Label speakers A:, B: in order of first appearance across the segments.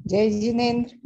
A: जय जिनेन्द्र।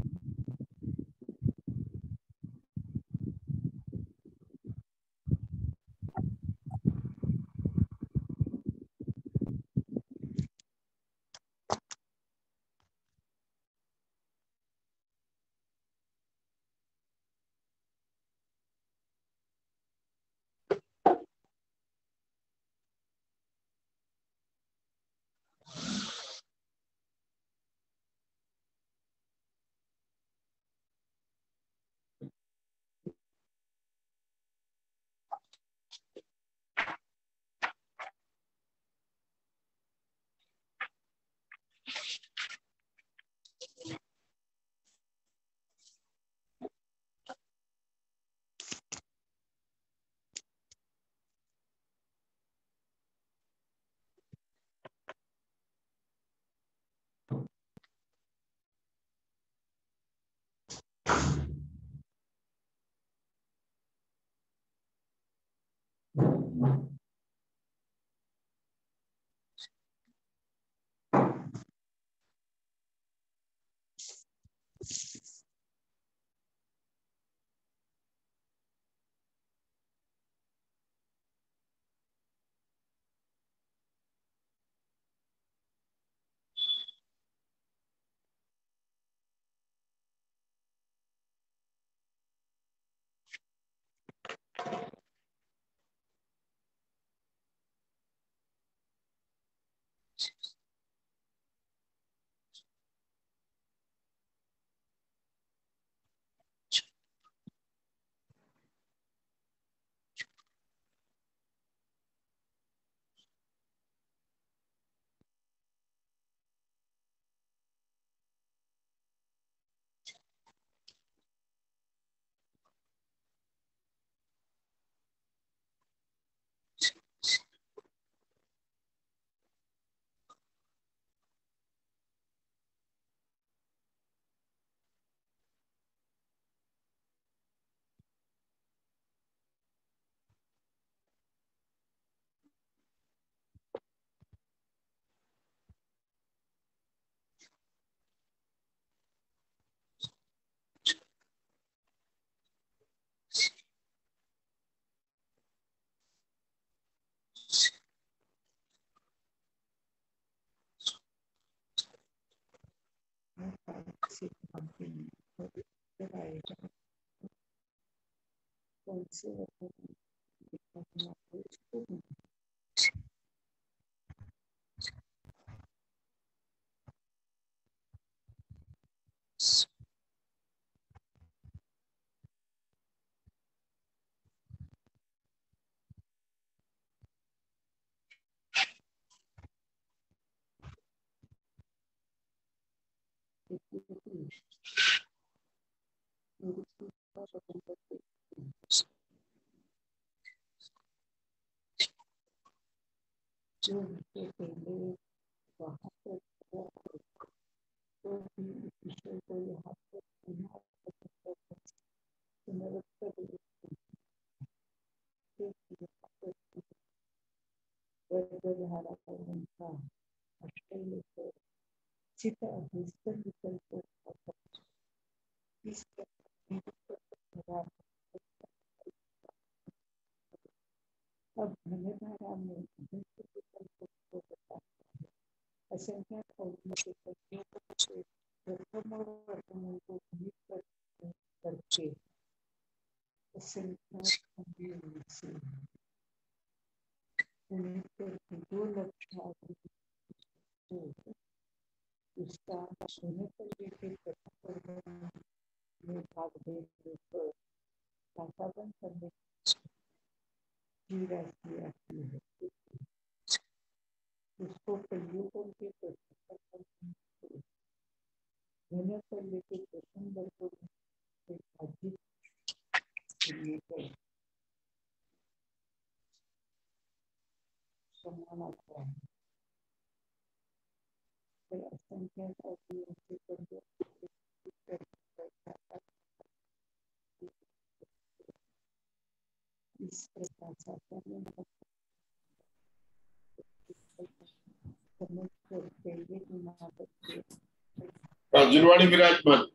A: जुनवाणी विराजमान।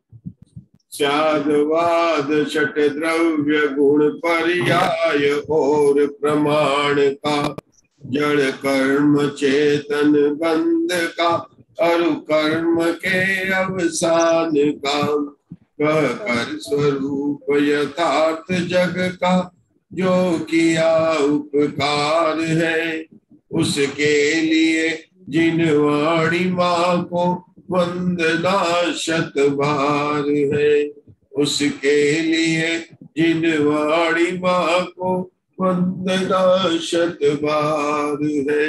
A: स्यादवाद षट द्रव्य गुण पर्याय और प्रमाण का, जड़ कर्म चेतन बंध का, अरु कर्म के अवसान का, कह कर स्वरूप यथार्थ जग का, जो किया उपकार है, उसके लिए जिन वाणी माँ को वंदना शत बार है, उसके लिए जिन वाणी माँ को वंदना शत बार है।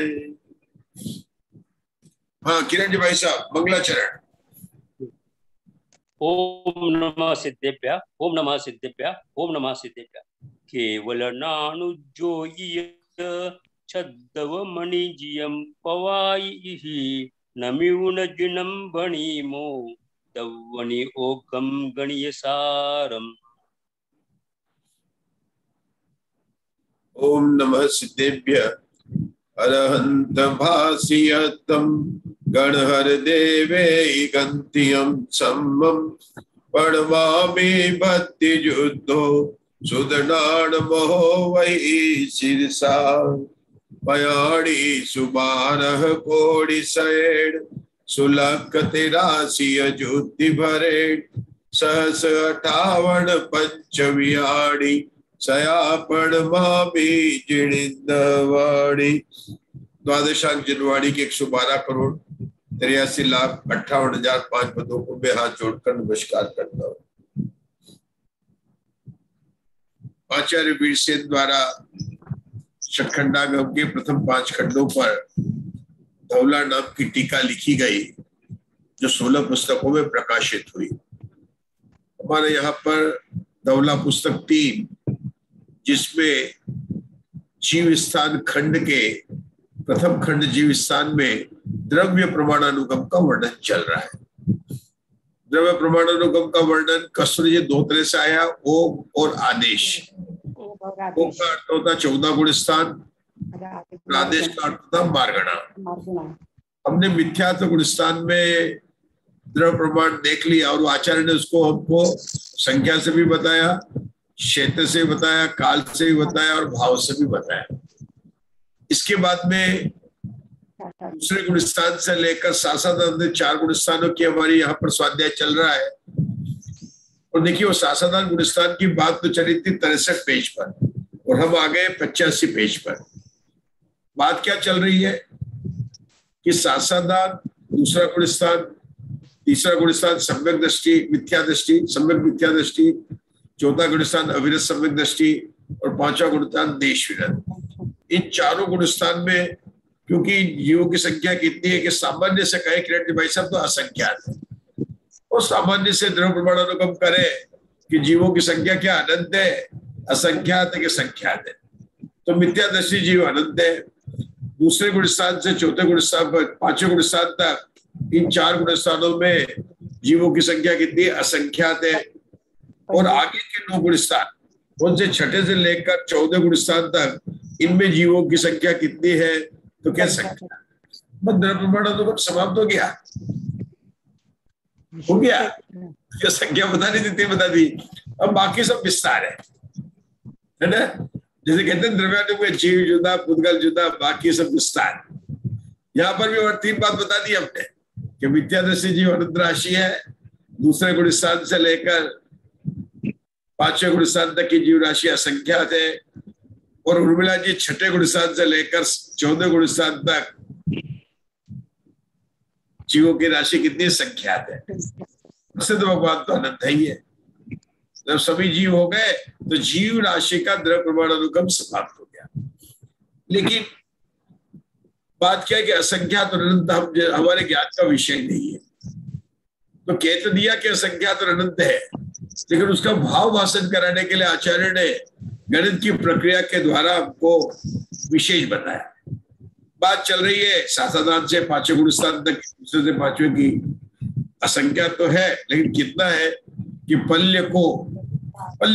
A: हाँ किरण जी भाई साहब, मंगलाचरण।
B: ओम नमः सिद्धेभ्य, ओम नमः सिद्धेभ्य, ओम नमः सिद्धेभ्य। केवल नानुजोय छद्दव मणिजियम पवाई नमिउन जिनम बणीमो दवनि ओकम गणीय सारम।
A: ओम नमः सिद्धेभ्य अरहंत भासियतम गणहर देवे गंतियम सम्मम पणवामि भक्ति युद्धो सुदनान मोह वही शिरसा पयाड़ी सुबारह कोड़ी सैड सुलक तिरासी ज्योति भरे सहस 58 पंचवियाड़ी सयापण मामी जिणिंदवाड़ी। द्वादशांक जनवाड़ी के 112 करोड़ 83,58,005 पदों को मैं हाथ जोड़कर नमस्कार करता हूँ। आचार्य वीरसेन द्वारा षटखंडागम के प्रथम 5 खंडों पर धौला नाम की टीका लिखी गई, जो 16 पुस्तकों में प्रकाशित हुई। हमारे यहाँ पर धौला पुस्तक 3, जिसमें जीव स्थान खंड के प्रथम खंड जीव स्थान में द्रव्य प्रमाणानुगम का वर्णन चल रहा है। द्रव्य प्रमाणानुगम का वर्णन कसूर ये 2 तरह से आया, ओम और आदेश। ओम का अर्थ होता 14 गुण स्थान, आदेश का अर्थ होता मार्गणा। हमने मिथ्यात्व गुण स्थान में द्रव्य प्रमाण देख लिया और आचार्य ने उसको हमको संख्या से भी बताया, क्षेत्र से बताया, काल से भी बताया और भाव से भी बताया। इसके बाद में दूसरे गुण स्थान से लेकर सासाधान 4 गुण स्थानों की हमारी यहाँ पर स्वाध्याय चल रहा है। और देखिए वो सासाधान गुण स्थान की बात तो चली थी 63 पेज पर और हम आ गए 85 पेज पर। बात क्या चल रही है कि सासाधान दूसरा गुण स्थान, तीसरा गुण स्थान सम्यक दृष्टि मिथ्या दृष्टि, सम्यक मिथ्या दृष्टि, चौथा गुण स्थान अविरत सम्यक दृष्टि और 5वां गुण स्थान देश विरत। इन चारों गुण स्थान में क्योंकि जीवों की संख्या कितनी है कि सामान्य से कहे किरण भाई साहब तो असंख्यात है, और सामान्य से द्रव्य प्रमाणानुगम करे कि जीवों की संख्या क्या अनंत है, असंख्यात है कि संख्यात है, तो मिथ्या दृष्टि जीव अनंत है। दूसरे गुण स्थान से चौथे गुण स्थान पर 5वें गुण स्थान तक इन 4 गुण स्थानों में जीवों की संख्या कितनी असंख्यात है। और आगे के 9 गुण स्थान उनसे छठे से लेकर 14 गुण स्थान तक इनमें जीवों की संख्या कितनी है तो क्या संख्या द्रव्य प्रमाणानुगम समाप्त हो गया क्या संख्या बता दी थी बता दी। अब बाकी सब विस्तार है ना, जैसे कहते हैं द्रव्यानुगम जीव जुदा पुद्गल जुदा, बाकी सब विस्तार। यहाँ पर भी और 3 बात बता दी हमने कि मिथ्या दृष्टि जीव अनंत राशि है, दूसरे गुण स्थान से लेकर 5वें गुण स्थान तक की जीव राशि असंख्यात है, और उर्मिला जी 6ठे गुण स्थान से लेकर 14वें गुण स्थान तक जीवों की राशि कितनी संख्यात है। सिद्ध भगवान तो अनंत ही है। जब सभी जीव हो गए तो जीव राशि का द्रव्य प्रमाणानुगम समाप्त हो गया। लेकिन बात क्या है कि असंख्यात और अनंत हमारे ज्ञान का विषय नहीं है। तो कह तो दिया कि असंख्यात और अनंत है, लेकिन उसका भाव भाषण कराने के लिए आचार्य ने गणित की प्रक्रिया के द्वारा हमको विशेष बताया। बात चल रही है सासाधान से 5वें गुण स्थान तक, दूसरे से 5वें की असंख्यात तो है, लेकिन कितना है कि पल्य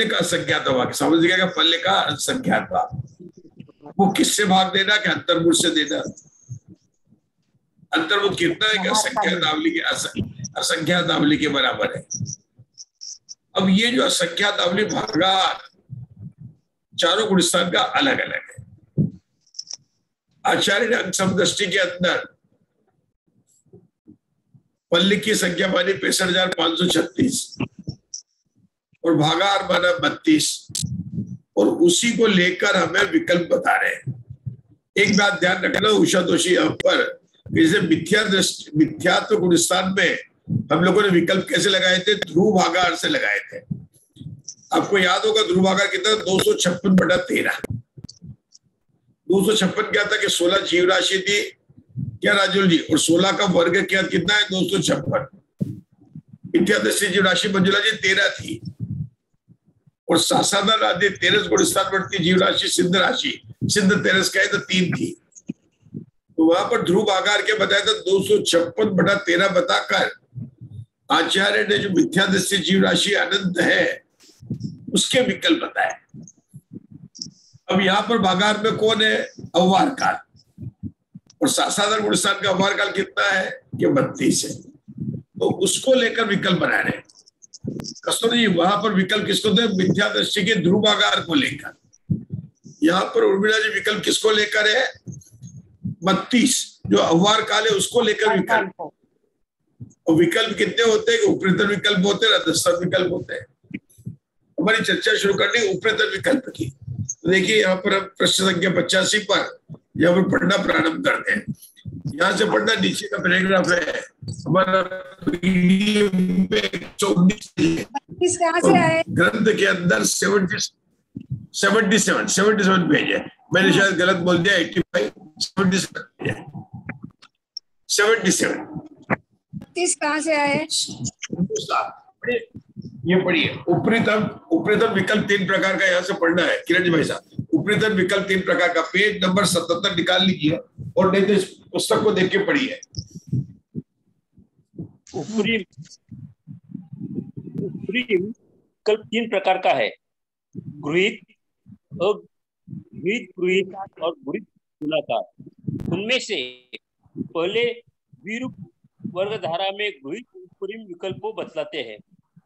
A: का असंख्यात भाग समझ गया, पल्य का असंख्यात भाग वो किससे भाग देना कि अंतर्मुख से देना। अंतर्मुख कितना है कि असंख्यात आवली के असंख्यात आवली के बराबर है। अब ये जो असंख्यात आवली भागाहार चारों गुणस्थान का अलग अलग है। आचार्य ने अंग समदृष्टि के अंदर पल्ली की संख्या मानी 65,536 और भागाहार माना 32 और उसी को लेकर हमें विकल्प बता रहे हैं। एक बात ध्यान रखना उषा दोषी, यहाँ पर जैसे मिथ्यात्व गुणस्थान में हम लोगों ने विकल्प कैसे लगाए थे? ध्रुव भागाहार से लगाए थे। आपको याद होगा ध्रुव भागाहार कितना? 256/13। 256 क्या था कि 16 जीव राशि थी क्या राजुल जी, और 16 का वर्ग क्या कितना है? 256। मिथ्यादृष्टि जीव राशि मंजुला जी 13 थी और सासाधारण आदि 13 गुणस्थान बढ़ती जीव राशि सिद्ध राशि, सिद्ध 13 का है तो 3 थी। तो वहां पर ध्रुव भागाहार क्या बताया था? 256/13 बताकर आचार्य ने जो मिथ्यादृष्टि जीव राशि अनंत है उसके विकल्प बताए। अब यहाँ पर भागाहार में कौन है? अव्वार काल, और साधारण गुणस्थान का अव्वार काल कितना है? कि 32 है। तो उसको लेकर विकल्प बना रहे कस्तूरी जी। वहां पर विकल्प किसको दे? मिथ्यादृष्टि के ध्रुव भागाहार को लेकर। यहाँ पर उर्मिला जी विकल्प किसको लेकर है? 32 जो अव्वार काल है उसको लेकर विकल्प। और विकल्प कितने होते हैं? उपरितल विकल्प होते हैं, अधस्तन विकल्प होते हैं। हमारी चर्चा शुरू करनी उपरितल विकल्प की। तो देखिए यहाँ पर हम प्रश्न संख्या 85 पर यहाँ पर पढ़ना प्रारंभ करते हैं। यहाँ से पढ़ना, नीचे का पैराग्राफ है हमारा ग्रंथ के अंदर 77 पेज है। मैंने शायद गलत बोल दिया, 85 77
C: कहाँ से आए?
A: ये पढ़िए। उपरितल विकल्प 3 प्रकार का यहाँ से पढ़ना है किरण जी भाई साहब। उपरितल विकल्प 3 प्रकार का, पेज नंबर 77 निकाल लीजिए और नहीं तो इस पुस्तक को देख के पढ़िए।
B: उपरी विकल्प 3 प्रकार का है, गृहीत, गृहीत और गृहीत मूलाकार। उनमें से पहले विरूप वर्ग धारा में गृहीत उपरी विकल्प को बतलाते हैं।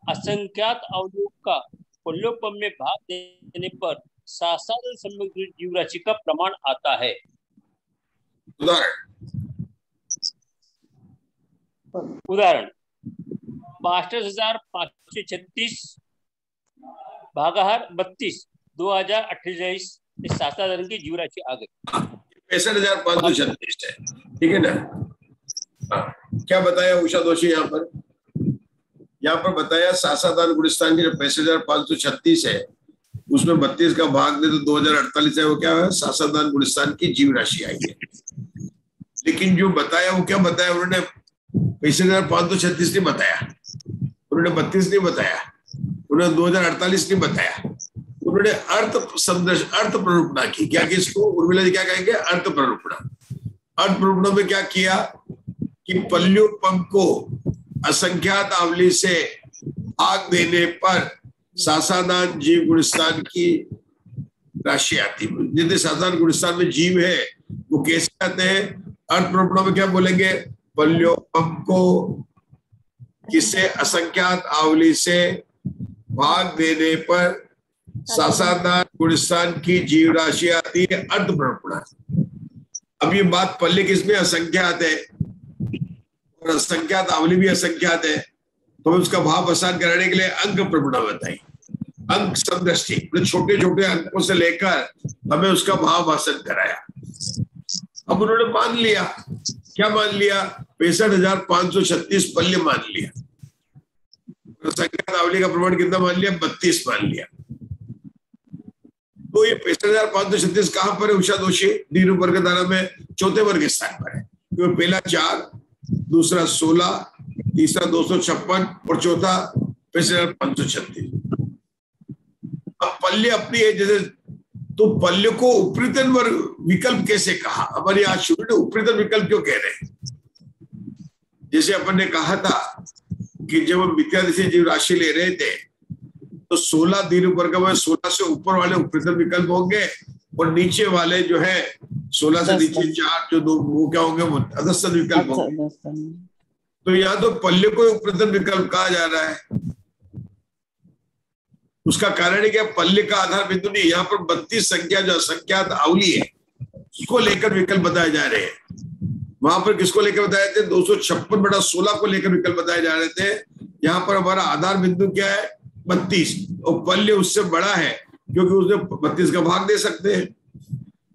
B: असंख्यात अवयव का पल्योपम में भाग देने पर साधारण समग्र जीव राशि का प्रमाण आता है। उदाहरण 62,536 भागाहार 32 2028 साधारण की जीव राशि आ गई।
A: 65,536 है, ठीक है ना? क्या बताया उषा दोषी? यहाँ पर बताया सासाधारण गुणस्थान की जो 65,536 है उसमें 32 का भाग दे तो 2048 है। वो क्या है? सासाधारण गुणस्थान की जीव राशि आई है। लेकिन जो बताया वो क्या बताया? उन्होंने 65,536 नहीं बताया, उन्होंने 32 नहीं बताया, उन्होंने 2048 नहीं बताया। उन्होंने अर्थ प्ररूपणा की। क्या की इसको उर्मिला जी क्या कहेंगे? अर्थ प्ररूपणा। अर्थ प्ररूपणा में क्या किया कि पल्योपम को असंख्यात आवली से भाग देने पर सासाधारण जीव गुणस्थान की राशि आती है। जितने साधारण गुणस्थान में जीव है वो कैसे आते हैं? अर्थ प्ररूपणा में क्या बोलेंगे? पल्योपम को किसे असंख्यात आवली से भाग देने पर सासाधारण गुणस्थान की जीव राशि आती है, अर्थ प्ररूपणा। अब ये बात पल्ले किसमें? असंख्यात है और असंख्यात आवली भी असंख्यात है, तो उसका भाव आसान कराने के लिए अंक प्ररूपणा बताई। अंक समदृष्टि, छोटे छोटे अंकों से लेकर हमें उसका भाव आसान कराया। अब उन्होंने मान लिया, क्या मान लिया? 65,536 पल्ले मान लिया। असंख्यात आवली का प्रमाण कितना मान लिया? 32 मान लिया। तो ये 65,536 कहां पर है उषा दोषी? नीरू वर्ग धारा में चौथे वर्ग स्थान पर है। तो पहला 4, दूसरा 16, तीसरा 256 और चौथा 65,536। अब पल्ले अपनी है जैसे, तो पल्ले को उपरितल विकल्प कैसे कहा? हमारी आज शुरू ने उपरितल विकल्प क्यों कह रहे हैं? जैसे अपन ने कहा था कि जब हम मिथ्यादृष्टि जीव राशि ले रहे थे तो 16 दीर्घ वर्ग में 16 से ऊपर वाले उपरितल विकल्प होंगे और नीचे वाले जो है 16 से नीचे 4 जो दो वो क्या होंगे? वो अधस्तन विकल्प होंगे। तो यहाँ तो पल्ले को उपप्रथम विकल्प कहा जा रहा है। उसका कारण है क्या, पल्ले का आधार बिंदु नहीं, यहाँ पर 32 संख्या जो असंख्यात अवली है उसको लेकर विकल्प बताए जा रहे हैं। वहां पर किसको लेकर बताए थे, 256/16 को लेकर विकल्प बताए जा रहे थे। यहाँ पर हमारा आधार बिंदु क्या है, 32, और पल्ले उससे बड़ा है क्योंकि उसने 32 का भाग दे सकते हैं।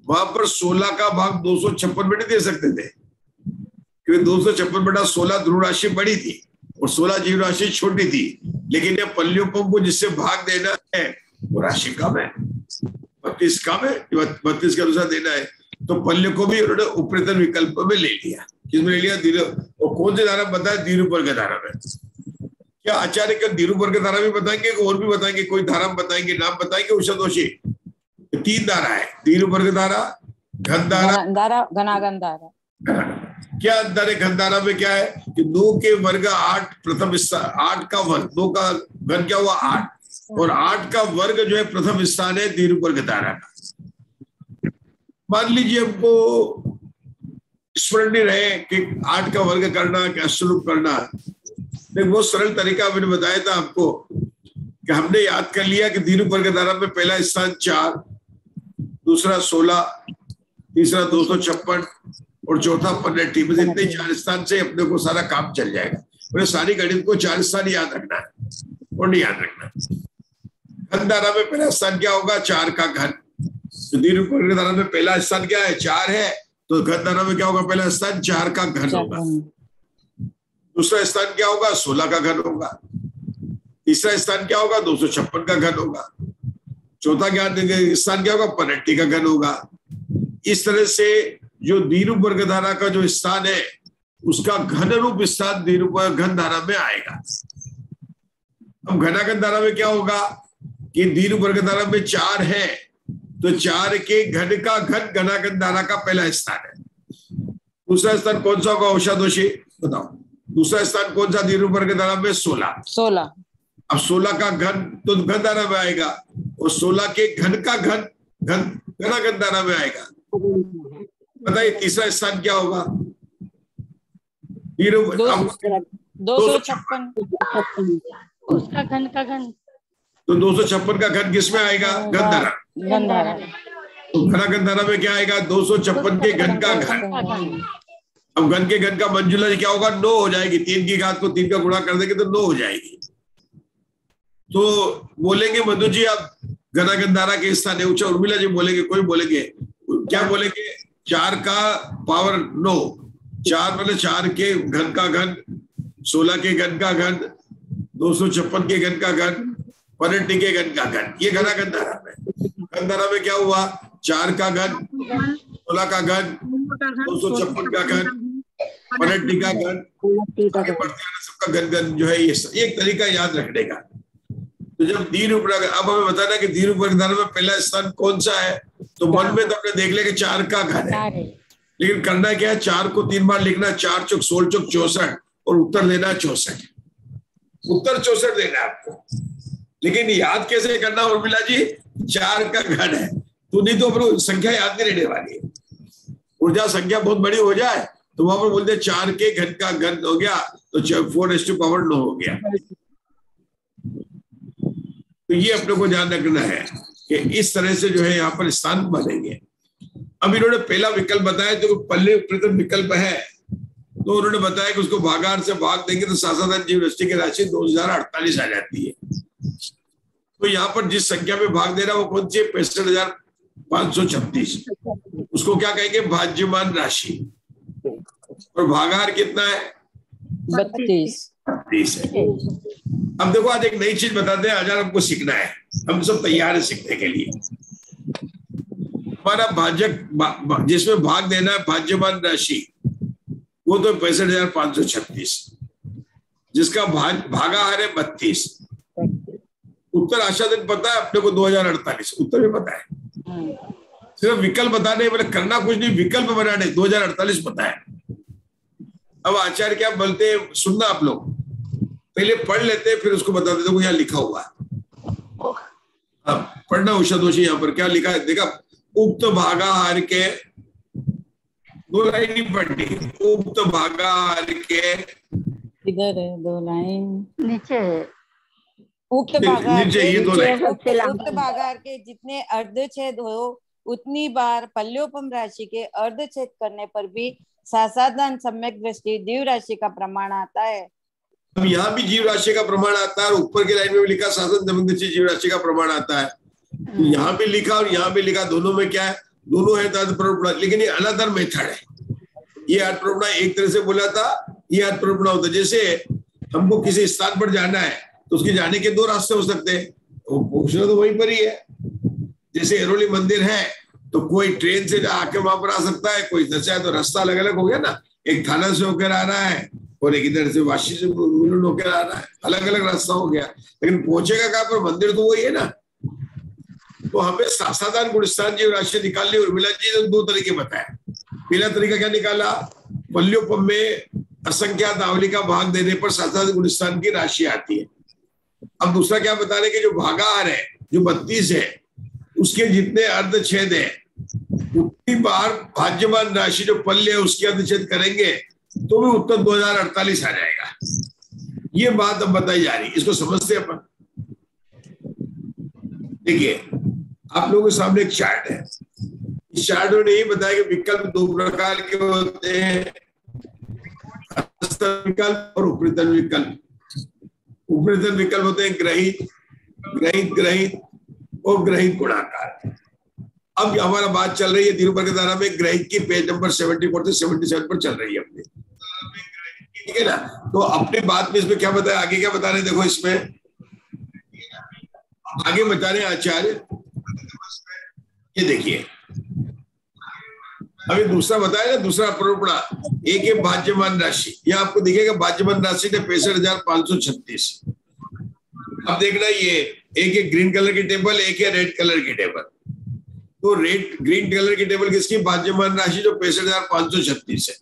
A: वहां पर 16 का भाग 256 में नहीं दे सकते थे क्योंकि 256/16 ध्रुव राशि बड़ी थी और 16 जीव राशि छोटी थी। लेकिन ये पल्लियोपम को जिससे भाग देना है वो राशि कम है, 32 कम है, 32 के अनुसार देना है। तो पल्ले को भी उन्होंने उपरितन विकल्प में ले लिया। किसमें ले लिया, और कौन से धारा बताया, धीरुवर्ग धारा में। क्या आचार्य का धीरुवर्ग धारा भी बताएंगे, और भी बताएंगे, कोई धारा बताएंगे, नाम बताएंगे उषा दोषी? 3 धारा है, धीरुवर्ग धारा, घन धारा,
C: घनागन धारा।
A: क्या अंतर है घन धारा में, क्या है कि 2 के वर्ग 8 प्रथम स्थान, 8 का वर्ग, 2 का घन क्या हुआ 8, और 8 का वर्ग जो है प्रथम स्थान है धीरुवर्ग धारा का। मान लीजिए हमको स्मरण नहीं रहे कि 8 का वर्ग करना, क्या स्वरूप करना, एक बहुत सरल तरीका मैंने बताया था आपको कि हमने याद कर लिया कि धीरुवर्ग धारा में पहला स्थान 4, दूसरा 16, तीसरा 256 और चौथा 15। बस इतने 4 स्थान से अपने को सारा काम चल जाएगा। मैंने सारी गणित को 4 स्थान याद रखना है और नहीं याद रखना। घन धारा में पहला स्थान क्या होगा, 4 का घन। तो धीरुवर्ग धारा में पहला स्थान क्या है, 4 है, तो घन धारा में क्या होगा, पहला स्थान 4 का घन होगा। दूसरा स्थान क्या होगा, 16 का घन होगा। तीसरा स्थान क्या होगा, 256 का घन होगा। चौथा स्थान क्या होगा, 15 का घन होगा। इस तरह से जो धीरुवर्ग धारा का जो स्थान है उसका घन रूप स्थान धीरुवर्ग घन धारा में आएगा। अब घनागन धारा में क्या होगा कि धीरुवर्ग धारा में 4 है तो 4 के घन का घन घनागन धारा का पहला स्थान है। दूसरा स्थान कौन सा होगा उषा दोषी, बताओ? दूसरा स्थान कौन सा धीरुवर्ग धारा में, 16। अब 16 का घन तो घन धारा में आएगा और 16 के घन का घन घनागन धारा में आएगा। बताइए तीसरा स्थान क्या होगा,
C: 256 उसका घन का घन,
A: तो 256 का घन किसमें आएगा, घन धारा। तो घनागन धारा में क्या आएगा, 256 के घन का घन। अब घन के घन का मंजुला क्या होगा, 9 हो जाएगी। 3 की घात को 3 का गुणा कर देंगे तो 9 हो जाएगी। तो बोलेंगे मधु जी आप घनागन धारा के स्थान है, ऊंचा उर्मिला जी बोलेंगे, कोई बोलेंगे, क्या बोलेंगे, 4 का पावर 9, 4 मतलब 4 के घन का घन, 16 के घन का घन, 256 के घन का घन, 15 के घन का घन। ये घनागन धारा में। घन धारा में क्या हुआ, 4 का घन, 16 का घन, 256 का घन, 15 का घन, आगे बढ़ते हैं सबका घन घन जो है। ये एक तरीका याद रखने का। तो जब धीरुवर्ग, अब हमें बताना कि धीरुवर्ग धारा में पहला स्थान कौन सा है, तो मन में तो अपने देख ले कि 4 का घन है, लेकिन करना क्या है, 4 को 3 बार लिखना, 4 चौक 16 चौक 64 और उत्तर लेना 64, उत्तर 64 देना आपको। लेकिन याद कैसे करना उर्मिला जी, 4 का घन है तो नहीं तो अपनी संख्या याद नहीं रहने वाली है। ऊर्जा संख्या बहुत बड़ी हो जाए तो वहां पर बोलते 4 के घन का घन हो गया तो 4⁻9 हो गया। तो ये अपने को ध्यान रखना है कि इस तरह से जो है यहाँ पर स्थान बनेंगे। अब इन्होंने पहला विकल्प बताया जो पल्ले प्रथम विकल्प है, तो उन्होंने बताया कि उसको भागाहार से भाग देंगे तो साधारण जीव राशि की राशि 2048 आ जाती है। तो यहाँ पर जिस संख्या में भाग दे रहा है वो कौन सी है, 65,536। उसको क्या कहेंगे, भाज्यमान राशि। और भागाहार कितना है, 32 है। अब देखो आज एक नई चीज बताते हैं, आज हमको सीखना है, हम सब तैयार है सीखने के लिए। हमारा भाजक जिसमें भाग देना है भाज्यमान राशि वो तो 65,536, जिसका भागाहार है 32। उत्तर आशा दिन पता है अपने को 2048, उत्तर भी पता है, सिर्फ विकल्प बताने मतलब करना कुछ नहीं, विकल्प बनाने 2048 पता है। अब आचार्य क्या बोलते हैं, सुनना आप लोग, पहले पढ़ लेते हैं फिर उसको बता देते हैं, यहाँ लिखा हुआ है। अब पढ़ना उषा दोषी, यहाँ पर क्या लिखा है देखा, उक्त भागाहार के 2 लाइन नहीं पढ़नी, उक्त भागाहार के
C: इधर है 2 लाइन
D: नीचे है।
C: उक्त भागाहार
A: नीचे
C: के
A: ये 2 लाइन।
C: उक्त भागाहार के जितने अर्धछेद हो उतनी बार पल्योपम राशि के अर्धछेद करने पर भी सासाधान सम्यक दृष्टि जीव राशि का प्रमाण आता है।
A: अब यहाँ भी जीव राशि का प्रमाण आता है और ऊपर के लाइन में भी लिखा साधन सम्यक दृष्टि जीव राशि का प्रमाण आता है। तो यहाँ भी लिखा और यहाँ भी लिखा, दोनों में क्या है, दोनों है अर्थ, लेकिन ये अनदर मेथड है। ये अर्थ प्रवृत्ति एक तरह से बोला था, ये अर्थ प्रवृत्ति होता है। जैसे हमको किसी स्थान पर जाना है तो उसके जाने के 2 रास्ते हो सकते हैं, पहुंचना तो वहीं पर ही है। जैसे एरोली मंदिर है तो कोई ट्रेन से आके वहां पर आ सकता है, कोई इधर से आए तो रास्ता अलग अलग हो गया ना, एक थाना से होकर आ रहा है और एक इधर से वाशी से होकर आ रहा है, अलग अलग रास्ता हो गया, लेकिन पहुंचेगा कहां पर, मंदिर तो वही है ना। तो हमें सासाधान गुणस्थान जीव राशि निकालनी, उर्मिला जी ने 2 तरीके बताए। पहला तरीका क्या निकाला, पल्योपम में असंख्यात आवली का भाग देने पर सासाधान गुणस्थान की राशि आती है। अब दूसरा क्या बता रहे कि जो भागाहार है जो 32 है उसके जितने अर्धछेद है उतनी बार भाज्यमान राशि जो पल्य है उसके अर्धछेद करेंगे तो भी उत्तर 2048 आ जाएगा। ये बात अब बताई जा रही, इसको समझते हैं अपन। देखिए आप लोगों के सामने एक चार्ट है, इस चार्ट में यही बताया कि विकल्प 2 प्रकार के होते हैं, विकल्प और उपरितन विकल्प। उपरितन विकल्प होते हैं ग्रहित, ग्रहित ग्रहित और ग्रहित गुणाकार। अब हमारा बात चल रही है निरूपण धारा में ग्रहित की, पेज नंबर 74 से 77 पर चल रही है अपनी, ठीक है ना। तो अपनी बात में इसमें क्या बताया, आगे क्या बता रहे हैं, देखो इसमें आगे बता रहे हैं आचार्य, ये देखिए अभी दूसरा बताया ना, दूसरा प्ररूपणा एक है भाज्यमान राशि। यह आपको दिखेगा भाज्यमान राशि ने 65,536। अब देखना ये एक है ग्रीन कलर की टेबल, एक है रेड कलर की टेबल। तो रेड ग्रीन कलर की टेबल किसकी, भाज्यमान राशि जो 65,536 है।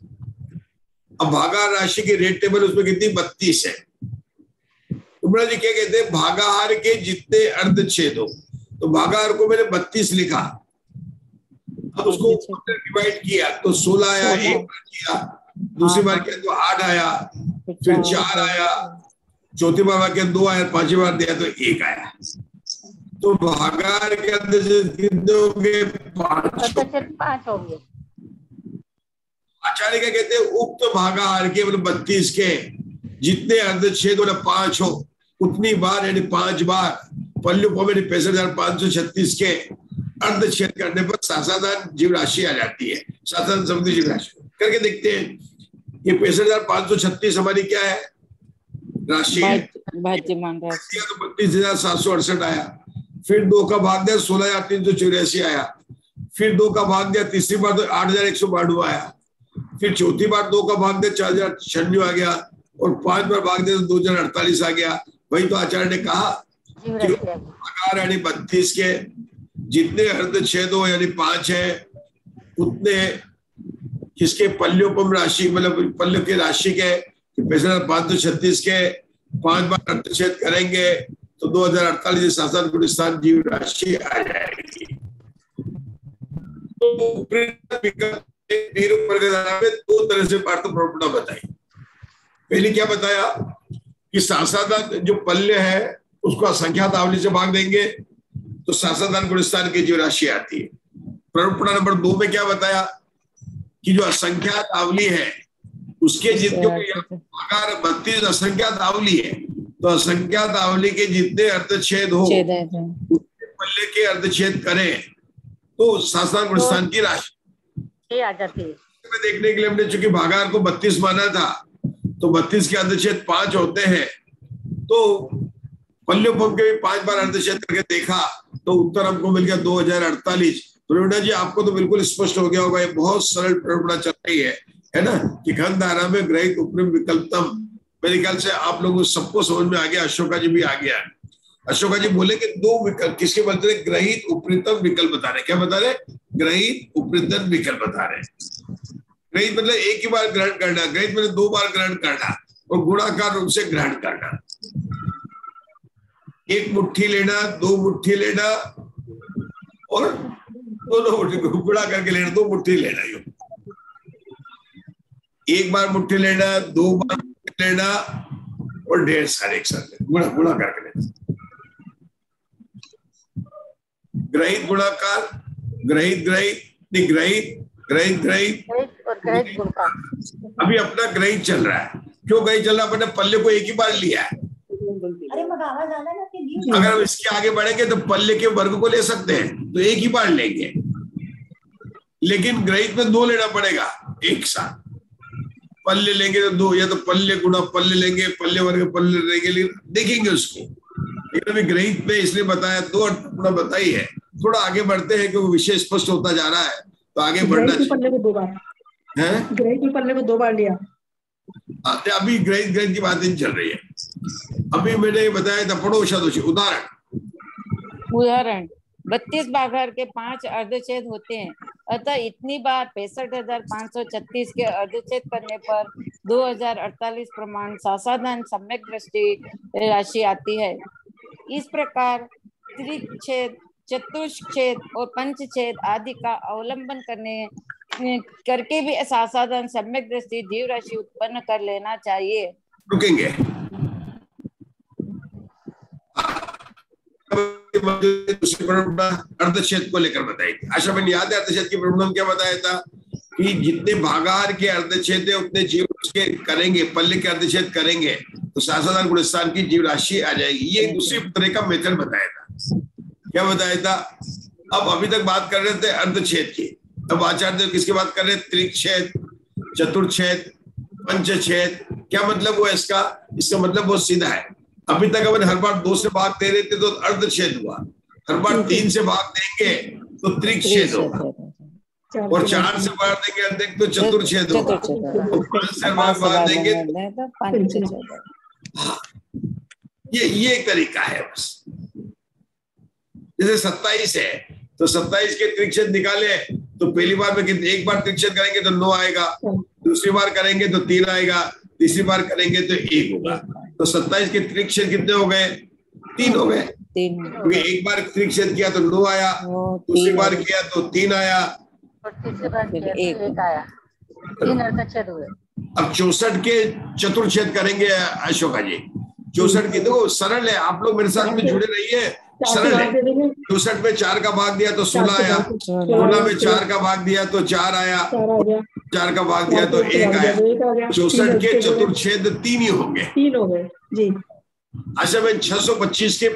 A: अब भागाहार राशि की रेड टेबल उसमें कितनी, 32 है। उमरा जी क्या कहते हैं, भागाहार के जितने अर्धछेद हो, तो भागाहार को मैंने 32 लिखा, अब उसको डिवाइड किया तो 16 आया, एक बार किया, दूसरी बार किया तो 8 आया, फिर 4 आया, चौथी बार किया 2 आया, 5वीं बार दिया तो 1 आया। तो भागाहार के अर्धछेद कितने होंगे, 5
D: होंगे।
A: आचार्य क्या कहते हैं, उक्त भागाहार के मतलब 32 के जितने अर्धछेद मतलब 5 हो उतनी बार, यानी 5 बार पल्योपम 65,536 के अर्धछेद करने पर सासाधान जीव राशि आ जाती है। सासाधान सम्यक जीव राशि करके देखते हैं। ये 65,536 हमारी क्या है, राशि है,
C: भाज्यमान राशि।
A: तो 32,768 आया, फिर 2 का भाग दिया 16,384 आया, फिर 2 का भाग दिया तीसरी बार तो 8,192 आया, फिर चौथी बार 2 का भाग दिया 4,096 आ गया, और 5 बार भाग दिया तो 2,048 आ गया। वही तो आचार्य ने कहा कि भागाहार यानी 32 के जितने अर्धछेद हो यानी 5 है उतने किसके, पल्योपम राशि मतलब पल्य की राशि के 65,536 के 5 बार अर्धछेद करेंगे तो 2048 सासाधान गुणस्थान जीव राशि आ जाएगी। तो निरूपण में 2 तरह से पार्थ प्रॉपर्टी बताई। पहले क्या बताया कि सासाधान जो पल्य है उसको असंख्यात आवली से भाग देंगे तो सासाधान गुणस्थान की जीव राशि आती है। प्ररूपणा नंबर 2 में क्या बताया कि जो असंख्यात आवली है उसके जितने, अगर 32 असंख्यात आवली है तो असंख्यात आवली के जितने अर्धछेद हो उतने पल्ले के अर्धछेद करें तो सासाधान गुणस्थान की राशि
D: आ जाती है।
A: देखने के लिए हमने चूंकि भागाहार को 32 माना था तो 32 के अर्धछेद 5 होते हैं, तो पल्योपम के भी 5 बार अर्धछेद करके देखा तो उत्तर हमको मिल गया 2048। तो रोहिणा जी आपको तो बिल्कुल स्पष्ट हो गया होगा, ये बहुत सरल प्रक्रिया चल रही है ना, कि घन धारा में ग्रहित उपरिम विकल्पतम। मेरे ख्याल से आप लोगों सबको समझ में आ गया, अशोका जी भी आ गया। अशोका जी बोले कि 2 विकल्प किसके बता रहे, ग्रहित उपरितम विकल्प बता रहे। क्या बता रहे, ग्रहित उपरितम विकल्प बता रहे। ग्रहित मतलब एक ही बार ग्रहण करना, ग्रहित मतलब 2 बार ग्रहण करना और गुणाकार रूप से ग्रहण करना। 1 मुट्ठी लेना, 2 मुट्ठी लेना और दोनों मुट्ठी गुणा करके लेना, 2 मुट्ठी लेना। 1 बार मुट्ठी लेना, 2 बार लेना और ढेर सारे एक साथ गुणा गुणा करके लेना। ग्रहित गुणाकार, ग्रहित ग्रहित, निग्रहित, ग्रहित ग्रहित
D: और ग्रहित गुण का।
A: अभी अपना ग्रहित चल रहा है। क्यों ग्रहित चल रहा है? अपने पल्ले को एक ही बार लिया है। अगर हम इसके आगे बढ़ेंगे तो पल्ले के वर्ग को ले सकते हैं, तो एक ही बार लेंगे, लेकिन ग्रहित में दो लेना पड़ेगा एक साथ। पल्ले लेंगे तो दो, या तो पल्ले गुणा पल्ले लेंगे, पल्ले वर्ग पल्ले लेंगे, देखेंगे उसको। लेकिन अभी ग्रहित में इसलिए बताया, दो गुणा बताई है। थोड़ा आगे बढ़ते हैं क्योंकि विषय स्पष्ट होता जा रहा है, तो आगे बढ़ना चाहिए।
E: पल्ले को दो बार है, ग्रहित में पल्ले को दो बार लिया।
A: अभी ग्रहित ग्रहित की बात नहीं चल रही है। अभी मैंने ये बताया था, पढ़ो शतोषी।
C: उदाहरण 32 भागाहार के 5 अर्धछेद होते हैं, अतः इतनी बार 65,536 के अर्धछेद करने पर 2048 प्रमाण सासाधारण सम्यक दृष्टि राशि आती है। इस प्रकार त्रिछेद, चतुष्छेद और पंचछेद आदि का अवलंबन करके भी सासाधारण सम्यक दृष्टि जीव राशि उत्पन्न कर लेना चाहिए।
A: रुकेंगे। अर्धछेद को लेकर बताई थी। आशा बहन याद है अर्धछेद की प्रॉब्लम क्या बताया था? कि जितने भागाहार के अर्धछेद है उतने जीव के करेंगे, पल्ले के अर्धछेद करेंगे तो सासाधारण गुणस्थान की जीव राशि आ जाएगी। ये दूसरी तरह का मेथड बताया था। क्या बताया था? अब अभी तक बात कर रहे थे अर्धछेद की, अब आचार्य किसकी बात कर रहे हैं? त्रिछेद, चतुर्छेद, पंचछेद। क्या मतलब हुआ इसका? इसका मतलब बहुत सीधा है। अभी तक अपन हर बार 2 से भाग दे रहे थे तो अर्धछेद हुआ, हर बार 3 से भाग देंगे तो त्रिछेद होगा, और 4 से भाग देंगे अर्धेक तो चतुर्छेद होगा, और 5 से भाग देंगे तो पंचछेद। हाँ, ये एक तरीका है बस। जैसे 27 है तो 27 के त्रिछेद निकाले तो पहली बार में कितने, एक बार त्रिछेद करेंगे तो 9 आएगा, दूसरी बार करेंगे तो 3 आएगा, तीसरी बार करेंगे तो 1 होगा। तो 27 के त्रिछेद कितने हो गए? 3 हो गए। क्योंकि एक बार त्रिछेद किया तो 9 आया, दूसरी बार किया तो 3 आया,
D: और तीसरी बार किया तो 1 आया। 3 अर्धछेद हुए।
A: अब 64 के चतुर्छेद करेंगे अशोका जी। 64 की देखो सरल है, आप लोग मेरे साथ में जुड़े रहिए, सरल है। 64 में 4 का भाग दिया तो 16 आया, 16 में 4 का भाग दिया तो 4 आया, 4 का भाग दिया तो 1 आया। 64 के चतुर्छेद 3 ही होंगे।
E: 3 हो गए जी।
A: अच्छा मैं 625 के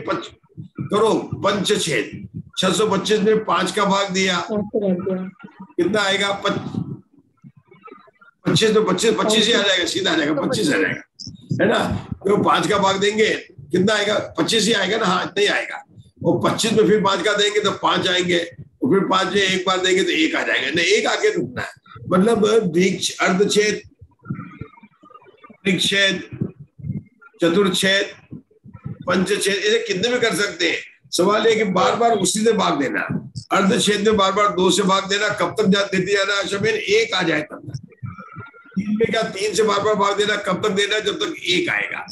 A: करो पंचछेद। 625 में 5 का भाग दिया, कितना आएगा? 25 में 25 ही आ जाएगा, सीधा आ जाएगा, 25 आ जाएगा, है ना? तो 5 का भाग देंगे कितना आएगा? 25 ही आएगा ना। हाँ, इतना ही आएगा। और 25 में फिर 5 का देंगे तो 5 आएंगे, और फिर 5 में एक बार देंगे तो 1 आ जाएगा। नहीं, 1 आके रुकना है। मतलब अर्धछेद, त्रिछेद, चतुर्छेद, पंचछेद, ऐसे कितने भी कर सकते हैं। सवाल है कि बार बार उसी से भाग देना। अर्धछेद में बार बार 2 से भाग देना, कब तक देते जाना? जब 1 आ जाए तब तक। 3 में क्या 3 से बार बार भाग देना, कब तक देना? जब तक 1 आएगा।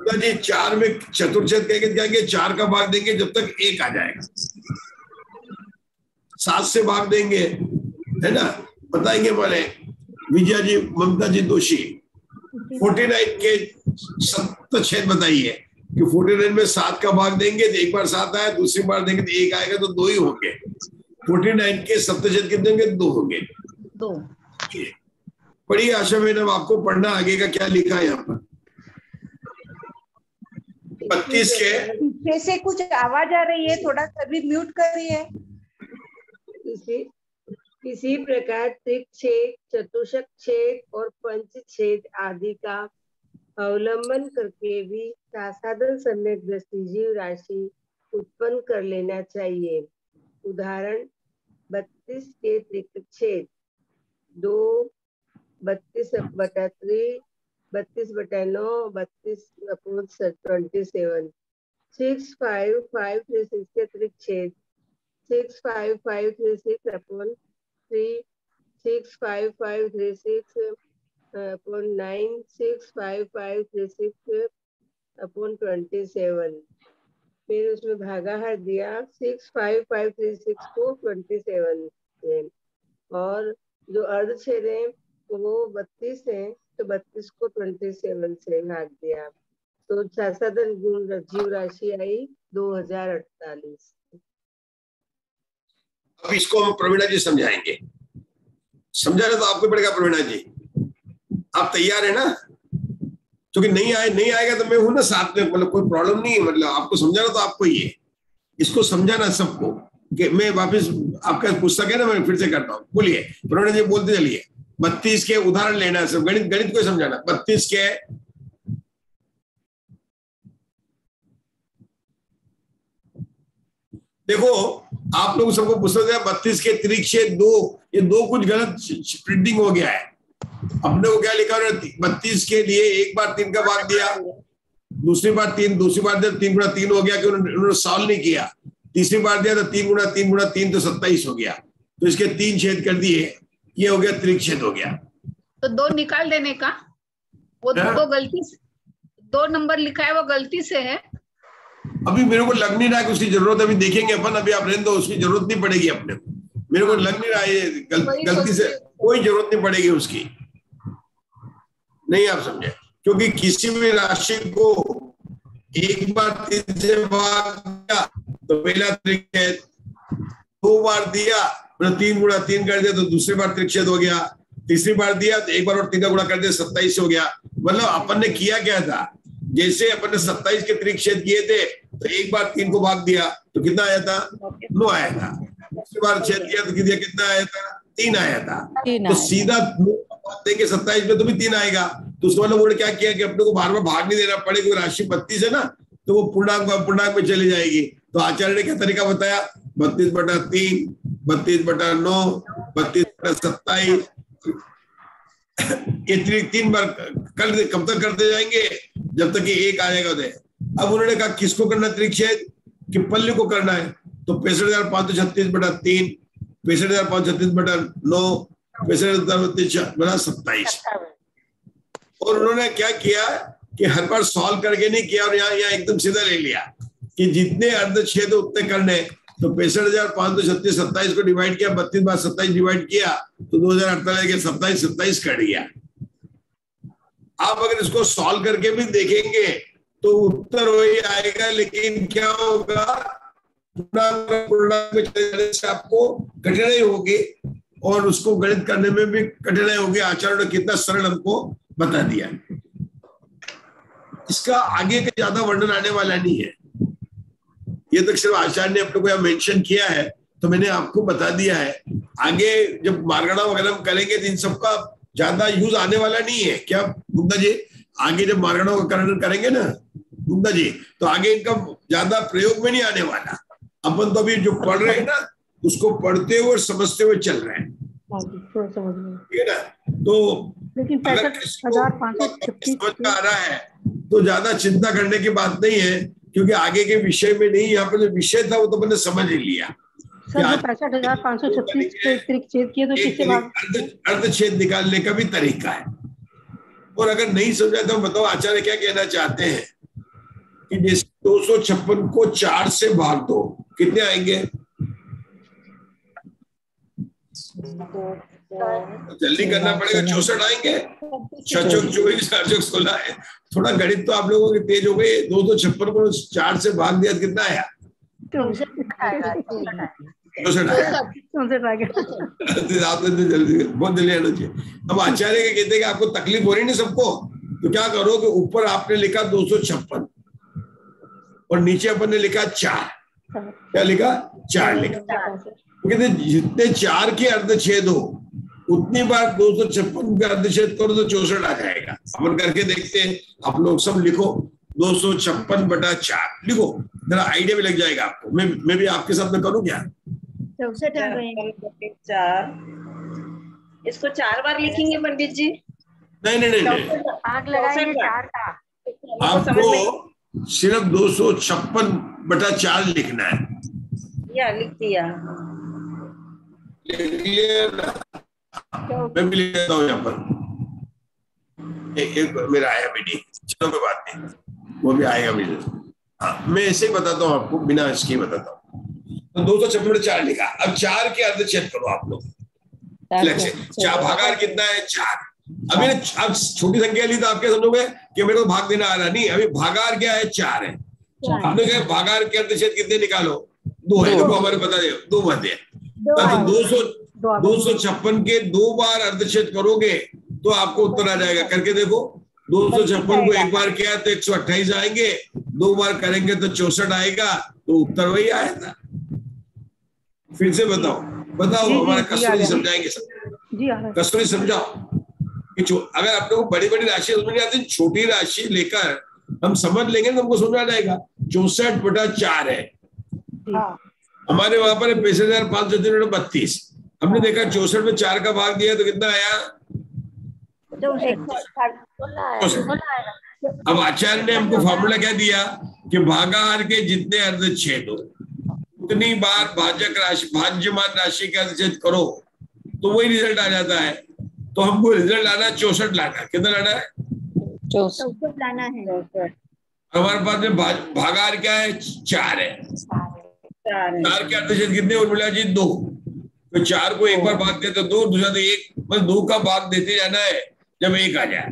A: जी 4 में चतुर्छेद कहेंगे 4 का भाग देंगे जब तक 1 आ जाएगा। 7 से भाग देंगे, है ना? बताएंगे बोले विजया जी, ममता जी दोषी। 49 के सप्तछेद बताइए कि 49 में 7 का भाग देंगे तो एक बार 7 आया, दूसरी बार देंगे तो 1 आएगा, तो 2 ही होंगे। 49 के सप्तछेद कितने होंगे? 2 होंगे।
C: 2।
A: बड़ी आशा में अब आपको पढ़ना आगे का क्या लिखा है यहाँ पर। 32 के
F: जैसे कुछ आवाज आ रही है, थोड़ा सा भी म्यूट करिए।
G: किसी प्रकार त्रिछेद, चतुष्क छेद और पंचछेद आदि का अवलंबन करके भी सासाधारण सम्यक दृष्टि जीव राशि उत्पन्न कर लेना चाहिए। उदाहरण 32 के त्रिछेद 2, 32/3, 32/9, 32/27, 65536 के त्रिछेद 65536/3, 65536/9, 65536/27। फिर उसमें भागाहार दिया 65536 को 27 है, और जो अर्धछेद है वो 32 है तो 32 को 27 से भाग दिया तो संसाधन गुण जीव राशि आई 2048।
A: अब इसको हम प्रवीणा जी समझाएंगे। समझाना तो आपको पड़ेगा प्रवीणा जी, आप तैयार है ना? क्योंकि नहीं आएगा तो मैं हूं ना साथ में, मतलब कोई प्रॉब्लम नहीं है। मतलब आपको समझाना तो आपको ही है, इसको समझाना सबको। कि मैं वापस आपका पुस्तक है ना, मैं फिर से करता हूँ। बोलिए प्रवीणा जी, बोलते चलिए। 32 के उदाहरण लेना है, सब गणित को समझाना। 32 के देखो, आप लोग सबको पुस्तक है 32 के त्रिक्षेद 2, ये 2 कुछ गलत प्रिंटिंग हो गया है। अपने को क्या लिखा है? 32 के लिए एक बार 3 का भाग दिया, दूसरी बार 3, दूसरी बार दिया 3 गुणा 3 हो गया कि उन्होंने सॉल्व नहीं किया। तीसरी बार दिया तो 3 गुणा 3 गुणा 3 तो 27 हो गया, तो इसके 3 छेद कर दिए, ये हो गया त्रिक्षेद हो गया।
F: तो 2 निकाल देने का, वो 2 गलती, 2 नंबर लिखा है वो गलती से है।
A: अभी मेरे को लग नहीं रहा है कि उसकी जरूरत, अभी देखेंगे अपन, अभी आप रहने दो, उसकी जरूरत नहीं पड़ेगी अपने को। मेरे को लग नहीं रहा है गलती से कोई जरूरत नहीं पड़ेगी उसकी, नहीं आप समझे। क्योंकि किसी भी राशि को एक बार 3 से भाग दिया तो पहला त्रिक्षेद, 2 बार दिया मतलब 3 गुणा 3 कर दिया तो दूसरी बार त्रिक्षेद हो गया, तीसरी बार दिया तो एक बार और 3 का गुणा कर दिया 27 हो गया। मतलब अपन ने किया क्या था, जैसे अपन ने 27 के त्रिक्षेद किए थे तो एक बार 3 को भाग दिया तो कितना आया था? 9 आया था। दूसरी बार छेद किया तो कितना आया था? 3 आया था। तो सीधा 27 में तो भी 3 आएगा। तो उसको मतलब उन्होंने क्या किया कि अपने को बार बार भाग नहीं देना पड़े, कोई राशि 32 है ना तो वो पूर्णांक में चली जाएगी। तो आचार्य ने क्या तरीका बताया? 32/3, 32/9, 32/27, ये 3 बार कब तक करते जाएंगे जब तक कि 1 आ जाएगा उधर। अब उन्होंने कहा किसको करना त्रिक्षेद? कि पल्ले को करना है। तो 65,536/3, 65,536/9, 65,536/27। और उन्होंने क्या किया कि हर बार सॉल्व करके नहीं किया और यहाँ एकदम सीधा ले लिया कि जितने अर्धछेद उतने करने। तो 65,536 27 को डिवाइड किया, 32 बार 27 डिवाइड किया तो 2048 के 27 कट गया। आप अगर इसको सॉल्व करके भी देखेंगे तो उत्तर वही आएगा, लेकिन क्या होगा, पूर्णांक में चले जाने से आपको कठिनाई होगी और उसको गणित करने में भी कठिनाई होगी। आचार्य ने कितना सरल हमको बता दिया। इसका आगे का ज्यादा वर्णन आने वाला नहीं है, ये तो सिर्फ आचार्य ने अपने को यहाँ मेंशन किया है तो मैंने आपको बता दिया है। आगे जब मार्गणा वगैरह हम करेंगे तो इन सबका ज्यादा यूज आने वाला नहीं है। क्या गुप्ता जी, आगे जब मार्गणा का वर्णन करेंगे ना गुप्ता जी, तो आगे इनका ज्यादा प्रयोग में नहीं आने वाला। अपन तो अभी जो पढ़ रहे हैं ना उसको पढ़ते हुए और समझते हुए चल रहे हैं, ठीक है ना? तो
E: लेकिन 65,536
A: समझ में आ रहा है तो ज्यादा चिंता करने की बात नहीं है, क्योंकि आगे के विषय में नहीं, यहाँ पर जो विषय था वो तो मैंने समझ ही लिया।
E: सर 65,536 त्रिक्षेद किए तो किससे भाग?
A: अर्धछेद निकालने का भी तरीका है। और अगर नहीं समझा तो बताओ आचार्य क्या कहना चाहते हैं कि जैसे 256 को 4 से भाग दो, कितने आएंगे? जल्दी करना पड़ेगा, 64 आएंगे। 24, 16 है। थोड़ा गणित तो आप लोगों के तेज हो गए। 256 को 4 से भाग दिया, कितना आया? 64 आया। आपने जल्दी, बहुत जल्दी आना चाहिए। अब आचार्य के कहते हैं कि आपको तकलीफ हो रही नहीं सबको, तो क्या करो कि ऊपर आपने लिखा 256 और नीचे अपन ने लिखा 4। क्या लिखा? 4 लिखा। कहते जितने 4 के अर्धछेद हो उतनी बार 256 का अर्धछेद करो तो 64 आ जाएगा। अपन करके देखते हैं। आप लोग सब लिखो 256/4 लिखो, जरा आइडिया भी लग जाएगा आपको। मैं भी आपके साथ में करूँ क्या?
G: 64 इसको 4 बार लिखेंगे पंडित जी?
A: नहीं,
E: आग लगाएंगे 4 का।
A: आपको सिर्फ 256/4 लिखना है।
G: या लिख दिया,
A: मैं भी लिख देता हूँ यहाँ पर। एक मेरा आया बेटी, चलो कोई बात नहीं, वो भी आएगा मुझे। हाँ, मैं ऐसे ही बताता हूँ आपको, बिना इसके बताता हूँ। तो 256/4 लिखा। अब 4 के अर्धछेद करो आप लोग। 4 भागाकार कितना है? 4। अभी आप छोटी संख्या ली तो आप क्या समझोगे कि मेरे को भाग देना आ रहा, नहीं, अभी भागार क्या है, 4 है। आपने कहा भागार के अर्धछेद कितने निकालो, 2 है, देखो हमारे बता दे 2 बचे, तो 256 के 2 बार अर्धछेद करोगे तो आपको उत्तर आ जाएगा। करके देखो, 256 को एक बार किया तो 128 आएंगे, 2 बार करेंगे तो 64 आएगा, तो उत्तर वही आया था। फिर से बताओ हमारा कस्तूरी समझाएंगे सब, कस्तूरी समझाओ कि अगर आप लोग बड़ी बड़ी राशि समझ नहीं आती, छोटी राशि लेकर हम समझ लेंगे तो हमको समझ आ जाएगा। 64/4 है, हमारे वहां पर 65,532, हमने देखा 64 में 4 का भाग दिया तो कितना आया, 64। अब आचार्य ने हमको फॉर्मूला क्या दिया कि भागाहार के जितने अर्धछेद हो उतनी बार भाजक राशि, भाज्यमान राशि का अर्धछेद करो तो वही रिजल्ट आ जाता है। तो हमको रिजल्ट लाना 64 लाना, कितना लाना है,
C: 64 लाना है।
A: हमारे पास में भागाहार क्या है, 4 है, 4 के अर्धछेद कितने और मिला जी, 2। तो 4 को एक बार भाग देते 2, दूसरा तो 1, बस 2 का भाग देते जाना है जब 1 आ जाए।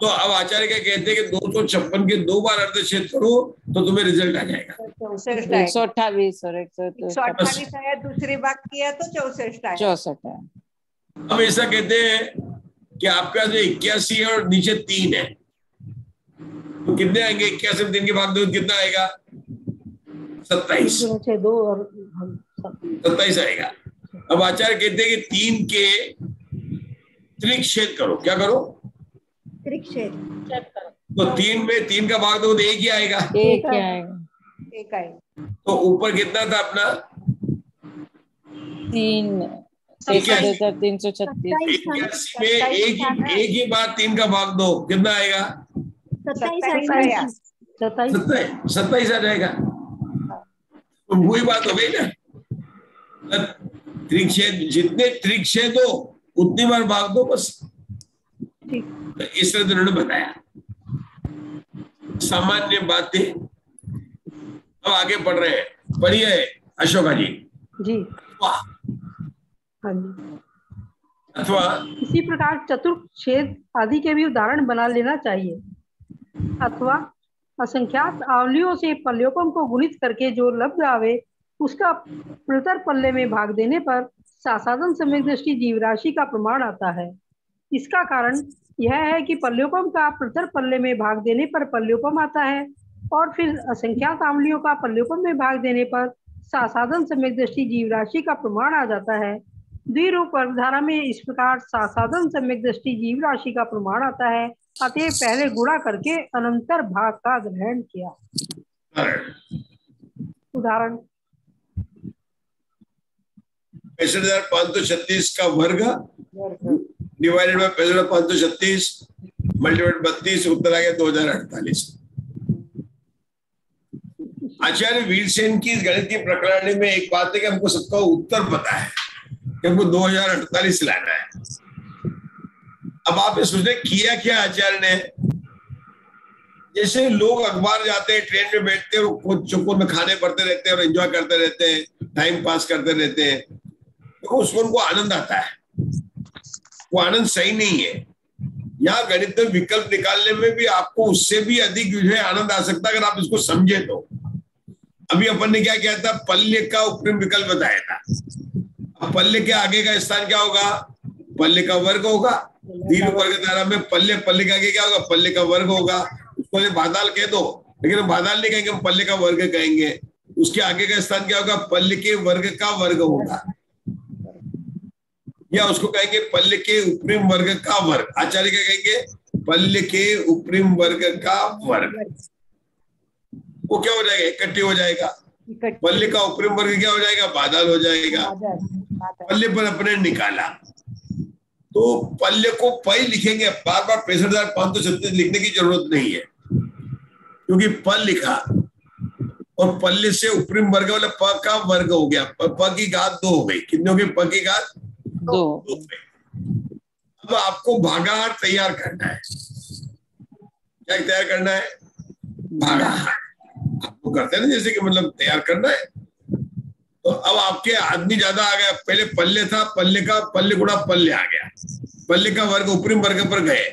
A: तो अब आचार्य क्या कहते हैं कि 256 के 2 बार अर्धछेद करो तो तुम्हें रिजल्ट आ जाएगा
C: 128 और
H: 128 है, दूसरी बार किया तो 64 है।
A: हम ऐसा कहते हैं कि आपका जो 81 है और नीचे 3 है, तो कितने आएंगे, 81 में 3 के भाग दो कितना आएगा, 27, 27 आएगा। अब आचार्य कहते हैं कि 3 के त्रिकछेद करो, क्या करो,
H: त्रिकछेद करो,
A: तो 3 में 3 का भाग दो तो 1 ही आएगा,
C: 1 आएगा।
A: तो ऊपर कितना था अपना,
C: 3, 336
A: में एक ही बार 3 का भाग दो कितना आएगा, 27 आ जाएगा। तो वही बात हो गई ना, त्रिकछेद, जितने त्रिकछेद हो उतनी बार भाग दो बस। तो इस तरह उन्होंने बताया सामान्य बातें। अब आगे बढ़ रहे हैं, पढ़िए अशोका जी।
E: अथवा इसी प्रकार चतुर्छेद आदि के भी उदाहरण बना लेना चाहिए। अथवा असंख्यात आवलियों से पल्योपम को गुणित करके जो लब्ध आवे उसका प्रतर पल्ले में भाग देने पर सासाधन सम्यक दृष्टि जीव राशि का प्रमाण आता है। इसका कारण यह है कि पल्योपम का प्रतर पल्ले में भाग देने पर पल्योपम आता है और फिर असंख्यात आवलियों का पल्योपम में भाग देने पर सासाधन सम्यक दृष्टि जीव राशि का प्रमाण आ जाता है। द्विरूप वर्गधारा में इस प्रकार सासाधन सम्यक दृष्टि जीव राशि का प्रमाण आता है। अतः पहले गुणा करके अनंतर भाग का ग्रहण किया। उदाहरण
A: 65,536 का वर्ग डिवाइडेड बाय 65,536 मल्टीप्लाइड 32, उत्तर आ गया 2048। आचार्य वीरसेन की इस गणित की प्रकरणी में एक बात है कि हमको सबका उत्तर पता है कि हमको 2048 लाना है। अब आप सोचते किया क्या आचार्य ने, जैसे लोग अखबार जाते हैं, ट्रेन में बैठते हैं और चुपकों में खाने पड़ते रहते हैं और एंजॉय करते रहते हैं, टाइम पास करते रहते हैं, तो उसमें उनको आनंद आता है। वो आनंद सही नहीं है। यहाँ गणित में विकल्प निकालने में भी आपको उससे भी अधिक जो है आनंद आ सकता है अगर आप इसको समझे तो। अभी अपन ने क्या किया था, पल्ले का उपरिम विकल्प बताया था। अब पल्ले के आगे का स्थान क्या होगा, पल्ले का वर्ग होगा। दीर्घ वर्ग धारा में पल्ले के आगे क्या होगा, पल्ले का वर्ग होगा। उसको बादाल कह दो, लेकिन हम बादाल नहीं कहेंगे, हम पल्ले का वर्ग कहेंगे। उसके आगे का स्थान क्या होगा, पल्ले के वर्ग का वर्ग होगा, या उसको कहेंगे पल्ले के उपरिम वर्ग का वर्ग। आचार्य क्या कहेंगे, पल्ले के उपरिम वर्ग का वर्ग। वो क्या हो जाएगा, इकट्ठे हो जाएगा। पल्ले का उपरिम वर्ग क्या हो जाएगा, बादल हो जाएगा। पल्ले पर अपने निकाला तो पल्ले को पई लिखेंगे, बार बार 65,536 लिखने की जरूरत नहीं है, क्योंकि पल लिखा और पल्ले से उपरिम वर्ग वाला प का वर्ग हो गया। प की घात 2 हो गई। कितने हो गई, प की घात 2। अब आपको भागाहार तैयार करना है। क्या तैयार करना है, भागाहार। आपको करते हैं ना, जैसे कि मतलब तैयार करना है। तो अब आपके आदमी ज्यादा आ गया, पहले पल्ले था, पल्ले का पल्ले गुणा पल्ले आ गया। पल्ले का वर्ग उपरिम वर्ग पर गए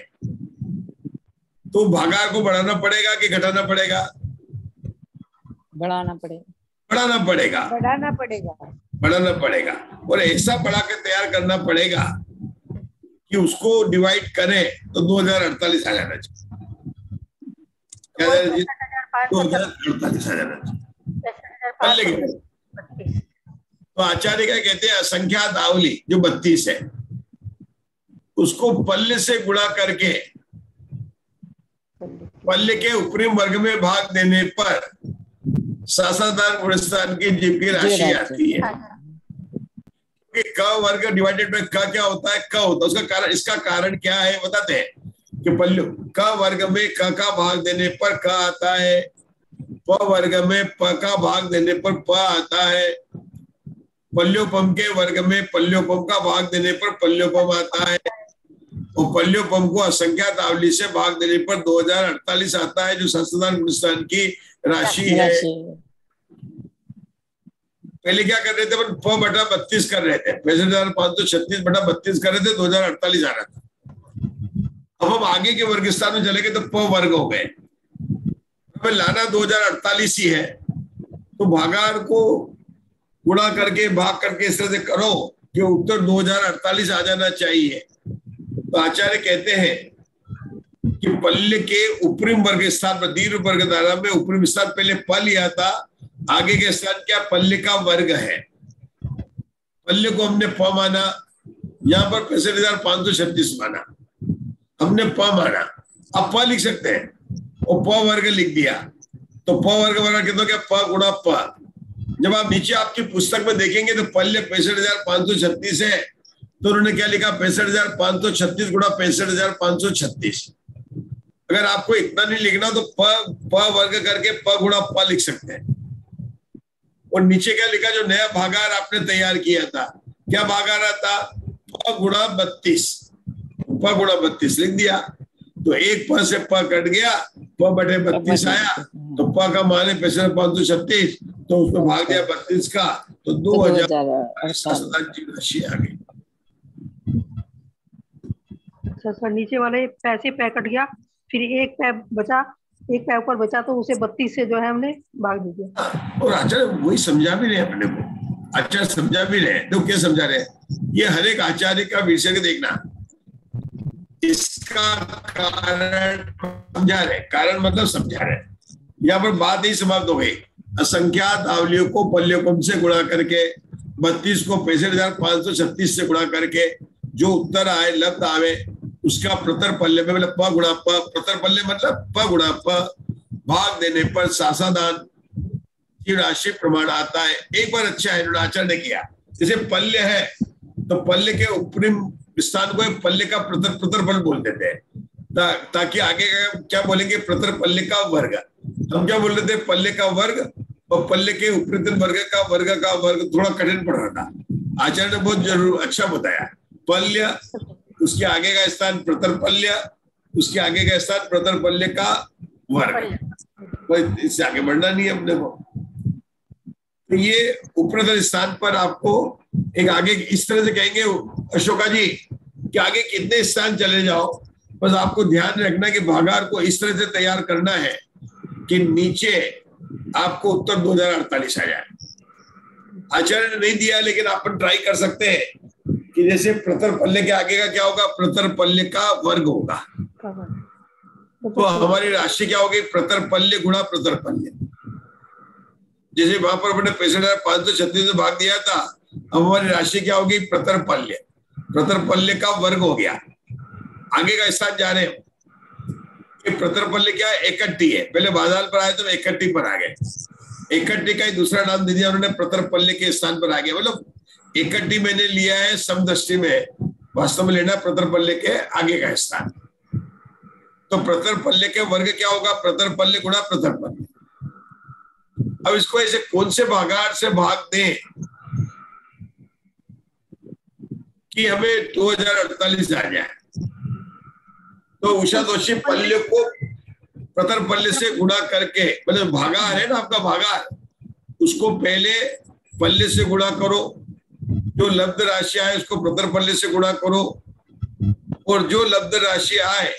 A: तो भागार को बढ़ाना पड़ेगा कि घटाना पड़ेगा?
C: बढ़ाना पड़ेगा।
A: बढ़ाना पड़ेगा।
H: बढ़ाना पड़ेगा।
A: बढ़ाना पड़ेगा और ऐसा बढ़ा के तैयार करना पड़ेगा कि उसको डिवाइड करें तो 2048 आ जाना चाहिए। 2048 आ जाना चाहिए। तो आचार्य क्या कहते हैं, असंख्यात आवली जो 32 है उसको पल्ले से गुणा करके पल्ले के उपरिम वर्ग में भाग देने पर सासाधारण गुणस्थान की जीव की राशि आती है। क वर्ग डिवाइडेड बाय क क्या होता है? क होता है। उसका कारण, इसका कारण क्या है बताते हैं कि पल्ले क वर्ग में क का भाग देने पर क आता है, प वर्ग में प का भाग देने पर प आता है, पल्योपम के वर्ग में पल्योपम का भाग देने पर पल्योपम आता है और पल्योपम को असंख्यात आवली से भाग देने पर 2048 आता है जो सासाधारण गुणस्थान की राशि है। पहले क्या कर रहे थे, अपन प बटा 32 कर रहे थे, 65,536 बटा 32 कर रहे थे, 2048 आ रहा था। अब हम आगे के वर्ग स्थान में चले गए तो प वर्ग हो गए, हमें लाना 2048 ही है तो भागार को गुणा करके भाग करके इस तरह से करो कि उत्तर 2048 आ जाना चाहिए। तो आचार्य कहते हैं कि पल्ले के उपरिम वर्ग स्थान पर दीर्घ वर्ग धारा में उपरिम स्थान पहले प लिया था, आगे के स्थान क्या पल्ले का वर्ग है। पल्ले को हमने प माना, यहाँ पर 65,536 माना, हमने प माना, अब प लिख सकते हैं और प वर्ग लिख दिया तो प वर्ग बना कितना क्या प गुणा प। जब आप नीचे आपकी पुस्तक में देखेंगे तो पल्ले 65,536 है तो उन्होंने क्या लिखा 65,536 गुणा 65,536। अगर आपको इतना नहीं लिखना तो प वर्ग करके प गुणा प लिख सकते हैं। और नीचे क्या लिखा, जो नया भागार आपने तैयार किया था, क्या भागार आता? प गुणा 32, प गुणा 32 लिख दिया तो एक प से प कट गया, प बटे 32 आया तो प का मान है 65,536 तो उसको भाग दिया 32 का तो 2000 राशि आ गई।
E: अच्छा सर, नीचे वाले पैसे पै कट गया, फिर एक पै बचा, एक पै ऊपर बचा तो उसे 32 से जो है हमने भाग दी दिया।
A: और आचार्य वही समझा भी रहे अपने को, आचार्य समझा भी रहे तो क्या समझा रहे, ये हर एक आचार्य का विषय के देखना, इसका कारण समझा रहे, कारण मतलब समझा रहे। यहाँ पर बात ही समाप्त हो गई। असंख्यात आवलियों को पल्योपम से गुणा करके 32 को 65,536 से गुणा करके जो उत्तर आए लब्ध आवे उसका प्रतर पल्ले में मतलब प गुणा प, प्रतर पल्ले मतलब प गुणा प भाग देने पर सासाधान की राशि प्रमाण आता है। एक बार अच्छा है आचार्य ने किया, जैसे पल्ले है तो पल्ले के उपरिम स्थान को पल्ले का प्रतर पल बोल देते हैं ताकि आगे का क्या बोलेंगे प्रतर पल्ले का वर्ग। हम क्या बोल रहे थे, पल्ले का वर्ग और पल्ले के उपरितल वर्ग का वर्ग थोड़ा कठिन पड़ रहा था। आचार्य ने बहुत जरूर अच्छा बताया, पल्य उसके आगे का स्थान प्रतर पल्य, उसके आगे का स्थान प्रतर पल्य का वर्ग, इससे आगे बढ़ना नहीं है अपने को। तो ये उपरतल स्थान पर आपको एक आगे इस तरह से कहेंगे अशोका जी कि आगे कितने स्थान चले जाओ, बस आपको ध्यान रखना कि भागार को इस तरह से तैयार करना है कि नीचे आपको उत्तर 2048 आ जाए। आचार्य ने नहीं दिया लेकिन अपन ट्राई कर सकते हैं कि जैसे प्रतर पल्ले के आगे का क्या होगा, प्रतर पल्ले का वर्ग होगा तो हमारी राशि क्या होगी, प्रतर पल्ले गुणा प्रतर पल्ले। जैसे वहां पर अपने 65,536 से भाग दिया था, अब हमारी राशि क्या होगी, प्रतर पल्ले, प्रतर पल्ले का वर्ग हो गया। आगे का स्थान जा रहे हैं, प्रतर पल्ले क्या है, इकट्ठी है, पहले बाजाल पर आए तो इकट्ठी पर आ गए, इकट्ठी का ही दूसरा नाम दे दिया उन्होंने, प्रतर पल्ले के स्थान पर आ गया। मतलब इकट्ठी मैंने लिया है समदृष्टि में, वास्तव में लेना प्रतर पल्ले के आगे का स्थान। तो प्रतर पल्ले के वर्ग क्या होगा, प्रतर पल्ले गुणा प्रतर पल्ले। अब इसको ऐसे कौन से भागार से भाग दें कि हमें 2048 आ जाए। तो उषा दोषी पल्ले को प्रतर पल्ले से गुणा करके, मतलब भागार है ना आपका भागार, उसको पहले पल्ले से गुणा करो, जो लब्ध राशि है उसको प्रतर पल्ले से गुणा करो, और जो लब्ध राशि आए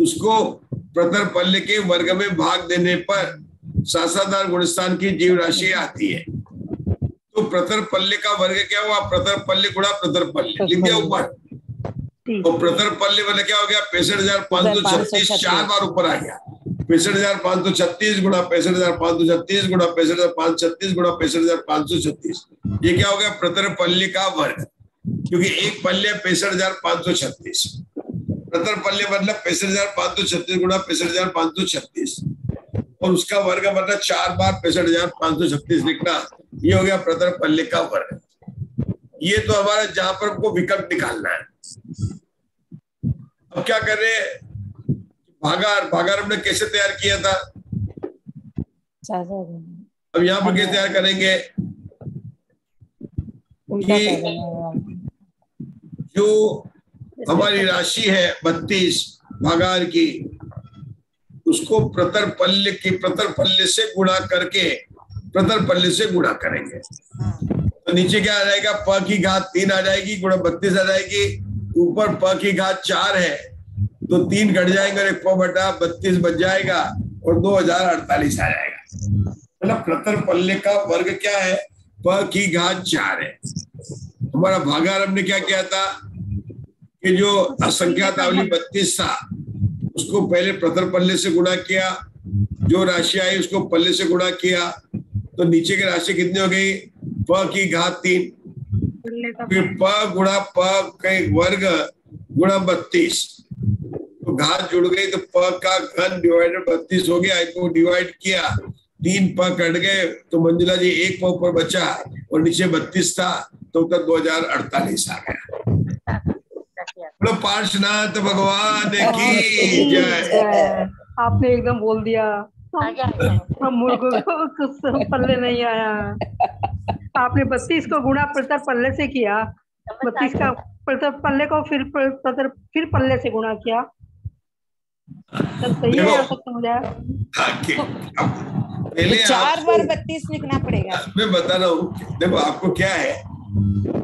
A: उसको प्रतर पल्ले के वर्ग में भाग देने पर सासाधारण गुणस्थान की जीव राशि आती है। तो प्रतर पल्ले का वर्ग क्या हुआ? प्रतर पल्ले गुणा प्रतर पल्ले लिख दिया ऊपर। तो प्रतर पल्ले वाला क्या हो गया? 65,536 4 बार ऊपर आ गया। 65,536 गुणा 65,536 गुणा 65,536 गुणा 65,536, ये क्या हो गया? प्रतर पल्ले का वर्ग, क्योंकि एक पल्ले 65,536, प्रतर पल्ले मतलब 65,536 गुणा 65,536 और उसका वर्ग मतलब 4 बार 65,536 लिखना, ये हो गया प्रतर पल्ले का वर्ग। ये तो हमारा जहां पर हमको विकल्प निकालना है। अब क्या कर रहे हैं? भागार हमने कैसे तैयार किया था? अब यहाँ पर कैसे तैयार करेंगे कि जो हमारी राशि है 32 भागार की, उसको प्रतर पल्ले से गुणा करके प्रतर पल्ले से गुणा करेंगे। तो नीचे क्या आ जाएगा? प की घात 3 आ जाएगी गुणा 32 आ जाएगी। ऊपर प की घात 4 है तो 3 घट जाएंगे और 1 प बटा 32 बच जाएगा और 2048 आ जाएगा। मतलब प्रतर पल्ले का वर्ग क्या है? प की घात 4 है। हमारा भागार हमने क्या किया था कि जो असंख्यात आवली 32 था उसको पहले प्रतर पल्ले से गुणा किया, जो राशि आई उसको पल्ले से गुणा किया, तो नीचे की राशि कितनी हो गई? प की घात 3, फिर प गुणा प का वर्ग गुणा 32, तो घात जुड़ गई तो प का घन डिवाइडेड 32 हो गया। इसको डिवाइड किया, 3 प कट गए तो मंजुला जी 1 प ऊपर बचा और नीचे 32 था तो उत्तर 2048 आ गया। बोलो पार्श्वनाथ भगवान की जय।
E: आपने एकदम बोल दिया, हम मूर्ख को कुछ पल्ले नहीं आया। आपने 32 को गुणा प्रतर पल्ले से किया, 32 का प्रतर पल्ले को फिर पल्ले से गुणा किया, तब सही है। सब समझ आया?
C: पहले 4 बार 32 लिखना पड़ेगा।
A: मैं बता रहा हूँ, देखो आपको क्या है,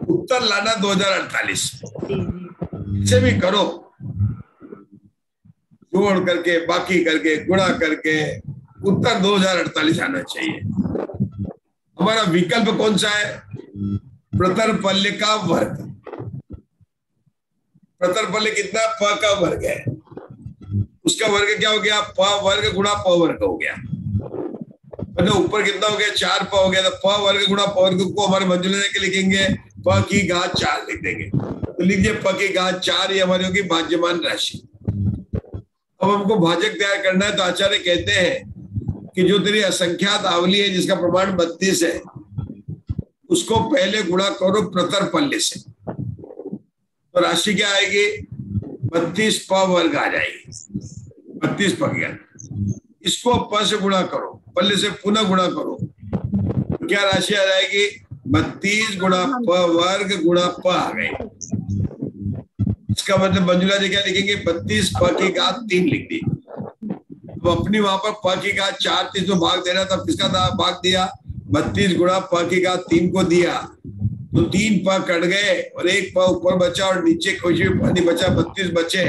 A: उत्तर लाना 2048 से भी करो, जोड़ करके बाकी करके गुणा करके उत्तर 2048 आना चाहिए। हमारा विकल्प कौन सा है? प्रतर पल्ले का वर्ग। प्रतर पल्ले कितना? प का वर्ग है, उसका वर्ग क्या हो गया? प वर्ग गुणा प वर्ग हो गया। मतलब ऊपर कितना हो गया? 4 प हो गया, तो प वर्ग गुणा प वर्ग को हमारे मंजुला के लिखेंगे प की घात 4 लिख देंगे। तो लीजिए प की घात 4 ये हमारी होगी भाज्यमान राशि। अब हमको भाजक तैयार करना है, तो आचार्य कहते हैं कि जो तेरी असंख्यात आवली है जिसका प्रमाण 32 है, उसको पहले गुणा करो प्रतर पल्ले से, तो राशि क्या आएगी? 32 प वर्ग आ जाएगी। 32 प गया, इसको प से गुणा करो, पल्ले से पुनः गुणा करो, तो क्या राशि आ जाएगी? 32 गुणा प वर्ग गुणा प आ गई। इसका मतलब मंजुला जी क्या लिखेंगे? 32 प की घात 3 लिख दी। तो अपनी वहां पर प की घात 4 थी तो भाग देना, तब किसका भाग दिया? 32 गुणा प की घात 3 को दिया, तो 3 प कट गए और 1 प ऊपर बचा और नीचे कुछ भी नहीं बचा, 32 बचे,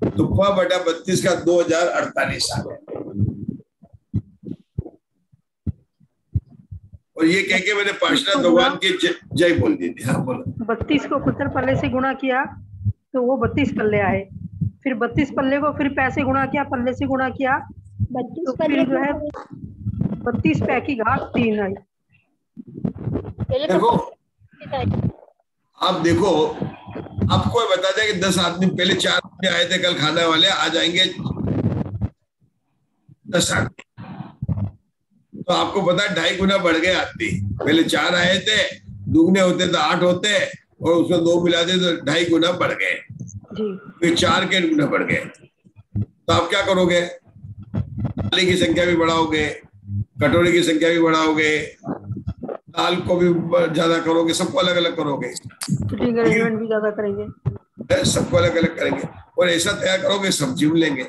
A: तो प बटा 32 का 2048 आ गया। और ये कह के मैंने पार्श्वनाथ भगवान की जय बोल दी थी। हाँ बोलो।
E: 32 को प्रतर पल्ले से गुणा किया तो वो 32 पल्ले आए, फिर 32 पल्ले को फिर पैसे गुणा किया, पल्ले से गुणा किया, तो फिर जो है 32 पै की घात 3 आई।
A: देखो आप देखो, आपको बता दें कि 10 आदमी, पहले 4 आदमी आए थे कल खाने वाले, आ जाएंगे 10 आदमी, तो आपको पता है 2.5 गुना बढ़ गए आदमी। पहले 4 आए थे, दुगने होते तो 8 होते और उसमें 2 मिला दे तो 2.5 गुना बढ़ गए, फिर 4 के गुना बढ़ गए। तो आप क्या करोगे? थाली की संख्या भी बढ़ाओगे, कटोरी की संख्या भी बढ़ाओगे, दाल को भी ज्यादा करोगे, सबको अलग अलग करोगे,
E: भी ज्यादा करेंगे,
A: सबको अलग अलग करेंगे और ऐसा तैयार करोगे सब्जी में लेंगे।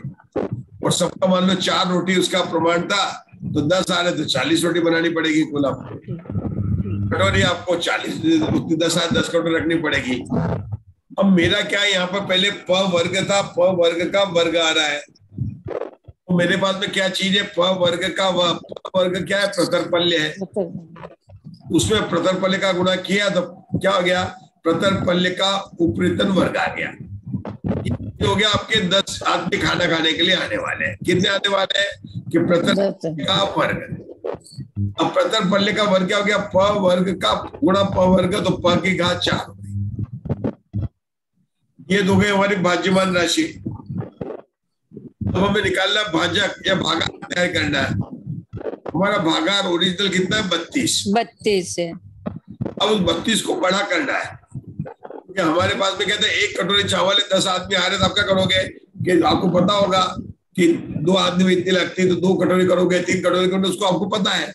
A: और सबका मान लो 4 रोटी उसका प्रमाण था, तो 10 आ रहे तो 40 रोटी बनानी पड़ेगी कुल आपको। कटोरी आपको 40, 10 कटोरी रखनी पड़ेगी। अब मेरा क्या है यहाँ पर, पहले प वर्ग था, प वर्ग का वर्ग आ रहा है, तो मेरे पास में क्या चीज है, प वर्ग का प वर्ग क्या है, प्रतरपल्य है, उसमें प्रतरपल्य का गुणा किया तो क्या हो गया, प्रतरपल्य का उपरितन वर्ग आ गया। ये हो गया आपके 10 आदमी खाना खाने के लिए आने वाले हैं। कितने आने वाले हैं कि प्रतरपल्य का वर्ग। अब प्रतरपल्य का वर्ग क्या हो गया, प वर्ग का गुणा प वर्ग, तो प की घात 4 हो गई। ये दो गए हमारी भाज्यमान राशि। अब हमें निकालना भाजक या भागाकार तैयार करना है। हमारा भागाकार ओरिजिनल कितना है, 32 है। अब उस 32 को बड़ा करना है। हमारे पास में कहते हैं 1 कटोरी चावल है, 10 आदमी आ रहे तो आप क्या करोगे कि आपको पता होगा कि 2 आदमी में इतनी लगती है, तो 2 कटोरी करोगे, 3 कटोरी करोगे, उसको आपको पता है।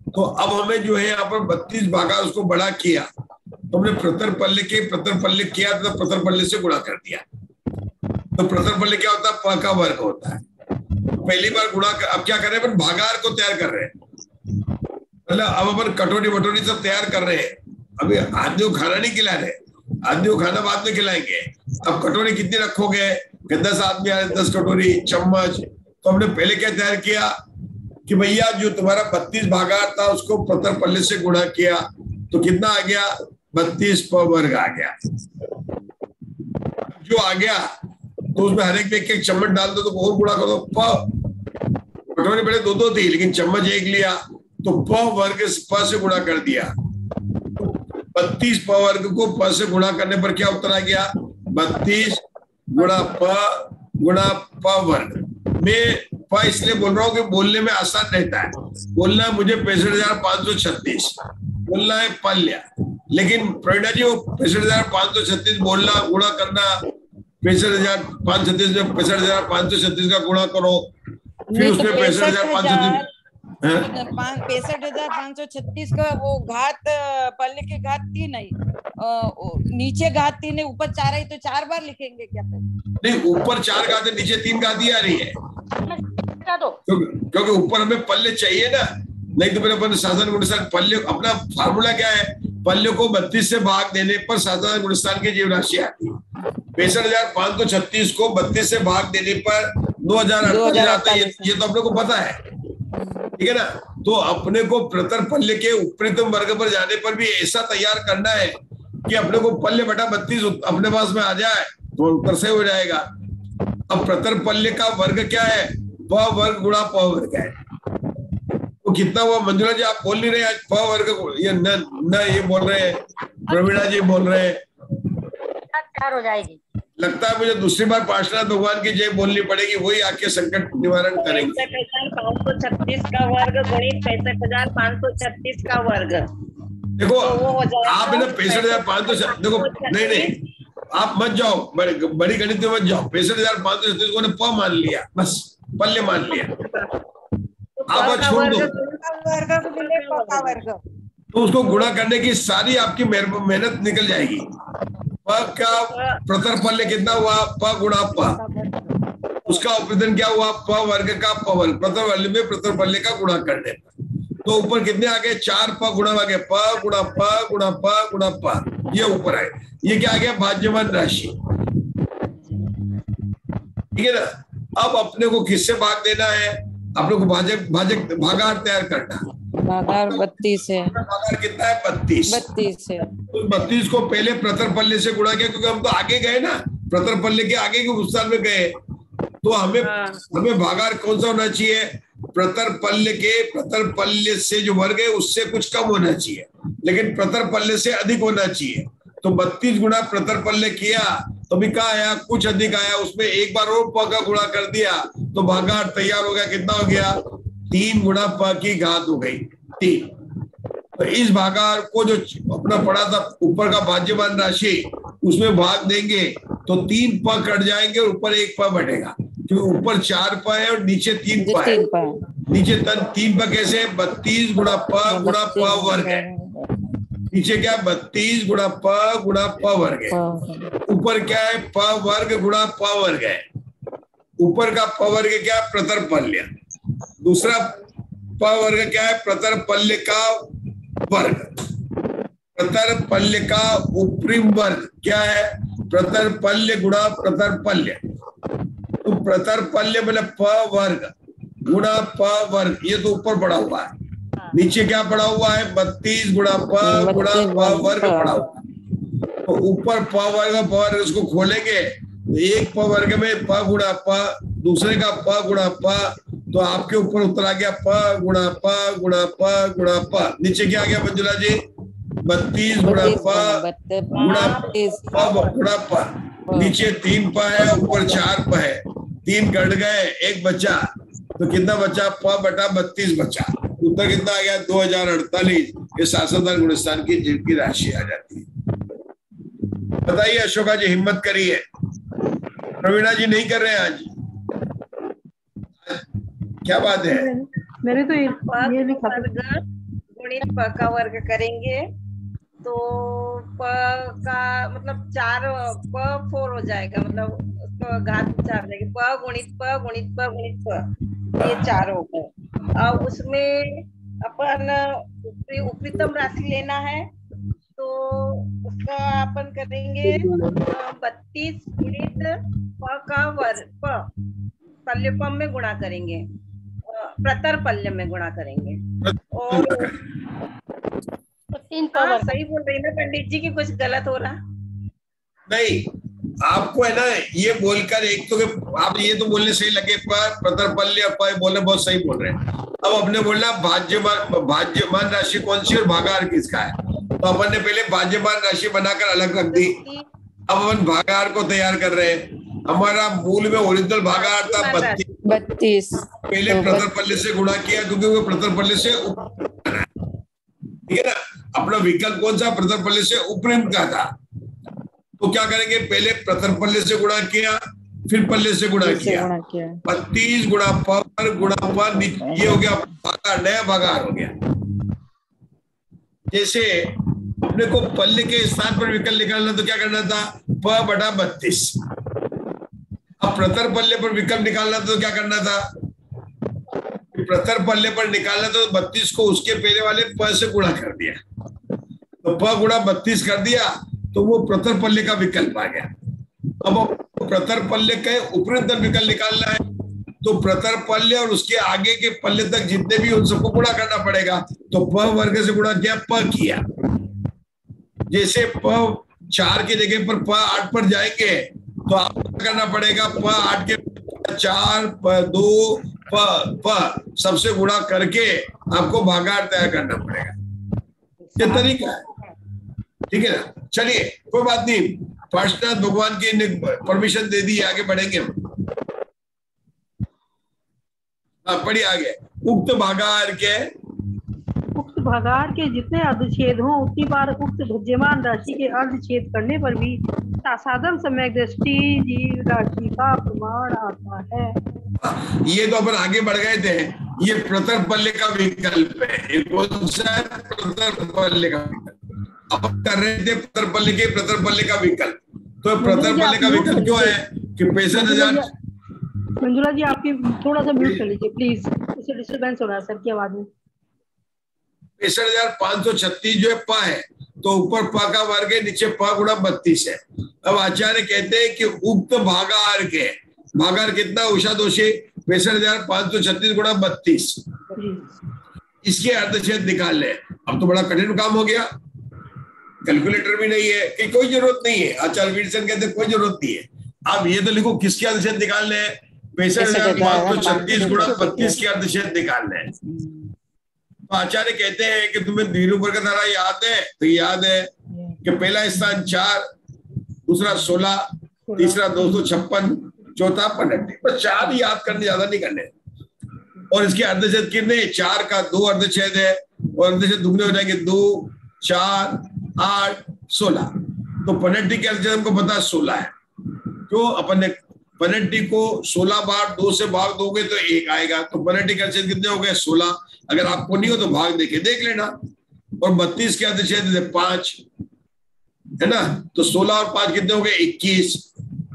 A: तो अब हमें जो है यहाँ पर 32 भागा उसको बड़ा किया, तो हमने प्रतरपल्य किया तो प्रतरपल्य से गुणा कर दिया। तो प्रतरपल्य क्या होता है, प का वर्ग होता है। पहली बार गुणा अब क्या कर रहे हैं, अपन भागाकार को तैयार कर रहे हैं, मतलब अब अपन कटोरी वटोरी सब तैयार कर रहे हैं। अभी आदमी को खाना नहीं खिला रहे, आदमी को खाना बाद में खिलाएंगे। अब कटोरी कितनी रखोगे, 10 आदमी आ रहे, 10 कटोरी, चम्मच। तो हमने पहले क्या तैयार किया कि भैया जो तुम्हारा 32 भागाकार था उसको प्रतरपल्य से गुणा किया, तो कितना आ गया, 32 प वर्ग आ गया। जो आ गया तो उसमें हर एक में 1-1 चम्मच डाल दो, तो और गुणा करो। कटोरी बड़े 2-2 थी, लेकिन चम्मच 1 लिया, तो प वर्ग प से गुणा कर दिया। 32 प वर्ग को प से गुणा करने पर क्या उत्तर आ गया, 32 गुणा प वर्ग। मैं प इसलिए बोल रहा हूँ कि बोलने में आसान रहता है। बोलना है मुझे 65,536 बोलना है पल्य, लेकिन प्रेरणा जी वो 65,536 बोलना, गुणा करना 65,536 में 65,536 का गुणा करो, फिर उसमें 65,536
C: 65,536 का वो घात, पल्ले के घात 3 है, नीचे घात 3 है, ऊपर 4 है, तो 4 बार लिखेंगे क्या?
A: नहीं, ऊपर 4 घात है, नीचे 3 घात ही आ रही है, क्योंकि ऊपर हमें पल्ले चाहिए ना, नहीं तो फिर अपन साधारण गुणस्थान पल्ले, अपना फार्मूला क्या है, पल्ले को 32 से भाग देने पर साधारण गुणस्थान की जीव राशि आती है। 65,536 को 32 से भाग देने पर 2,048 आता है, ये तो अपने को पता है, ठीक है ना। तो अपने को प्रतरपल्य के उपरितम वर्ग पर जाने पर भी ऐसा तैयार करना है कि अपने को पल्य बटा 32 अपने पास में आ जाए, तो उत्तर सही हो जाएगा। अब प्रतरपल्य का वर्ग क्या है, प वर्ग गुणा प वर्ग है। तो कितना हुआ मंजुला जी, आप बोल नहीं रहे आज, प वर्ग ये न ये बोल रहे हैं, प्रवीणा जी बोल रहे हैं,
D: 4 हो जाएगी।
A: लगता है मुझे दूसरी बार पार्श्वनाथ भगवान की जय बोलनी पड़ेगी, वही आके संकट निवारण करेंगे।
H: 65,536 का वर्ग गुणित 65,536 का वर्ग।
A: देखो आप ना 65,500, देखो नहीं आप मत जाओ, बड़ी गणित में मत जाओ। 65,536 को प मान लिया, बस पल्ले मान लिया, आप छोड़ दो, तो उसको गुणा करने की सारी आपकी मेहनत निकल जाएगी। प का प्रतरपल्य कितना हुआ, प गुणा प, उसका उपरितन क्या हुआ, प वर्ग का प वर्ग, प्रतरपल्य में प्रतरपल्य का गुणा करने पर, तो ऊपर कितने आ गए, 4 प गुणा आ गए, प गुणा प गुणा प गुणा प, ये ऊपर आए। ये क्या आ गया, भाज्यमान राशि, ठीक है ना। अब अपने को किससे भाग देना है, अपने को भागाकार तैयार करना।
C: भागाकार 32 है,
A: भागाकार कितना है, 32
C: है।
A: तो 32 को पहले प्रतरपल्य से गुणा किया, क्योंकि हम तो आगे गए ना, प्रतरपल्य के आगे के विस्तार में गए, तो हमें भागाकार कौन सा होना चाहिए, प्रतरपल्य से जो वर्ग है उससे कुछ कम होना चाहिए, लेकिन प्रतरपल्य से अधिक होना चाहिए। तो 32 गुणा प्रतरपल्य किया तो भी क्या आया, कुछ अधिक आया, उसमें एक बार और प का गुणा कर दिया, तो भागाकार तैयार हो गया। कितना हो गया, 3 गुणा प की घात हो गई 3। तो इस भागाकार को जो अपना पढ़ा था ऊपर का भाज्यमान राशि, उसमें भाग देंगे तो 3 प कट जाएंगे और ऊपर 1 प बढ़ेगा, क्योंकि ऊपर 4 प है और नीचे 3 प है। नीचे 3 प कैसे, 32 गुणा प वर्ग है, नीचे क्या, 32 गुणा प वर्ग है, ऊपर क्या है, प वर्ग गुणा प वर्ग है। ऊपर का प वर्ग क्या है, प्रतरपल्य, दूसरा प वर्ग क्या है, प्रतरपल्य का वर्ग। प्रतरपल्य का उपरिम वर्ग क्या है? प्रतरपल्य गुणा प्रतरपल्य। तो प्रतरपल्य मतलब प वर्ग गुणा प वर्ग, ये तो ऊपर पड़ा हुआ है। नीचे क्या पड़ा हुआ है? 32 गुणा प गुणा प वर्ग पड़ा हुआ है। तो ऊपर प वर्ग इसको खोलेंगे तो एक प वर्ग में प गुणा प, दूसरे का प गुणा प, तो आपके ऊपर उत्तर आ गया प गुणा प गुणा प गुणा प। नीचे क्या आ गया मंजुला जी? 32 गुणा प गुणा प गुणा प। नीचे 3 प है, ऊपर 4 प है, 3 कट गए, 1 बचा, तो कितना बचा? प बटा 32 बचा। उत्तर कितना आ गया? 2048। ये शासनदार गुणस्थान की जिनकी राशि आ जाती है। बताइए अशोका जी, हिम्मत करिए। प्रवीणा जी नहीं कर रहे हैं आज, क्या बात है?
E: मैंने तो ये लिखा था,
H: गुणित प का वर्ग करेंगे तो प का मतलब 4 प 4 हो जाएगा, मतलब उसको घात 4 जाएगी। प गुणित प गुणित प गुणित प, ये 4 हो गए। अब उसमें अपन उपरितम राशि लेना है तो उसका अपन करेंगे 32 गुणित प का वर्ग, प पल्यपम में गुणा करेंगे, प्रतरपल्य में गुणा करेंगे। और सही बोल रही ना पंडित जी की कुछ गलत हो रहा?
A: नहीं, आपको है ना ये बोलकर, एक तो आप ये तो बोलने सही लगे पर प्रतरपल्य बोलने बहुत सही बोल रहे हैं। अब अपने बोलना भाज्यमान राशि कौन सी और भागाहार किसका है, तो अपन ने पहले भाज्यमान राशि बनाकर अलग रख दी। अब अपन भागाहार को तैयार कर रहे हैं। हमारा मूल में ओरिजिनल भागाहार था 32, पहले प्रतरपल्य से गुणा किया क्योंकि वो प्रतरपल्य से ठीक है ना। अपना विकल्प कौन सा? प्रतरपल्य से उपरिम का था। तो क्या करेंगे? पहले प्रतरपल्य से गुणा किया, फिर पल्ले से गुणा किया। 32 गुणा पर गुणा पर, ये हो गया भागाहार, नया भागाहार हो गया। जैसे अपने को पल्ले के स्थान पर विकल्प निकालना तो क्या करना था? प बटा 32। अब प्रतरपल्य पर विकल्प निकालना तो क्या करना था? प्रतरपल्य पर निकालना तो 32 को उसके पहले वाले प से गुणा कर दिया, तो प गुणा 32 कर दिया, तो वो प्रतरपल्य का विकल्प आ गया। अब प्रतरपल्य के उपरितम विकल्प निकालना है तो प्रतरपल्य और उसके आगे के पल्ले तक जितने भी उन सबको गुणा करना पड़ेगा। तो प वर्ग से गुणा किया, प किया। जैसे प 4 की जगह पर प 8 पर जाएंगे तो आपको करना पड़ेगा प 8 के 4 प 2 प सबसे गुणा करके आपको भागाहार तैयार करना पड़ेगा। ये तरीका है, ठीक है ना। चलिए कोई बात नहीं, पार्श्वनाथ भगवान की परमिशन दे दी, आगे बढ़ेंगे हम। पढ़िए आगे। उक्त
E: भागाहार के जितने अर्धछेद हों उतनी बार उक्त भज्यमान राशि के अर्धछेद करने पर भी साधारण सम्यक दृष्टि जीव राशि का प्रमाण आता है।
A: ये तो अपन आगे बढ़ गए थे। ये प्रतरपल्य का विकल्प है। ये कौन सा है? प्रतरपल्य का विकल्प। अब कर रहे थे प्रतरपल्य का विकल्प। तो प्रतरपल्य का विकल्प क्यों है कि 65,000।
E: मंजुला जी आपकी थोड़ा सा म्यूट कर लीजिए प्लीज, इससे डिस्टर्बेंस हो रहा है सर की आवाज में।
A: 65,536 जो है प है, तो ऊपर प का वर्ग है, नीचे प गुणा 32 है। अब आचार्य कहते हैं कि उक्त भागाहार के, भागाहार कितना उषा दोषी? 65,536 गुणा 32, इसके अर्धछेद निकाल ले। अब तो बड़ा कठिन काम हो गया, कैलकुलेटर भी नहीं है कि कोई जरूरत नहीं है। आचार्य वीरसन कहते हैं कोई जरूरत नहीं है। अब ये तो लिखो किसके अर्धछेद निकालने हैं? 65,536 गुणा 32 के अर्धछेद निकालने हैं। तो आचार्य कहते हैं कि तुम्हें द्विरूप धारा याद है? तो याद है कि पहला स्थान 4, दूसरा 16, तीसरा 256, चौथा 65। बस 4 याद करने, ज्यादा नहीं करने। और इसके अर्धछेद कितने? 4 का 2 अर्धछेद है और अर्धछेद दुगने हो जाएंगे, 2, 4, 8, 16। तो 65 के अर्धछेद हमको पता 16 है। तो अपन ने 65 को 16 बार 2 से भाग दोगे तो 1 आएगा। तो 65 के अर्धछेद कितने हो गए? 16। अगर आपको नहीं हो तो भाग देके देख लेना। और 32 के अर्धछेद 5 है ना, तो 16 और 5 कितने हो गए? 21।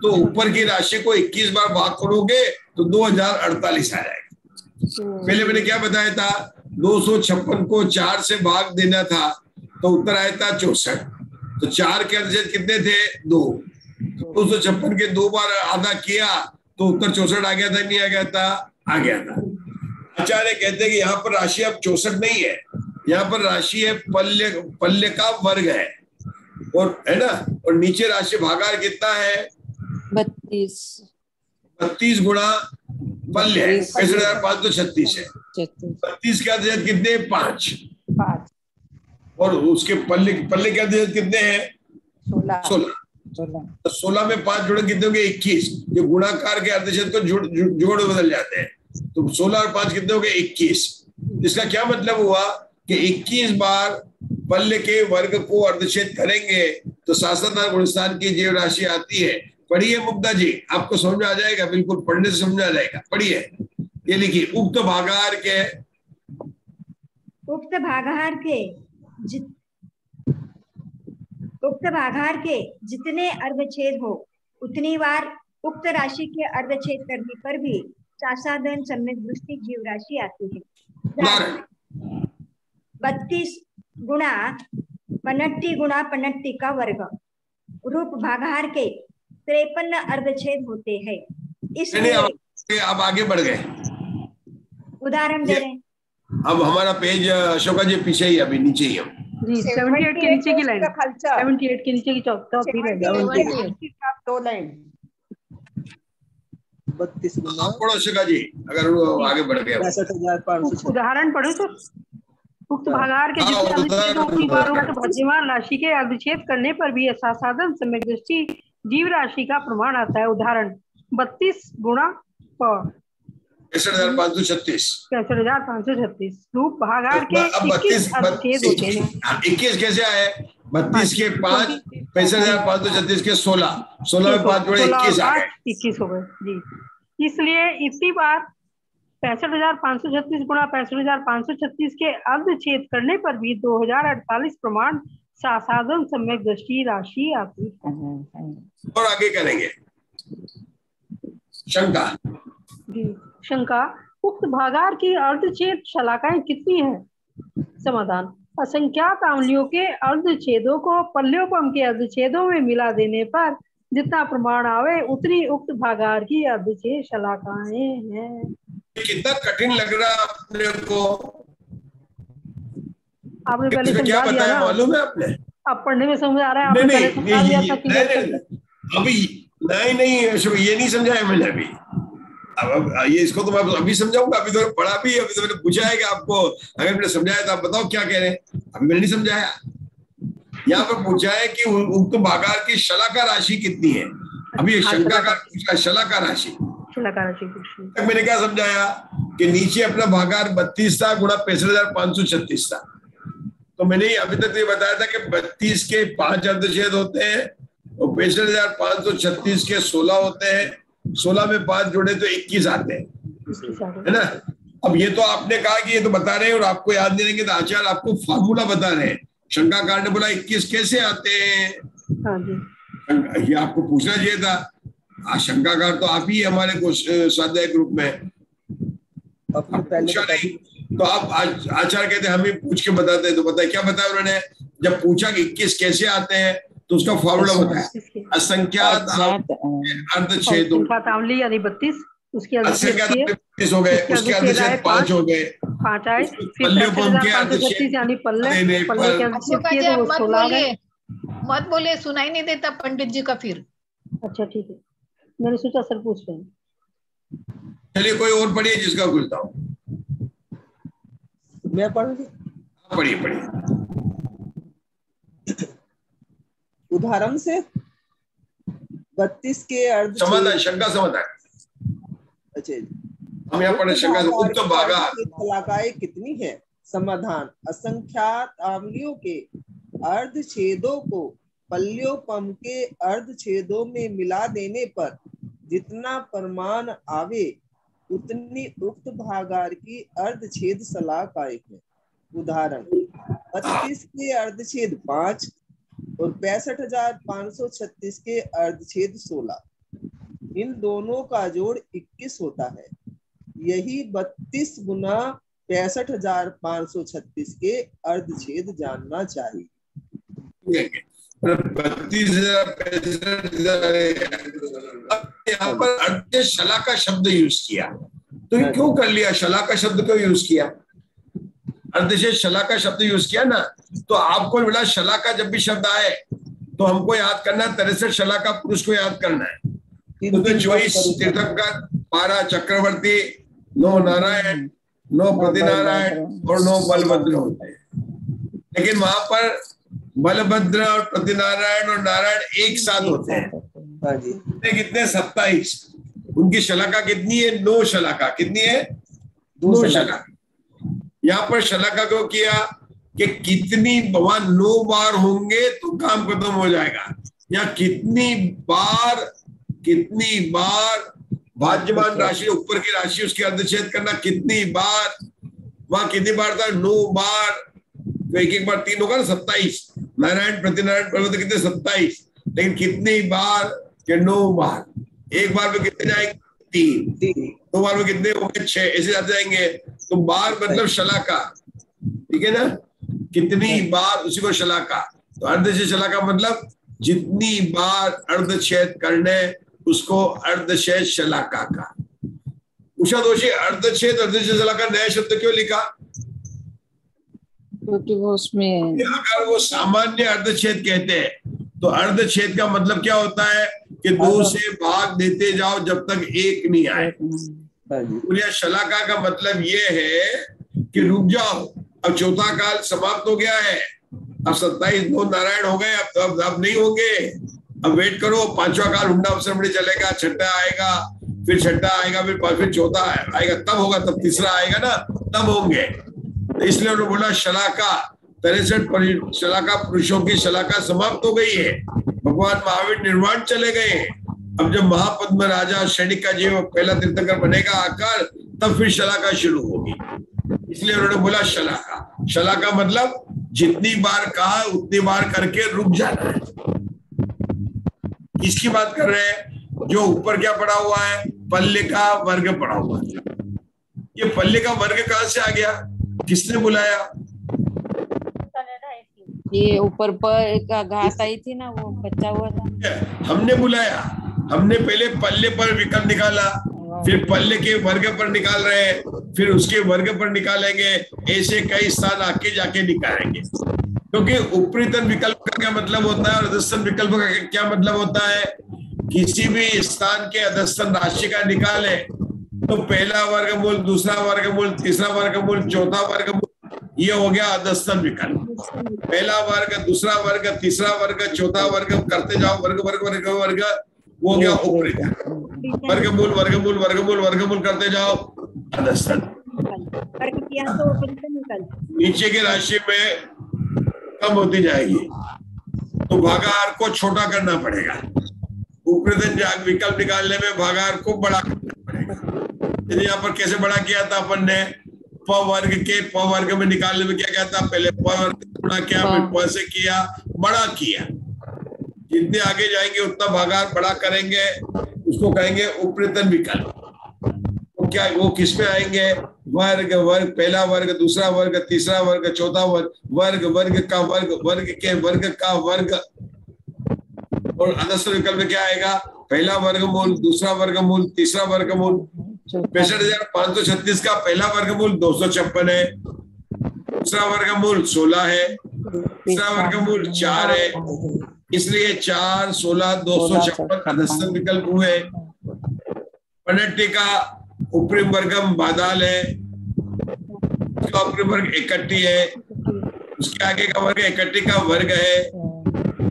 A: तो ऊपर की राशि को 21 बार भाग करोगे तो 2048 आ जाएगा। पहले मैंने क्या बताया था? 256 को 4 से भाग देना था, तो तो उत्तर आया था 64। तो 4 के अर्धछेद कितने थे? 2। 256 के 2 बार आधा किया तो उत्तर 64 आ गया था, नहीं आ गया था? आ गया था। आचार्य कहते हैं कि यहाँ पर राशि अब 64 नहीं है, यहाँ पर राशि है पल्ले का वर्ग है, और है ना, और नीचे राशि भागार कितना है? 32 गुणा पल्ले है, 65,536 है। 32 के अर्धछेद कितने? 5। और उसके पल्ले के अर्धछेद कितने हैं? 16। तो 16 में 5 जोड़े कितने होंगे? 21। जो गुणाकार के अर्धछेद को जोड़ बदल जाते हैं, तो 16 और 5 कितने हो गए? 21। इसका क्या मतलब हुआ कि 21 बार पल्ले के वर्ग को अर्धछेद करेंगे तो शासनदार गुणस्थान की जीव राशि आती है। पढ़िए मुग्धा जी, आपको समझ में आ जाएगा, बिल्कुल पढ़ने से समझ में आ जाएगा। पढ़िए, ये लिखिए, उक्त भागाहार
I: के जितने अर्धछेद हो उतनी बार उक्त राशि के अर्धछेद करने पर भी शासादन सम्यक दृष्टि जीव राशि आती है। 32 गुणा 15 का वर्ग रूप भागाहार के 53 अर्धछेद होते हैं। इसलिए
A: अब आगे बढ़ गए,
I: उदाहरण दे रहे हैं।
A: अब हमारा पेज अशोका जी पीछे ही, अभी नीचे ही हम
E: जी 78 के नीचे की लाइन, 78 के नीचे की चौथी लाइन,
H: 2 लाइन 32 गुना
A: पढ़ो अशोका जी, अगर वो आगे बढ़ गया।
H: 65,500
E: उदाहरण पढ़ो तो उक्त भागाहार के जितने अर्धछेद उतनी बार उक्त भज्यमान राशि के अर्धछेद करने पर भी साधन सम्यक दृष्टि जीव राशि का प्रमाण आता है। उदाहरण 32 गुणा
A: 65,536
E: रूप भागाहार के 21 अर्धछेद होते हैं।
A: 21 कैसे आए? 32 के 5, 65,536 के 16 में 5 जोड़े 21 आ गए,
E: 21 हो गए जी। इसलिए इसी बार 65,536 गुणा 65,536 के अर्धछेद करने पर भी 2048 प्रमाण साधन सम्यक दृष्टि राशि आती है।
A: और आगे करेंगे शंका
E: जी। शंका, उक्त भागाहार की अर्धछेद शलाकाएं कितनी हैं? समाधान, असंख्यात आंवलियों के अर्धछेदों को पल्योपम के अर्धछेदों में मिला देने पर जितना प्रमाण आवे उतनी उक्त भागाहार की अर्धछेद शलाकाएं हैं।
A: कितना कठिन लग रहा है अपने को?
E: आपने पहले
A: क्या
E: समझा दिया ना,
A: मालूम है आपने?
E: अब पढ़ने में समझ आ रहा है। आपने पहले समझा दिया था कि
A: अभी नहीं ये नहीं समझाया मैंने अभी। अब ये इसको तो मैं अभी समझाऊंगा, अभी तो पढ़ा भी, अभी तो मैंने पूछा है कि आपको अगर मैंने समझाया तो आप बताओ क्या कह रहे हैं। अभी मैंने नहीं समझाया, यहाँ पर पूछा है कि उक्त भागाहार की शलाका राशि कितनी है। अभी शंका का पूछा, शलाका राशि मैंने क्या समझाया कि नीचे अपना भागाहार 32 था गुणा 65,536 था। तो मैंने अभी तक ये बताया था कि 32 के 5 अर्धछेद होते हैं और 65,536 के 16 होते हैं। 16 में 5 जोड़े तो 21 आते हैं, है ना। अब ये तो आपने कहा कि ये तो बता रहे हैं और आपको याद नहीं रहेंगे, तो आचार्य आपको फार्मूला बता रहे हैं। शंकाकार ने बोला 21 कैसे आते हैं, ये आपको पूछना चाहिए था। शंकाकार तो आप ही हमारे को स्वाध्याय ग्रुप में पूछा नहीं, तो आप आचार्य कहते हम ही पूछ के बताते हैं। तो बताए क्या बताया उन्होंने? जब पूछा कि 21 कैसे आते हैं तो उसका फॉर्मूला बताया, असंख्यात अर्धछेदों,
E: यानी 32, उसके
A: असंख्यात 32 हो गए, उसके अर्धछेद 5 हो गए,
E: 5 आए, फिर 65,536 यानी पल्ले के
F: मत बोलिए, सुनाई नहीं देता पंडित जी का फिर। अच्छा
E: ठीक है, मैंने सोचा सर पूछ रहे हैं।
A: चलिए कोई और पढ़िए जिसका खुलता हो।
H: मैं पढ़ूंगी,
A: पढ़िए।
H: उदाहरण से 32 के अर्ध
A: समाधान, शंका समाधान।
H: अच्छा,
A: हम यहाँ पढ़े शंका उक्त भागाहार
H: शलाकाएं कितनी है? समाधान, असंख्यात आंवलियों के अर्धछेदों को पल्योपम के अर्धछेदों में मिला देने पर जितना प्रमाण आवे उतनी उक्त भागाहार की अर्धछेद शलाकाएं है। उदाहरण 32 के अर्धछेद 5 और 65,536 के अर्धछेद 16, इन दोनों का जोड़ 21 होता है। यही 32 गुना 65,536 के अर्धछेद जानना चाहिए।
A: यहाँ पर अर्ध शलाका शब्द यूज किया, तो ये क्यों कर लिया? शलाका शब्द क्यों यूज किया? अर्धशेष शलाका शब्द यूज किया ना, तो आपको बोला शलाका जब भी शब्द आए तो हमको याद करना 63 शलाका पुरुष को याद करना है। तो 24 तीर्थंकर, 12 चक्रवर्ती, 9 नारायण, 9 प्रतिनारायण और 9 बलभद्र होते हैं। लेकिन वहां पर बलभद्र और प्रतिनारायण और नारायण एक साथ होते हैं। कितने? 27। उनकी शलाका कितनी है? 9 शलाका। कितनी है? 9 शलाका। यहाँ पर शलाका क्यों किया कि कितनी भगवान 9 बार होंगे तो काम खत्म हो जाएगा। या कितनी बार भाज्यमान राशि, ऊपर की राशि उसकी अर्धच्छेद करना, कितनी बार, वहां कितनी बार था? 9 बार। तो एक बार 3 होगा ना, 27। नारायण प्रतिनारायण पर्वत कितने? 27। लेकिन कितनी बार के? 9 बार। एक बार में कितने जाएंगे? 3। 2 बार में कितने होंगे? 6। ऐसे जाते जाएंगे। तो बार मतलब शलाका, ठीक है ना? कितनी बार, उसी को शलाका। तो अर्धशेष शलाका मतलब जितनी बार अर्धच्छेद करने उसको अर्धशेष शलाका का। उषा दोषी, अर्धच्छेद अर्धशेष शलाका नया शब्द क्यों लिखा?
C: क्योंकि वो उसमें,
A: अगर वो सामान्य अर्धच्छेद कहते हैं तो अर्धच्छेद का मतलब क्या होता है कि 2 से भाग देते जाओ जब तक 1 नहीं आए। पूरा शलाका का मतलब ये है कि रुक जाओ, अब चौथा काल समाप्त हो गया है, अब 27 9 नारायण हो गए, अब नहीं होंगे, अब वेट करो, 5वां काल हुंडा अवसर में चलेगा, छठा आएगा, फिर छठा आएगा, फिर चौथा आएगा, तब होगा, तब तीसरा आएगा ना, तब होंगे। तो इसलिए उन्होंने बोला शलाका 63 शलाका पुरुषों की शलाका समाप्त हो गई है। भगवान महावीर निर्वाण चले गए। अब जब महापद्म राजा सैनिक का जीव पहला तीर्थंकर बनेगा आकर, तब फिर शलाका शुरू होगी। इसलिए उन्होंने बोला शलाका। शलाका मतलब जितनी बार कहा उतनी बार करके रुक जाना है। किसकी बात कर रहे हैं? जो ऊपर क्या पड़ा हुआ है? पल्ले का वर्ग पड़ा हुआ है। ये पल्ले का वर्ग कहां से आ गया? किसने बुलाया?
C: ये ऊपर का घास आई थी ना, वो बच्चा हुआ था,
A: हमने बुलाया। हमने पहले पल्ले पर विकल्प निकाला, फिर पल्ले के वर्ग पर निकाल रहे हैं, फिर उसके वर्ग पर निकालेंगे। ऐसे कई स्थान आके जाके निकालेंगे। क्योंकि ऊपरी तन विकल्प का क्या मतलब होता है और अधस्तन विकल्प का क्या मतलब होता है? किसी भी स्थान के अधस्तन राशि का निकाले तो पहला वर्गमूल, दूसरा वर्गमूल, तीसरा वर्गमूल, चौथा वर्गमूल, ये हो गया अधस्तन विकल्प। पहला वर्ग, दूसरा वर्ग, तीसरा वर्ग, चौथा वर्ग करते जाओ, वर्ग वर्ग वर्ग वर्ग, वो हो गया ऊपरी वर्गमूल, वर्गमूल वर्गमूल वर्गमूल करते जाओ, अधस्तन। नीचे की राशि में कम होती जाएगी तो भागाहार को छोटा करना पड़ेगा। ऊपरी तन विकल्प निकालने में भागाहार को बड़ा करना पड़ेगा। यहाँ पर कैसे बड़ा किया था अपन ने? प वर्ग में निकालने में क्या था? पहले प वर्ग बड़ा किया, फिर प से किया, बड़ा किया। जितने आगे जाएंगे उतना भागाहार बड़ा करेंगे, उसको कहेंगे उपरितन विकल्प। तो क्या वो किस में आएंगे? वर्ग वर्ग, पहला वर्ग, दूसरा वर्ग, तीसरा वर्ग, चौथा वर्ग, वर्ग वर्ग का वर्ग, वर्ग के वर्ग का वर्ग। और अधस्तन विकल्प में क्या आएगा? पहला वर्गमूल, दूसरा वर्गमूल, तीसरा वर्गमूल। 65,536 का पहला वर्गमूल 256 है, दूसरा वर्गमूल 16 है, तीसरा वर्गमूल 4 है। इसलिए 4, 16, 256 अधस्तन विकल्प हुए। पनट्टी का ऊपरी वर्गम बादाल है, उसका ऊपरी वर्ग 61 है, उसके आगे का वर्ग 61 का वर्ग है।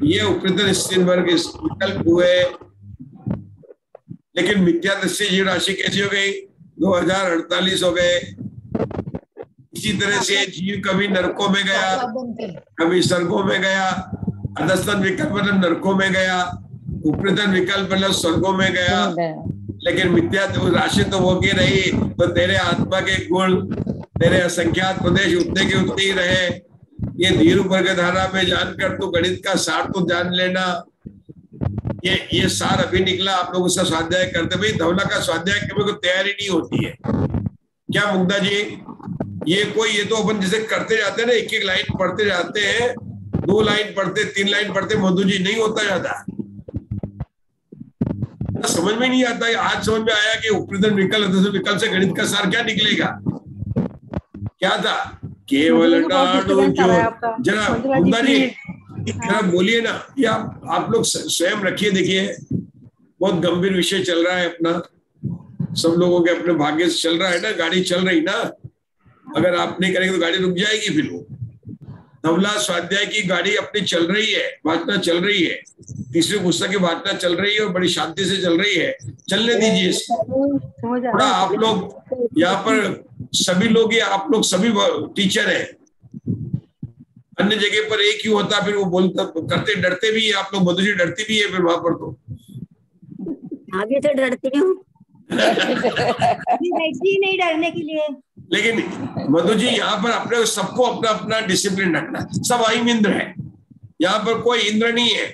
A: ये उपरितन स्थिर वर्ग विकल्प हुए। लेकिन मिथ्या दृष्टि जीव राशि कैसी हो गई? 2048 हो गए। इसी तरह से जीव कभी नरकों में गया, कभी स्वर्गों में गया। अधस्तन विकल्प मतलब नरकों में गया, उपरितन विकल्प मतलब स्वर्गों में गया। लेकिन मिथ्या राशि तो वो की रही, तो तेरे आत्मा के गुण, तेरे असंख्यात प्रदेश उतने के उतने ही रहे। ये धीर वर्ग धारा में जानकर तो गणित का सार तो जान लेना। ये सार अभी निकला, आप लोग उसका स्वाध्याय करते। भाई धवला का स्वाध्याय कभी कोई तैयारी नहीं होती है क्या मुग्धा जी? ये तो अपन जैसे करते जाते हैं ना, एक एक लाइन पढ़ते जाते हैं, 2 लाइन पढ़ते 3 लाइन पढ़ते मधु जी नहीं होता ज्यादा, समझ में नहीं आता। आज समझ में आया कि उपरितन विकल विकल्प से गणित का सार क्या निकलेगा। क्या था? केवल जरा मुंदा जी जरा बोलिए ना, या आप लोग स्वयं रखिए। देखिए बहुत गंभीर विषय चल रहा है अपना, सब लोगों के अपने भाग्य से चल रहा है ना, गाड़ी चल रही ना। अगर आप नहीं करेंगे तो गाड़ी रुक जाएगी। फिर वो धवला स्वाध्याय की गाड़ी अपनी चल रही है, वाचना चल रही है, तीसरी पुस्तक की वाचना चल रही है और बड़ी शांति से चल रही है। चलने दीजिए थोड़ा। आप लोग यहाँ पर सभी लोग, ये आप लोग सभी टीचर हैं, अन्य जगह पर एक ही होता, फिर वो बोलता करते डरते भी है आप लोग। मधु जी डरती भी है फिर वहां पर, तो
D: अभी तो डरती हूँ
I: नहीं डरने के लिए।
A: लेकिन मधु जी यहाँ पर अपने सबको अपना अपना डिसिप्लिन रखना। सब अहिम इंद्र है यहाँ पर, कोई इंद्र नहीं है,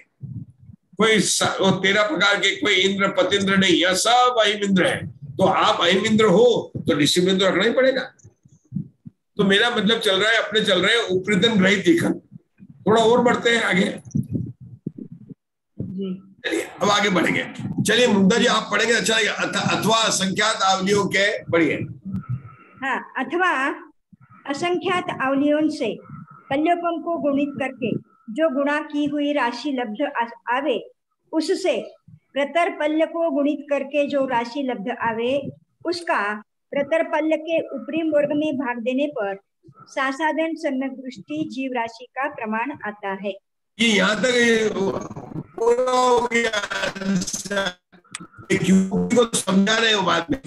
A: कोई 13 प्रकार के कोई इंद्र पतिंद्र नहीं, यहाँ सब अहिम इंद्र है। तो आप अहिम इंद्र हो तो डिसिप्लिन तो रखना ही पड़ेगा। तो मेरा मतलब चल रहा है, अपने चल रहे हैं उपरितन ग्रहित लेखन। थोड़ा और बढ़ते हैं आगे। चलिए अब आगे बढ़ेंगे। चलिए मुग्धा जी आप पढ़ेंगे, अच्छा लगेगा। अथवा असंख्यात आवलियों के पढ़िए।
I: हाँ, अथवा असंख्यात आवलियों से पल्योपम को गुणित करके जो गुणा की हुई राशि लब्ध आवे, उससे प्रतरपल्य को गुणित करके जो राशि लब्ध आवे, उसका प्रतरपल्य के ऊपरी वर्ग में भाग देने पर सासाधन सम्यक दृष्टि जीव राशि का प्रमाण आता है।
A: ये यहाँ तक पूरा हो गया। को समझा रहे हो बाद में,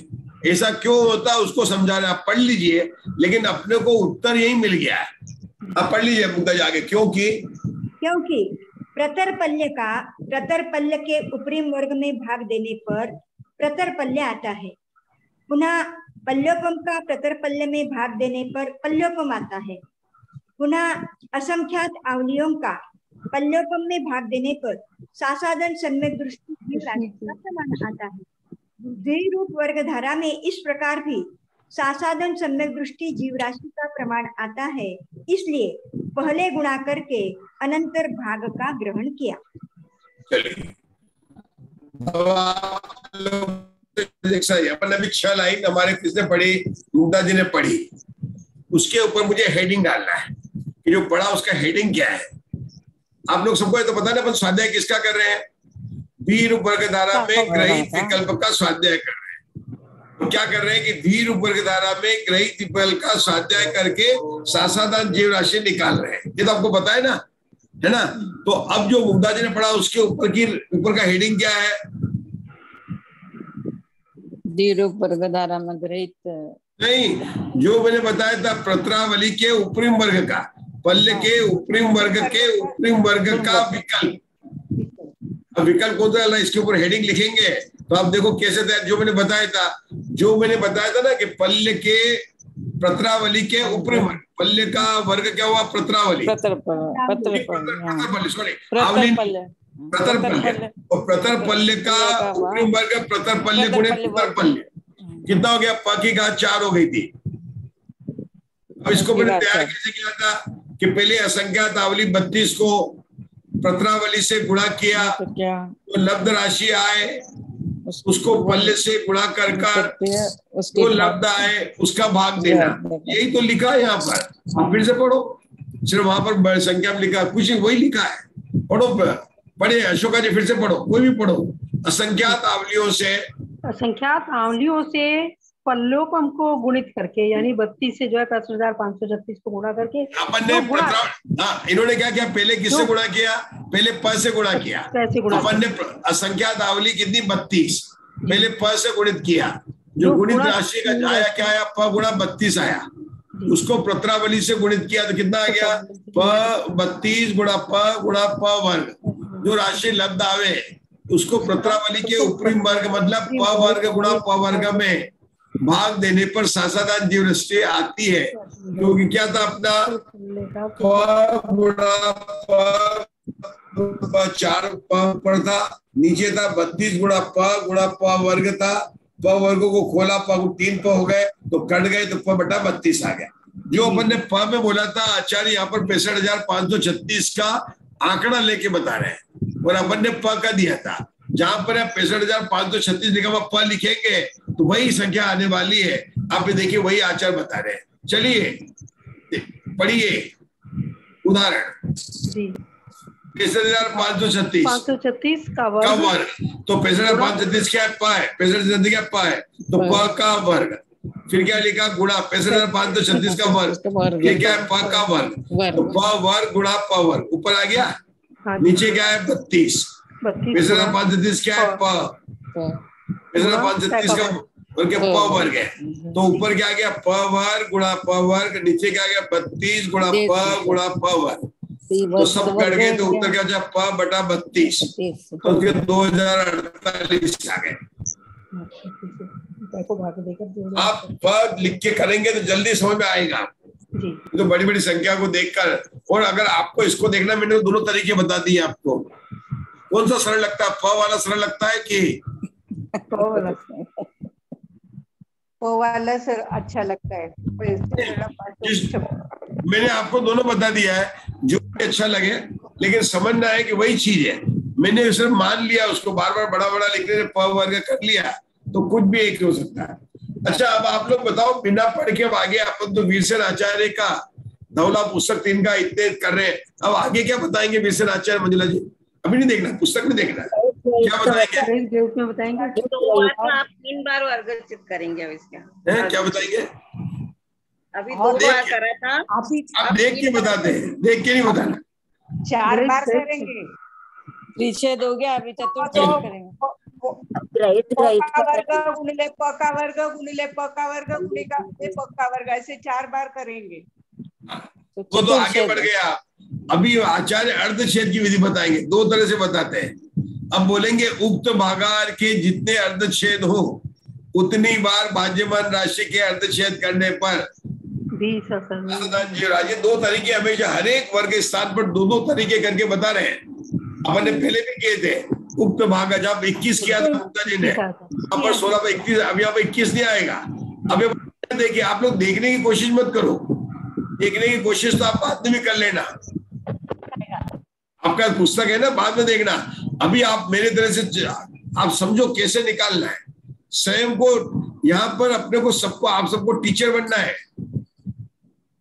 A: ऐसा क्यों होता है उसको समझा रहे। आप पढ़ लीजिए, लेकिन अपने को उत्तर यही मिल गया है। आप पढ़ लीजिए मुद्दा जाके। क्योंकि
I: प्रतरपल्य के ऊपरी वर्ग में भाग देने पर प्रतरपल्य आता है। पुनः पल्योपम का प्रतरपल्य में भाग देने पर पल्योपम आता है। पुनः असंख्यात आवलियों का पल्योपम में भाग देने पर सासाधन सम्यक दृष्टि जीव राशि का प्रमाण आता है। द्विरूप वर्ग धारा में इस प्रकार भी सासाधन सम्यक दृष्टि जीव राशि का प्रमाण आता है, इसलिए पहले गुणा करके अनंतर भाग का ग्रहण किया।
A: अपन अभी 6 लाइन हमारे किसने पढ़ी? मुग्धा जी ने पढ़ी। उसके ऊपर मुझे हेडिंग डालना है कि जो पढ़ा उसका हेडिंग क्या है। आप लोग सबको तो पता ना, अपन स्वाध्याय किसका कर रहे हैं? द्विरूप वर्ग धारा में ग्रहित विकल्प का स्वाध्याय कर रहे हैं। तो क्या कर रहे हैं कि द्विरूप वर्ग धारा में ग्रहित विकल्प का स्वाध्याय करके सासाधान जीव राशि निकाल रहे हैं। ये तो आपको पता है ना? तो अब जो मुग्धा जी ने पढ़ा उसके ऊपर का हेडिंग क्या है?
C: द्विरूप वर्ग धारा में ग्रहित
A: नहीं, जो मैंने बताया था प्रत्रावली के ऊपरी वर्ग का, पल्ले के ऊपरी वर्ग का विकल्प। अब विकल्प कौन सा? इसके ऊपर हेडिंग लिखेंगे तो आप देखो कैसे था। जो मैंने बताया था ना कि पल्ले के प्रत्रावली के ऊपरी वर्ग, पल्ले का वर्ग क्या हुआ? प्रत्रावली, प्रतरपल्य। और प्रतरपल्य का ऊपरी वर्ग प्रतरपल्य गुणे प्रतरपल्य कितना हो गया? प की घात 4 हो गई थी। अब इसको मैंने तैयार कैसे किया था कि पहले असंख्यात आवली 32 को प्रत्रावली से गुणा किया तो लब्ध राशि आए, उसको पल्ले से गुणा कर तो लब्ध आए, उसका भाग देना। यही तो लिखा है यहाँ पर। आप फिर से पढ़ो, सिर्फ वहां पर संख्या में लिखा कुछ वही लिखा है। पढ़े अशोका जी, फिर से पढ़ो, कोई भी पढ़ो। असंख्यात
E: आवलियों से पल्योपम को गुणित करके, यानी 32 से जो है 6536 को गुणा करके
A: अपन ने इन्होंने क्या किया? पहले किससे गुणा किया? पहले प से गुणा किया। अपन ने असंख्यात आवली कितनी? 32, पहले प से गुणित किया। जो गुणित राशि का आया क्या आया? प गुणा 32 आया। उसको प्रत्रावली से गुणित किया तो कितना आ गया? प 32 गुणा प वर्ग। जो राशि लब्ध आवे उसको प्रत्रावली के ऊपरी वर्ग मतलब प वर्ग गुणा प वर्ग में भाग देने पर सासाधान जीव राशि आती है। क्योंकि क्या था अपना? प गुणा प 4 पर था, नीचे था 32 गुणा प वर्ग था। प वर्ग को खोला, प 3 प हो गए तो कट गए तो प बटा 32 आ गया। जो अपन ने प में बोला था, आचार्य यहाँ पर 65,536 का आंकड़ा लेके बता रहे हैं और अपन ने प का दिया था। जहां पर 65,536 लिखा हुआ प लिखेंगे तो वही संख्या आने वाली है। आप देखिए वही आचार्य बता रहे हैं। चलिए पढ़िए उदाहरण।
E: 65,536 का
A: वर्ग। तो 65,536 क्या है? प है। 65,000 क्या प है? तो प का वर्ग। फिर क्या लिखा? गुणा 65,536 का वर्ग। ये क्या है? प का वर्ग। तो प वर्ग गुणा प वर्ग। ऊपर आ गया। नीचे क्या है? 32। 65,536 क्या है? प। 65,536 का वर्ग प वर्ग है। तो ऊपर क्या आ गया? प वर्ग गुणा प वर्ग। नीचे क्या आ गया? 32 गुणा प गुणा प वर्ग। तो सब कट गए तो उत्तर क्या हो जाए? प बटा 32। तो 2048 आ गए। आप प लिख के करेंगे तो जल्दी समझ में आएगा। तो बड़ी बड़ी संख्या को देखकर, और अगर आपको इसको देखना, मैंने दोनों तरीके बता दिए आपको। कौन सा सरल लगता है? प वाला सरल लगता है कि
D: वो वाला सर अच्छा लगता है।
A: मैंने आपको दोनों बता दिया है, जो भी अच्छा लगे, लेकिन समझना है कि वही चीज है। मैंने सिर्फ मान लिया उसको, बार बार बड़ा बड़ा लिखने से प वर्ग कर लिया तो कुछ भी एक हो सकता है। अच्छा, अब आप लोग बताओ, बिना पढ़ के अब आगे अपन तो वीरसेन आचार्य का धवला पुस्तक 3 का इतने कर रहे हैं। अब आगे क्या बताएंगे वीरसेन आचार्य? मंजुला जी अभी नहीं देखना, पुस्तक में देखना, क्या बताएंगे?
H: आप 3 बार वर्गचित करेंगे अब इसका।
A: क्या बताएंगे?
H: अभी 2 बार करा था।
A: आप देख के बताते हैं, देख के नहीं बताना।
D: 4 बार करेंगे।
C: पीछे हो गया, अभी चतुर्थ करेंगे।
D: पक्का वर्ग ऐसे 4 बार करेंगे।
A: तो आगे बढ़ गया। अभी आचार्य अर्धछेद की विधि बताएंगे। 2 तरह से बताते हैं। अब बोलेंगे उक्त भागाहार के जितने अर्धछेद हो उतनी बार भाज्यमान राशि के अर्धछेद करने पर जीवराशि। 2 तरीके हमेशा हर एक वर्ग स्थान पर 2 तरीके करके बता रहे हैं। अपन ने पहले भी किए थे उक्त भागा, जब 21 किया था मुक्ता जी ने, यहाँ पर 16 पर 21, अब यहाँ पर 21 नहीं आएगा। अब देखिए, आप लोग देखने की कोशिश मत करो, देखने की कोशिश तो आप बाद में भी कर लेना। आपका पुस्तक है ना, बाद में देखना। अभी आप मेरे तरह से आप समझो कैसे निकालना है। स्वयं को यहाँ पर अपने को सबको, आप सबको टीचर बनना है।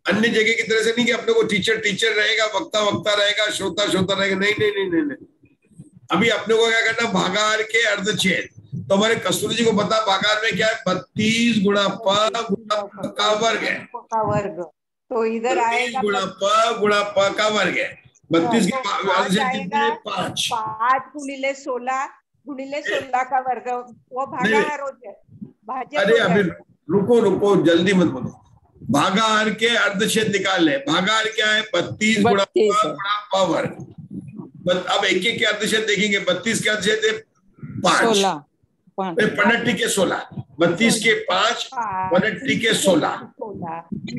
A: अन्य जगह की तरह से नहीं कि अपने को टीचर रहेगा, वक्ता रहेगा, श्रोता रहेगा। नहीं नहीं नहीं नहीं नहीं। अभी अपने को क्या करना? भागाहार के अर्धछेद। तो हमारे कस्तूरी जी को पता भागाहार में क्या है? 32 गुणा प का वर्ग है।
D: तो इधर आएगा
A: 32 गुणा प का वर्ग है। 32 के 5
D: गुणिले 16 का वर्ग, वो भागाहार हो जाए।
A: अरे अभी रुको, जल्दी मत बोलो। भागाहार के अर्धछेद निकाल ले। भागाहार क्या है? 32 गुणा प वर्ग। अब एक के अर्धछेद देखेंगे। 32 के अर्धछेद है 5, 15 के 16, 32 के 5, 15 के 16,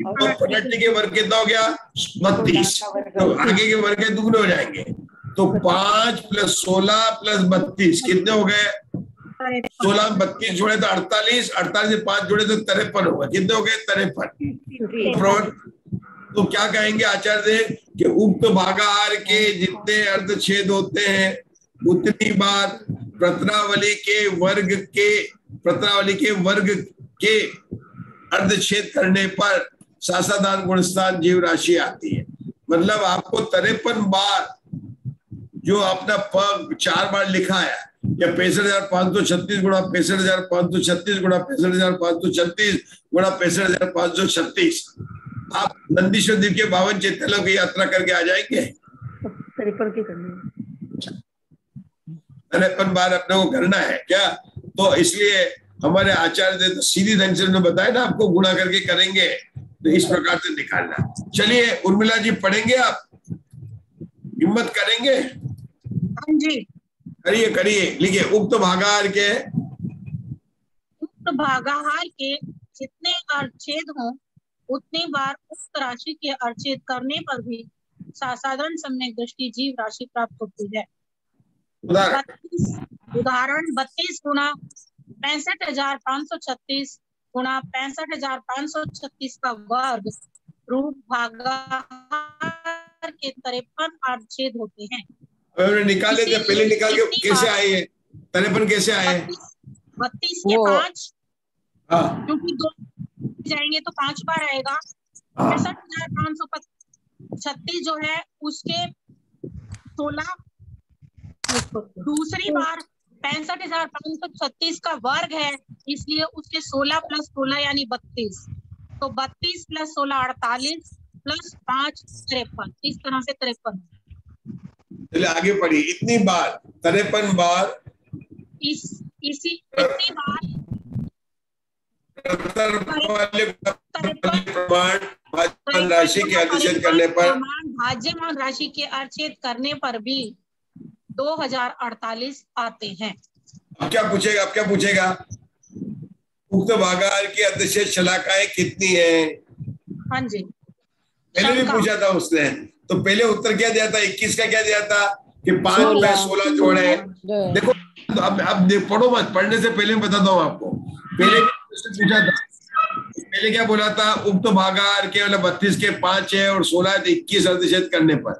A: और 15 के वर्ग कितना हो गया? 32। तो आगे के वर्ग दुगने हो जाएंगे। तो 5 + 16 + 32 कितने हो गए? 16 32 जोड़े तो 48, 48 से 5 जोड़े तो 53 होगा। कितने हो गए? 53। तो क्या कहेंगे आचार्य कि उक्त भागाहार के जितने अर्धछेद होते हैं उतनी बार प्रत्नावली के वर्ग के अर्धछेद करने पर सासाधारण गुणस्थान जीव राशि आती है। मतलब आपको 53 बार जो अपना प 4 बार लिखा है, या 65,536 गुणा 65,536 गुणा 65,536 गुणा 65,536, आप नंदीश्वर द्वीप के 52 चैत्यलों की यात्रा करके आ जाएंगे। 53 बार अपने को करना है क्या? तो इसलिए हमारे आचार्य ने तो सीधी ढंग से बताया ना, आपको गुणा करके करेंगे तो इस प्रकार से निकालना। चलिए उर्मिला जी पढ़ेंगे, आप हिम्मत करेंगे?
J: हाँ जी,
A: करिए लिखिए। उक्त भागाहार के
J: जितने अर्धछेद हों उतनी बार उक्त राशि के अर्धछेद करने पर भी साधारण सम्यक दृष्टि जीव राशि प्राप्त होती है। उदाहरण 32 गुणा 65,536 गुणा 65,536 का वर्ग रूप भागाहार के 53 अर्धछेद होते हैं।
A: निकाले थे, पहले निकाल के कैसे आए हैं? 53 कैसे आए?
J: 32 के 5, क्योंकि 2 जाएंगे तो 5 बार आएगा। 63,536 जो है उसके 16, दूसरी बार 65,536 का वर्ग है, इसलिए उसके 16 + 16 यानी 32। तो 32 + 16 48 + 5 53। इस तरह से 53।
A: चलिए आगे पढ़िए। इतनी बार 53 बार
J: इतनी बार
A: भाज्यमान राशि के अर्धछेद करने पर
J: भाज्यमान राशि के अर्धछेद करने पर भी 2048 आते हैं।
A: अब क्या पूछेगा? उक्त भागाहार की अर्धछेद शलाकाएं कितनी है?
J: हाँ जी,
A: पहले भी पूछा था उसने। तो पहले उत्तर क्या दिया था? 21 का क्या दिया था कि 5 में 16 जोड़े। देखो तो अब पढ़ो मत, पढ़ने से पहले बताता हूँ आपको। पहले पूछा था, पहले क्या बोला था? उक्त भागाहार के मतलब 32 के 5 है और 16 है, तो 21 अर्धछेद करने पर।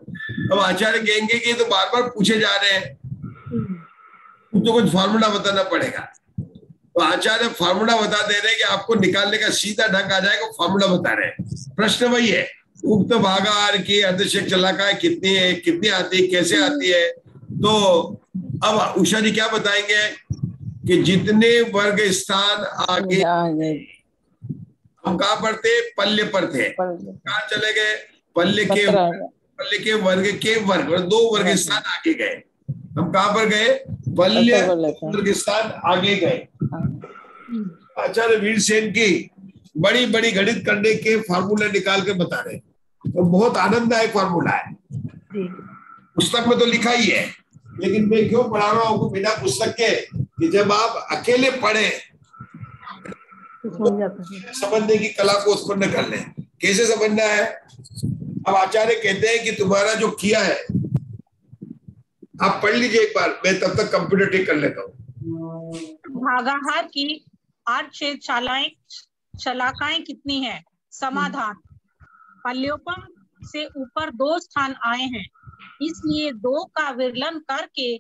A: अब आचार्य कहेंगे कि तो बार बार पूछे जा रहे हैं, तो कुछ फार्मूला बताना पड़ेगा। तो आचार्य फार्मूला बता दे रहे हैं कि आपको निकालने का सीधा ढंग आ जाएगा, फार्मूला बता रहे हैं। प्रश्न वही है, उक्त भागाहार की अर्धछेद शलाकाएं कितनी है, कितनी आती है, कैसे आती है? तो अब उषा जी क्या बताएंगे कि जितने वर्ग स्थान आगे, हम कहाँ पर थे? पल्ले पर थे। कहाँ चले गए? पल्ले के वर्ग के वर्ग और 2 वर्ग स्थान आगे गए। हम कहाँ पर गए? पल्ले वर्ग स्थान आगे गए। आचार्य वीरसेन की बड़ी बड़ी गणित करने के फार्मूले निकाल के बता रहे, तो बहुत आनंददायक फार्मूला है। पुस्तक में तो लिखा ही है, लेकिन मैं क्यों पढ़ा रहा हूँ बिना पुस्तक के, कि जब आप अकेले पढ़े समझने की कला को उत्पन्न कर लें। कैसे समझना है? अब आचार्य कहते हैं कि तुम्हारा जो किया है आप पढ़ लीजिए एक बार, मैं तब तक कंप्यूटर ठीक कर लेता हूँ।
J: भागाहार की अर्धछेद शलाकाएं कितनी है? समाधान, पल्योपम से ऊपर 2 स्थान आए हैं, इसलिए 2 का विरलन करके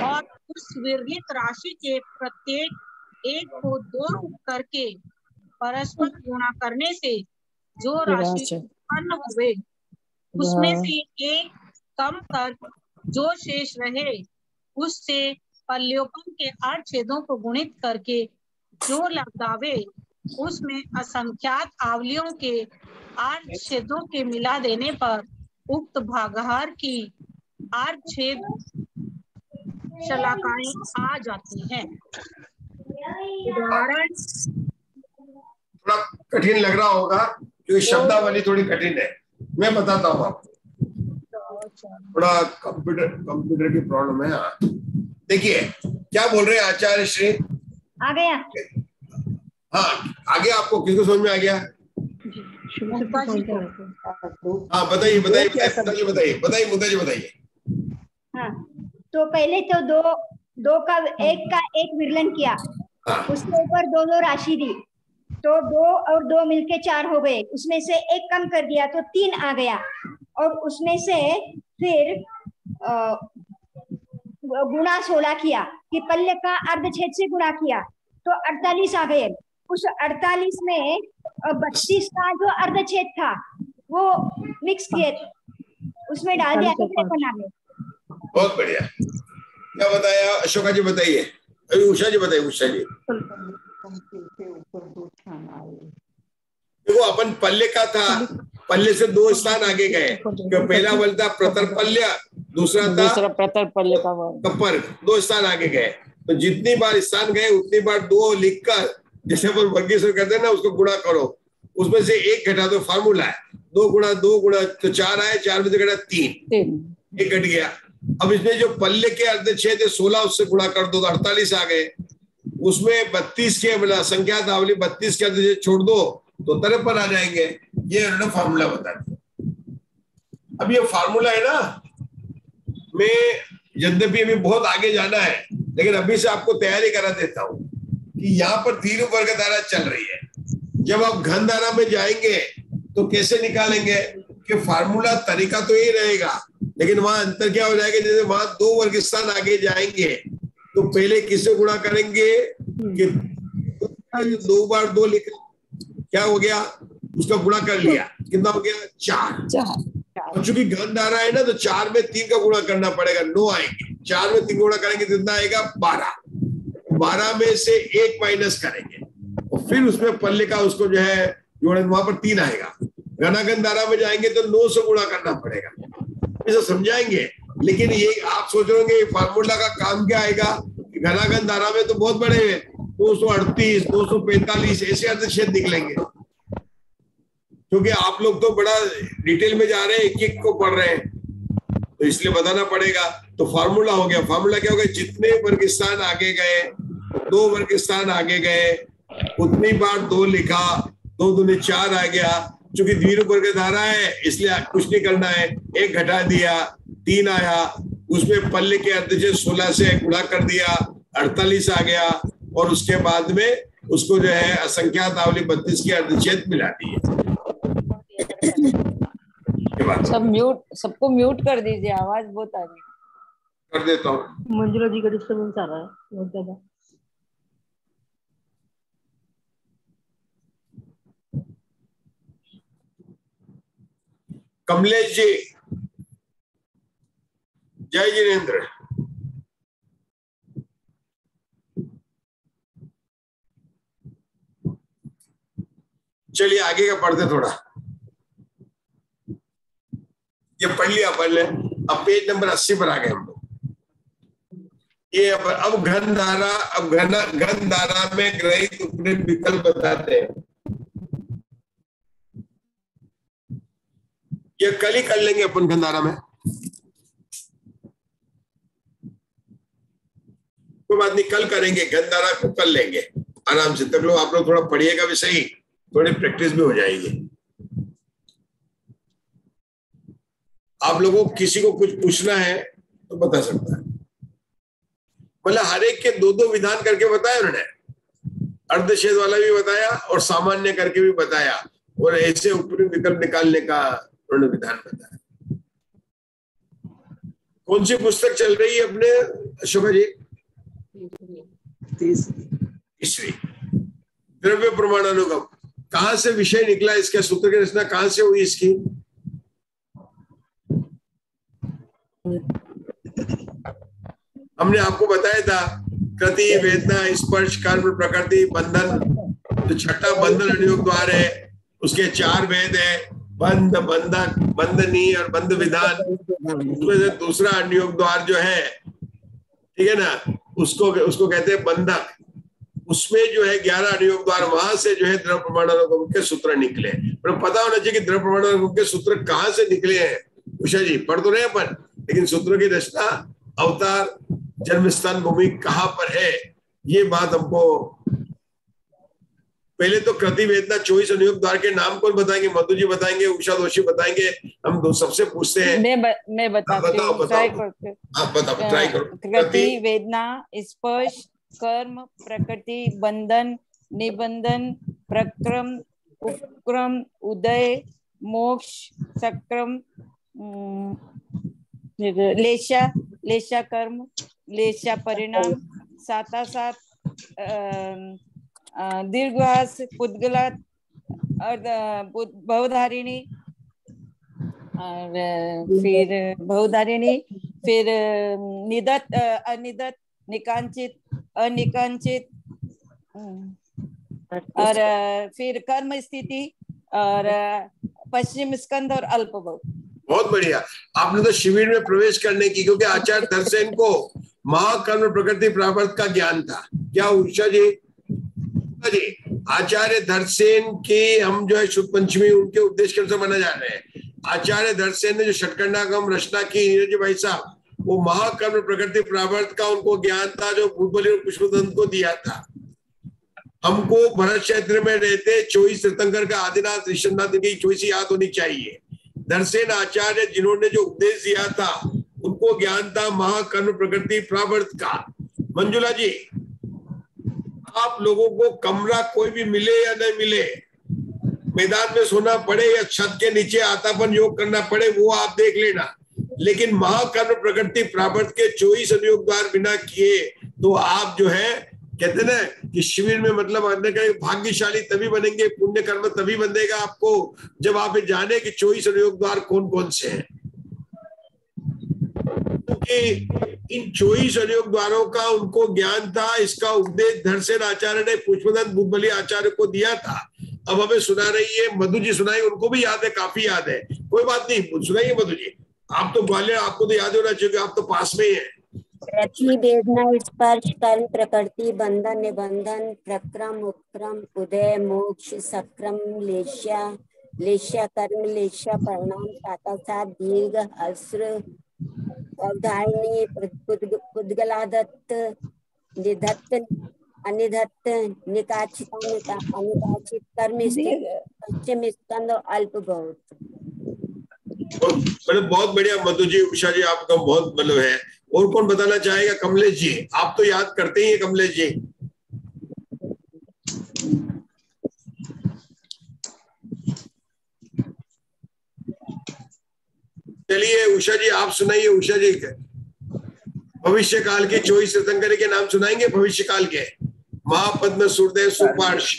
J: और उस विरलित राशि के प्रत्येक एक को 2 रूप करके परस्पर गुणा करने से जो राशि उत्पन्न हुए उसमें से एक कम कर जो शेष रहे उससे पल्योपम के अर्धछेदों को गुणित करके जो लब्ध आवे उसमें असंख्यात आवलियों के अर्धछेदों के मिला देने पर उक्त भागाहार की अर्धछेद शलाकाएं आ जाती हैं। उदाहरण
A: थोड़ा कठिन लग रहा होगा क्योंकि शब्दावली थोड़ी कठिन है, मैं बताता हूँ आपको। थोड़ा कंप्यूटर की प्रॉब्लम है। हाँ देखिए क्या बोल रहे हैं आचार्य श्री।
I: आ गया?
A: हाँ आगे आपको किसको समझ में आ गया? हाँ बताइए मुद्दा जी बताइए।
I: हाँ तो पहले तो दो का एक विरलन किया, उसके ऊपर 2 राशि दी, तो 2 और 2 मिलके 4 हो गए, उसमें से एक कम कर दिया तो 3 आ गया, और उसमें से फिर गुणा 16 किया कि पल्ले का अर्धछेद से गुणा किया तो 48 आ गए। उस 48 में 32 का जो अर्धछेद था वो मिक्स किए, उसमें डाल दिया तो 53 आ गए।
A: बहुत बढ़िया। क्या बताया अशोका जी? बताइए। अभी उषा जी बताइए। उषा जी देखो अपन पल्ले का था, पल्ले से 2 स्थान आगे गए, पहला बल था प्रतर पल्य, दूसरा था
C: प्रतर पल्ले का
A: वर्ग, 2 स्थान आगे गए। तो जितनी बार स्थान गए उतनी बार 2 लिखकर, जैसे अपन वर्गीकरण करते हैं ना, उसको गुणा करो, उसमें से 1 घटा दो। फार्मूला है 2 गुणा तो 4 आए, 4 में से घटा 3, 1 घट गया। अब इसमें जो पल्ले के अर्धछेद 16 उससे गुणा कर दो तो 48 आ गए। उसमें 32 के मतलब संख्या आवली 32 के अर्धछेद छोड़ दो तो 53 आ जाएंगे। ये उन्होंने फार्मूला बता दिया। अब ये फार्मूला है ना, मैं यद्यपि अभी बहुत आगे जाना है लेकिन अभी से आपको तैयारी करा देता हूं कि यहाँ पर 3 वर्ग धारा चल रही है। जब आप घन धारा में जाएंगे तो कैसे निकालेंगे कि फार्मूला तरीका तो यही रहेगा, लेकिन वहां अंतर क्या हो जाएगा, जैसे वहां 2 वर्ग स्थान आगे जाएंगे तो पहले किससे गुणा करेंगे कि 2 बार 2 लिख, क्या हो गया, उसका गुणा कर लिया, कितना हो गया 4। और चूंकि घन धारा है ना तो 4 में 3 का गुणा करना पड़ेगा, 9 आएंगे, 4 में 3 गुणा करेंगे तो कितना आएगा 12 में से 1 माइनस करेंगे और फिर उसमें पल्ले का उसको जो है जोड़ेंगे, वहां पर 3 आएगा। घनाघन धारा में जाएंगे तो 9 से गुणा करना पड़ेगा, इसे समझाएंगे। लेकिन ये आप सोच रहे होंगे फार्मूला का काम क्या आएगा, घनाघन धारा में तो बहुत बड़े हैं, 238, 245 ऐसे अर्धछेद निकलेंगे, क्योंकि आप लोग तो बड़ा डिटेल में जा रहे हैं, एक एक को पढ़ रहे हैं, तो इसलिए बताना पड़ेगा। तो फार्मूला हो गया, फार्मूला क्या हो गया, जितने वर्ग स्थान आगे गए, 2 वर्ग स्थान आगे गए, उतनी बार 2 लिखा, 2 दूनी 4 आ गया। चूंकि द्विरूप वर्ग धारा है इसलिए कुछ नहीं करना है, 1 घटा दिया, 3 आया, उसमें पल्ले के अर्धछेद 16 से गुणा कर दिया, 48 आ गया, और उसके बाद में उसको जो है असंख्यात आवली 32 के अर्धछेद मिला दिए।
C: सबको म्यूट कर दीजिए, आवाज बहुत आ रही है।
A: कर देता हूँ।
E: मंजुला जी का डिस्टर्बेंस आ रहा है बहुत ज्यादा।
A: कमलेश जी, जय जिनेन्द्र। चलिए आगे का पढ़ते थोड़ा, ये पढ़ लिया, पढ़ ले। अब पेज नंबर 80 पर आ गए हम लोग। ये अब घन धारा, अब घन धारा में ग्रहित उपरिम विकल्प बताते हैं। ये कल ही कर लेंगे अपन घन धारा में, कोई बात नहीं, कल करेंगे, घन धारा को कल लेंगे आराम से। तब लोग आप लोग थोड़ा पढ़िएगा भी सही, थोड़ी प्रैक्टिस भी हो जाएगी। आप लोगों को किसी को कुछ पूछना है तो बता सकता है, मतलब हर एक के 2-2 विधान करके बताया उन्होंने, अर्धछेद वाला भी बताया और सामान्य करके भी बताया, और ऐसे ऊपरी विकल्प निकालने का उन्होंने विधान बताया। कौन सी पुस्तक चल रही है अपने अशोका जी? 30वीं। द्रव्य प्रमाणानुगम, कहां से विषय निकला इसका, सूत्र की रचना कहां से हुई इसकी? हमने आपको बताया था कृति, वेदना, स्पर्श, कर्म, प्रकृति, बंधन। तो छठा बंधन अनुयोग द्वार है, उसके 4 भेद है, बंध, बंधक, बंधनी और बंध विधान। उसमें से दूसरा अनुयोग द्वार जो है, ठीक है ना, उसको कहते हैं बंधक। उसमें जो है 11 अनुयोग द्वार, वहां से जो है द्रव्य प्रमाणानुगम के सूत्र निकले। पर पता होना चाहिए कि द्रव्य प्रमाणानुगम के सूत्र कहाँ से निकले हैं। उषा जी पढ़ तो रहे अपन, लेकिन सूत्रों की रचना, अवतार, जन्मस्थान, भूमि कहाँ पर है, ये बात हमको पहले तो कृति, वेदना, 24 अनुयोग द्वार के नाम कौन बताएंगे? मधु जी बताएंगे, उषा दोषी बताएंगे, हम दो सबसे पूछते हैं।
C: मैं बताती हूँ, ट्राई करते।
A: आप बताओ, ट्राई करो।
C: कृति, वेदना, स्पर्श, कर्म, प्रकृति, बंधन, निबंधन, प्रक्रम, उपक्रम, उदय, मोक्ष, सक्रम, लेशा कर्म, लेशा परिणाम, साता दीर्घास, पुद्गला, बहुधारिणी, और फिर बहुधारिणी, फिर निदत, अनिदत, निकांचित, अनिकांचित, और फिर कर्म स्थिति, और पश्चिम स्कंद और अल्प बहु।
A: बहुत बढ़िया, आपने तो शिविर में प्रवेश करने की, क्योंकि आचार्य धर्मसेन को महाकर्म प्रकृति प्रावर्त का ज्ञान था। क्या उषा जी? आचार्य धर्मसेन के हम जो है शुद्ध पंचमी उनके उपदेश के अनुसार माना जा रहे हैं। आचार्य धर्मसेन ने जो षटकंडागम रचना की, नीरज भाई साहब, वो महाकर्म प्रकृति प्रावर्त का उनको ज्ञान था, जो भूतबली और पुष्पदंत को दिया था। हमको भरत क्षेत्र में रहते 24 तीर्थंकर का आदिनाथ ऋषभनाथ की 24 याद होनी चाहिए। धर्मसेन आचार्य जिन्होंने जो उपदेश दिया था, उनको ज्ञान था महाकर्म प्रकृति प्रावर्त का। मंजुला जी, आप लोगों को कमरा कोई भी मिले या नहीं मिले, मैदान में सोना पड़े या छत के नीचे आतापन योग करना पड़े, वो आप देख लेना। लेकिन महाकर्म प्रकृति प्रावर्त के 24 अनुयोग द्वार बिना किए तो आप जो है कहते ना कि शिविर में मतलब भाग्यशाली तभी बनेंगे, पुण्य कर्म तभी बंधेगा आपको जब आप जाने कि 24 अनुयोग द्वार कौन कौन से हैं। क्योंकि इन 24 अनुयोग द्वारों का उनको ज्ञान था, इसका उपदेश धरसेन आचार्य ने पुष्पदंत बुद्धबली आचार्य को दिया था। अब हमें सुना रही है मधु जी, सुनाई, उनको भी याद है, काफी याद है, कोई बात नहीं, सुनाइए मधु जी। आप तो ग्वालियर, आपको तो याद होना चाहिए, आप तो पास में ही है।
K: रति वेदना स्पर्श कर्म प्रकृति बंधन निबंधन प्रक्रम उपक्रम उदय मोक्ष सक्रम लेश्या लेश्या कर्म लेश्या परिणाम साथ दीर्घ अस्र अवधारणी पुद्गलादत्त निधत्त अनिधत्त निकाचित अनिकाचित कर्म पश्चिम स्कंद अल्प बहुत।
A: बहुत बढ़िया मधु जी, उषा जी, आपका बहुत मतलब है। और कौन बताना चाहेगा? कमलेश जी, आप तो याद करते ही हैं कमलेश जी। चलिए उषा जी आप सुनाइए। उषा जी भविष्य काल के 24 तीर्थंकर के नाम सुनाएंगे। भविष्य काल के महापद्म सूर्यदेव सुपार्श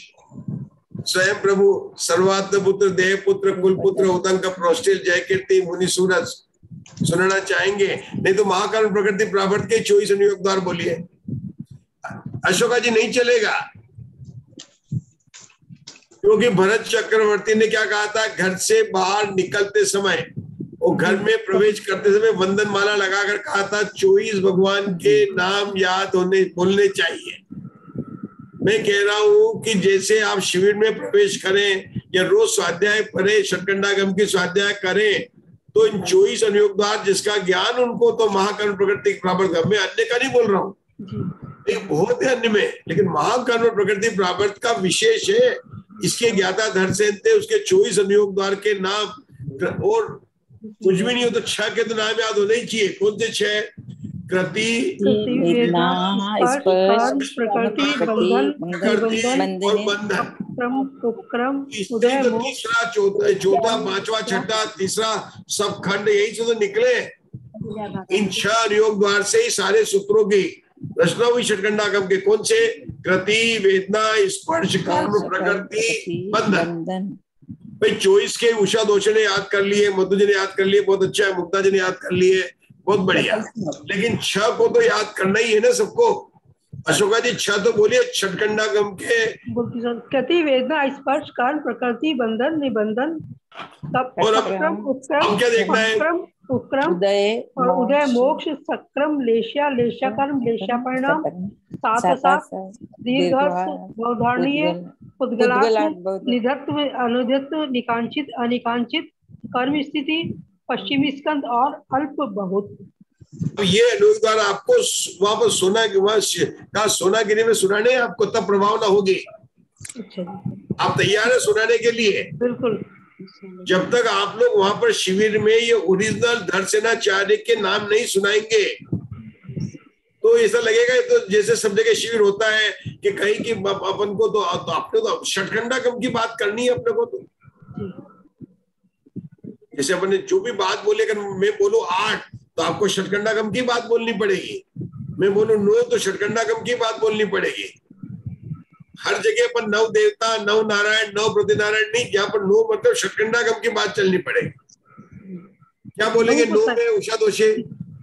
A: स्वयं प्रभु सर्वात्म पुत्र देव पुत्र कुल पुत्र उदंक प्रोस्टिल जय कीर्ति मुनि सूरज सुनना चाहेंगे? नहीं तो महाकर्म प्रकृति प्रावर्त के 24 अनुयोग द्वार बोलिए। अशोका जी नहीं चलेगा, क्योंकि भरत चक्रवर्ती ने क्या कहा था? घर से बाहर निकलते समय और घर में प्रवेश करते समय वंदन माला लगाकर कहा था 24 भगवान के नाम याद होने बोलने चाहिए। मैं कह रहा हूं कि जैसे आप शिविर में प्रवेश करें या रोज स्वाध्याय पढ़े, षटकंडागम की स्वाध्याय करें, तो इन 24 अनुयोग द्वार जिसका ज्ञान उनको तो महाकर्म प्रकृति प्रावर्त, मैं अन्य का नहीं बोल रहा हूँ, एक बहुत है अन्य में, लेकिन महाकर्म प्रकृति प्रावर्त का विशेष है। इसके ज्ञाता धरसेन थे, उसके 24 अनुयोग द्वार के नाम, और कुछ भी नहीं हो तो 6 के तो नाम याद होने ही चाहिए। कौन से 6? कृति, और बंधन। तीसरा चौथा पांचवा छठा तीसरा सब खंड यही से तो निकले। इन 6 अनुयोग द्वार से ही सारे सूत्रों की रचना हुई षटकंडागम के। कौन से? कृति, वेदना, स्पर्श, कर्म, प्रकृति, बंधन। भाई 24 के उषा दोषी ने याद कर लिए, मधु जी ने याद कर लिए, बहुत अच्छा है, मुक्ता जी ने याद कर लिए, बहुत बढ़िया। लेकिन 6 को तो याद करना ही है ना सबको। अशोका जी 6 तो बोलिए षटकंडागम के।
E: कृति, वेदना, स्पर्श, कर्म, प्रकृति, बंधन, निबंधन,
A: और अब क्या देखना है?
E: उपक्रम, उदय मोक्ष सक्रम लेश्या लेश्या कर्म लेश्या परिणाम साथ दीर्घ अवधारणीय पुद्गलात्म निधत्व अनुधत्व निकांचित अनिकांचित कर्म स्थिति पश्चिमी स्कंद और अल्प बहुत।
A: ये अनुयोग द्वारा आपको वहां पर सोनागिरी में सुनाने आपको, तब प्रभाव ना होगी। आप तैयार है सुनाने के लिए?
E: बिल्कुल।
A: जब तक आप लोग वहां पर शिविर में ये ओरिजिनल धरसेनाचार्य के नाम नहीं सुनाएंगे तो ऐसा लगेगा तो जैसे सब जगह शिविर होता है कि कहीं की अपन को तो अपने तो षटकंडागम की बात करनी है अपने को। तो जैसे अपन ने जो भी बात बोले, अगर मैं बोलूं 8 तो आपको षटकंडागम की बात बोलनी पड़ेगी, मैं बोलूं 9 तो षटकंडागम की बात बोलनी पड़ेगी। हर जगह पर 9 देवता, 9 नारायण, 9 प्रतिनारायण नहीं, जहाँ पर 9 मतलब षटकंडागम की बात चलनी पड़ेगी। क्या बोलेंगे 9 में उषा दोषी?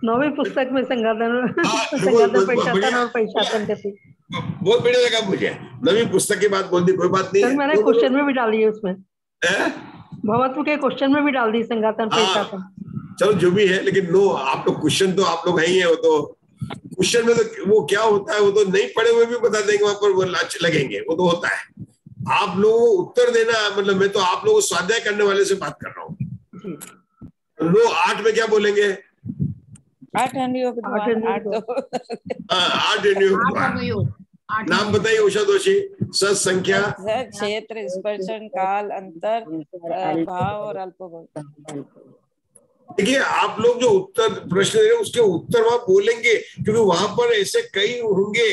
E: 9वीं पुस्तक में संगाधन
A: बहुत बढ़िया लगा मुझे। 9वीं पुस्तक की बात बोल दी, कोई बात नहीं है।
E: मैंने क्वेश्चन में भी डाली है, उसमें भवत्व के क्वेश्चन में भी डाल दी संगातन पैसातन।
A: चलो जो भी है, लेकिन 9 आप लोग क्वेश्चन तो आप लोग है ही है, वो तो क्वेश्चन में तो वो क्या होता है वो तो नहीं पढ़े हुए भी बता देंगे, वहां पर वो लगेंगे, वो तो होता है। आप लोगों को उत्तर देना, मतलब मैं तो आप लोगों को स्वाध्याय करने वाले से बात कर रहा हूँ। 9 8 में क्या बोलेंगे?
C: 8 अनुयोग।
A: 8 अनुयोग। नाम बताइए उषा दोषी। सत संख्या,
C: क्षेत्र, स्पर्शन, काल, अंतर, भाव और अल्प।
A: देखिए आप लोग जो उत्तर प्रश्न दे रहे हैं उसके उत्तर वहां बोलेंगे, क्योंकि वहां पर ऐसे कई होंगे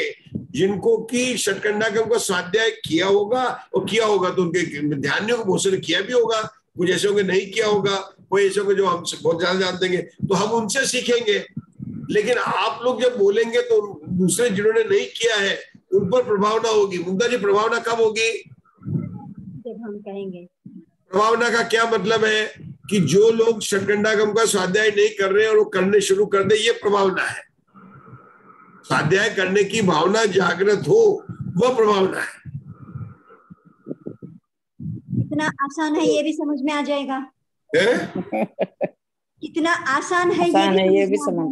A: जिनको कि षटकंडागम का स्वाध्याय किया होगा, और किया होगा तो उनके ध्यानियों को बहुत से किया भी होगा, कुछ ऐसे होंगे नहीं किया होगा, कोई ऐसे होंगे जो हमसे बहुत ज्यादा जान देंगे, तो हम उनसे सीखेंगे। लेकिन आप लोग जब बोलेंगे तो दूसरे जिन्होंने नहीं किया है उन पर प्रभावना होगी। मुग्धा जी, प्रभावना कब होगी?
I: जब हम कहेंगे।
A: प्रभावना का क्या मतलब है? कि जो लोग षटकंडागम का स्वाध्याय नहीं कर रहे हैं और वो करने शुरू कर दे, ये प्रभावना है। स्वाध्याय करने की भावना जागृत हो, वह प्रभावना है।
I: इतना आसान है ये भी समझ में आ जाएगा। कितना आसान है ये भी समझ।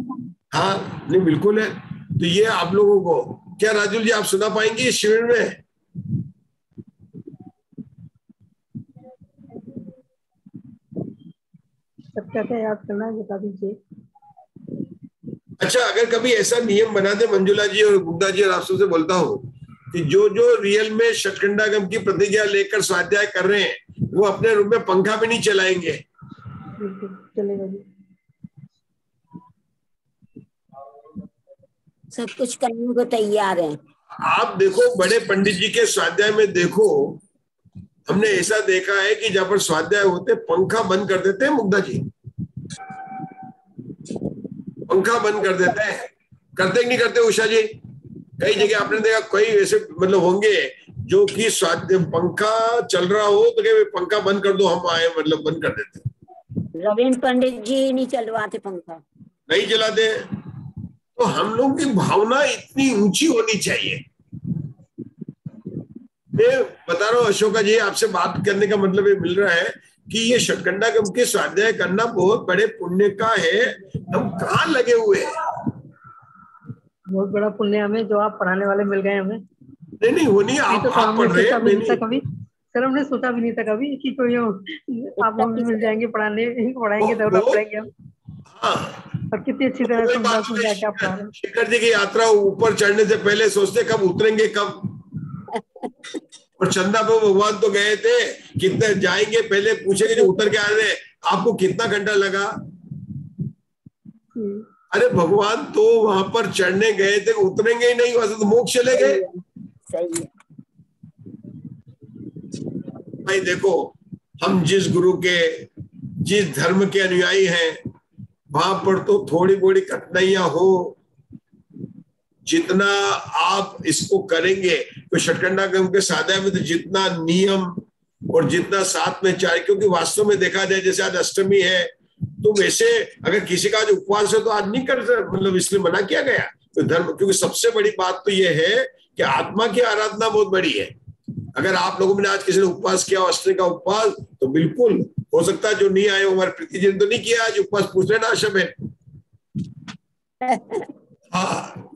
A: हाँ नहीं बिल्कुल है। तो ये आप लोगों को क्या राजुल जी आप सुना पाएंगे इस शिविर में?
E: सब क्या क्या याद करना है बता दीजिए।
A: अच्छा, अगर कभी ऐसा नियम बना दे मंजुला जी और गुप्ता जी, और आप सबसे बोलता हूँ कि जो जो रियल में षटकंडागम की प्रतिज्ञा लेकर स्वाध्याय कर रहे हैं वो अपने रूम में पंखा भी नहीं चलाएंगे।
E: चलेगा जी।
K: सब कुछ करने को तैयार है।
A: आप देखो बड़े पंडित जी के स्वाध्याय में देखो, हमने ऐसा देखा है कि जब पर स्वाध्याय होते पंखा बंद कर देते हैं। मुग्धा जी, पंखा बंद कर देते हैं, करते नहीं करते उषा जी? कई जगह आपने देखा कोई ऐसे मतलब होंगे जो कि स्वाध्याय पंखा चल रहा हो तो क्या पंखा बंद कर दो, हम आए, मतलब बंद कर देते।
K: रविंद्र पंडित जी नहीं चलवाते पंखा,
A: नहीं चलाते। तो हम लोग की भावना इतनी ऊंची होनी चाहिए। मैं बता रहा हूँ अशोका जी, आपसे बात करने का मतलब ये मिल रहा है कि ये षटकंडागम के स्वाध्याय करना बहुत बड़े पुण्य का है। हम कहाँ लगे हुए हैं?
E: बहुत बड़ा पुण्य हमें, जो आप पढ़ाने वाले मिल गए हमें।
A: नहीं वो नहीं, आप पढ़ रहे हैं।
E: कभी सर हमने सोचा भी नहीं था कभी कि कोई आप लोग मिल जाएंगे पढ़ाएंगे दौरा पढ़ेंगे हम।
A: हाँ,
E: और कितनी अच्छी तरह समझा क्या पढ़ा रहे।
A: शेखर जी की यात्रा ऊपर चढ़ने से पहले सोचते कब उतरेंगे कब। और चंदा पे भगवान तो गए थे, कितने जाएंगे पहले पूछेंगे जो उतर के आ रहे आपको कितना घंटा लगा। अरे भगवान तो वहां पर चढ़ने गए थे, उतरेंगे ही नहीं, वहां से तो मोक्ष चले गए।
K: सही है
A: भाई देखो, हम जिस गुरु के जिस धर्म के अनुयायी हैं वहां पर तो थोड़ी बड़ी कठिनाइयां हो, जितना आप इसको करेंगे तो षटकंडागम के स्वाध्याय में तो जितना नियम और जितना साथ में चाहे, क्योंकि वास्तव में देखा जाए जैसे आज अष्टमी है तो वैसे अगर किसी का आज उपवास है तो आज नहीं कर, मतलब इसलिए मना किया गया तो धर्म, क्योंकि सबसे बड़ी बात तो ये है कि आत्मा की आराधना बहुत बड़ी है। अगर आप लोगों ने आज किसी ने उपवास किया अष्टमी का उपवास तो बिल्कुल हो सकता है जो नहीं आए हमारे प्रीति जी ने तो नहीं किया आज उपवास, पूछ लेना आशा में। हाँ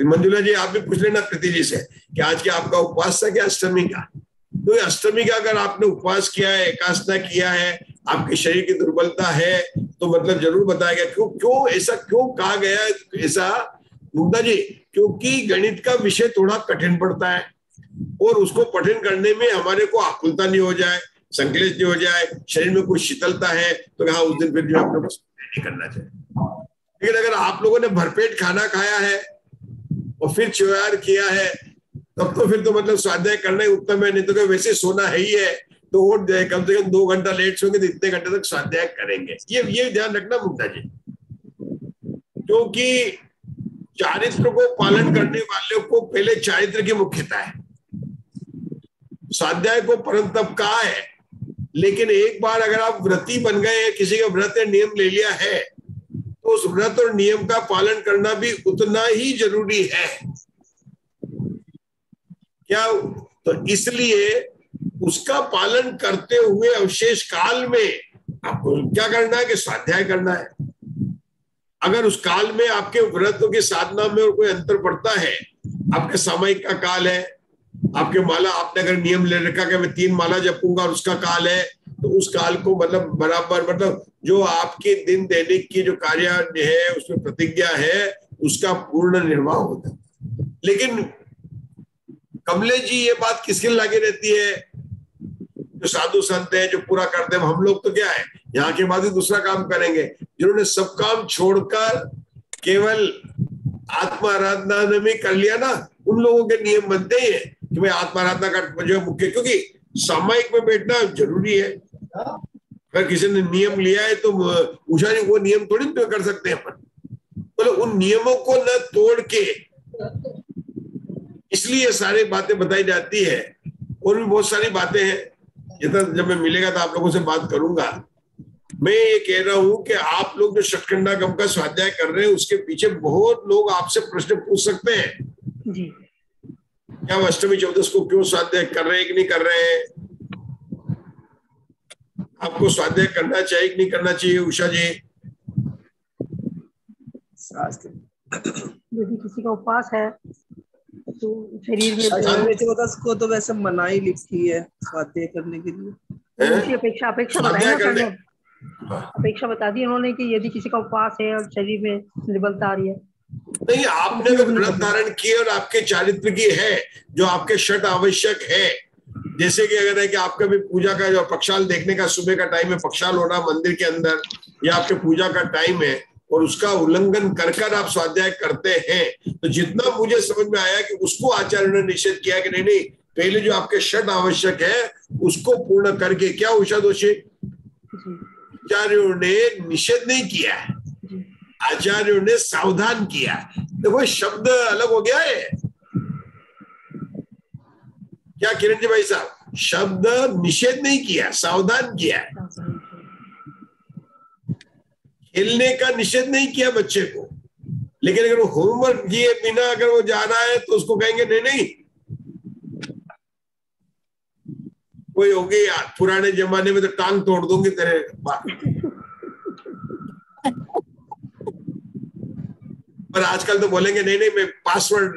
A: मंजुला जी आप भी पूछ लेना प्रीति जी से कि आज क्या आपका उपवास था क्या अष्टमी का। तो अष्टमी का अगर आपने उपवास किया है, एकादशा किया है, आपके शरीर की दुर्बलता है तो मतलब जरूर बताएगा क्यों ऐसा क्यों कहा गया ऐसा। मुग्धा जी, क्योंकि गणित का विषय थोड़ा कठिन पड़ता है और उसको पठन करने में हमारे को आकुलता नहीं हो जाए, संक्लेश नहीं हो जाए, शरीर में कोई शीतलता है तो हाँ उस दिन फिर जो आप लोगों को नहीं करना चाहिए। लेकिन अगर आप लोगों ने भरपेट खाना खाया है और फिर च्योयार किया है तब तो फिर तो मतलब स्वाध्याय करना ही उत्तम है, नहीं तो वैसे सोना है ही है तो उठ जाए, कम से कम 2 घंटा लेट सोएंगे तो इतने घंटे तक स्वाध्याय करेंगे। ये ध्यान रखना मुग्धा जी, क्योंकि चारित्र को पालन करने वाले को पहले चारित्र की मुख्यता है। स्वाध्याय को परम तप कहा है, लेकिन एक बार अगर आप व्रती बन गए हैं, किसी का व्रत या नियम ले लिया है तो उस व्रत और नियम का पालन करना भी उतना ही जरूरी है। क्या तो इसलिए उसका पालन करते हुए अवशेष काल में आपको क्या करना है कि स्वाध्याय करना है। अगर उस काल में आपके व्रतों की साधना में और कोई अंतर पड़ता है, आपके सामयिक का काल है, आपके माला आपने अगर नियम ले रखा कि मैं 3 माला जपूंगा और उसका काल है तो उस काल को मतलब बराबर मतलब जो आपके दिन दैनिक की जो कार्य है उसमें प्रतिज्ञा है उसका पूर्ण निर्वाह होता है। लेकिन कमले जी ये बात किसके लागे रहती है? जो साधु संत है जो पूरा करते हैं। हम लोग तो क्या है यहाँ के बाद ही दूसरा काम करेंगे, जिन्होंने सब काम छोड़कर केवल आत्मा आराधना में कर लिया ना उन लोगों के नियम बनते हैं कि भाई आत्माराधना का जो मुख्य, क्योंकि सामायिक में बैठना जरूरी है। अगर किसी ने नियम लिया है तो उषा जी वो नियम थोड़ी तो कर सकते हैं अपन, मतलब उन नियमों को न तोड़ के, इसलिए सारी बातें बताई जाती है। और भी बहुत सारी बातें हैं, जितना जब मैं मिलेगा तो आप लोगों से बात करूंगा। मैं ये कह रहा हूं कि आप लोग जो षटखंडागम का स्वाध्याय कर रहे हैं उसके पीछे बहुत लोग आपसे प्रश्न पूछ सकते हैं
E: जी।
A: क्या अष्टमी चौदस को क्यों स्वाध्याय कर रहे हैं कि नहीं कर रहे हैं, आपको स्वाध्याय करना चाहिए कि नहीं करना चाहिए उषा जी?
E: यदि किसी का उपवास है तो शरीर में
L: अष्टमी चौदस को तो वैसे मनाही लिखी है स्वाध्याय करने के लिए,
E: अपेक्षा बता दी उन्होंने कि यदि किसी का उपवास है और शरीर में निर्बलता आ रही है।
A: नहीं, आपने अगर व्रत धारण किए और आपके चारित्र की है जो आपके षट आवश्यक है, जैसे कि अगर है कि आपका भी पूजा का जो पक्षाल देखने का सुबह का टाइम है, पक्षाल होना मंदिर के अंदर या आपके पूजा का टाइम है और उसका उल्लंघन कर कर आप स्वाध्याय करते हैं, तो जितना मुझे समझ में आया कि उसको आचार्य ने निषेध किया कि नहीं, पहले जो आपके षट आवश्यक है उसको पूर्ण करके। क्या उषा दोषी? आचार्यों ने निषेध नहीं किया है, आचार्यों ने सावधान किया। देखो शब्द अलग हो गया है क्या किरण जी भाई साहब? शब्द निषेध नहीं किया, सावधान किया है। खेलने का निषेध नहीं किया बच्चे को, लेकिन अगर वो होमवर्क किए बिना अगर वो जा रहा है तो उसको कहेंगे नहीं कोई होगी यार, पुराने जमाने में तो टांग तोड़ दूंगी तेरे बाप। पर आजकल तो बोलेंगे नहीं मैं पासवर्ड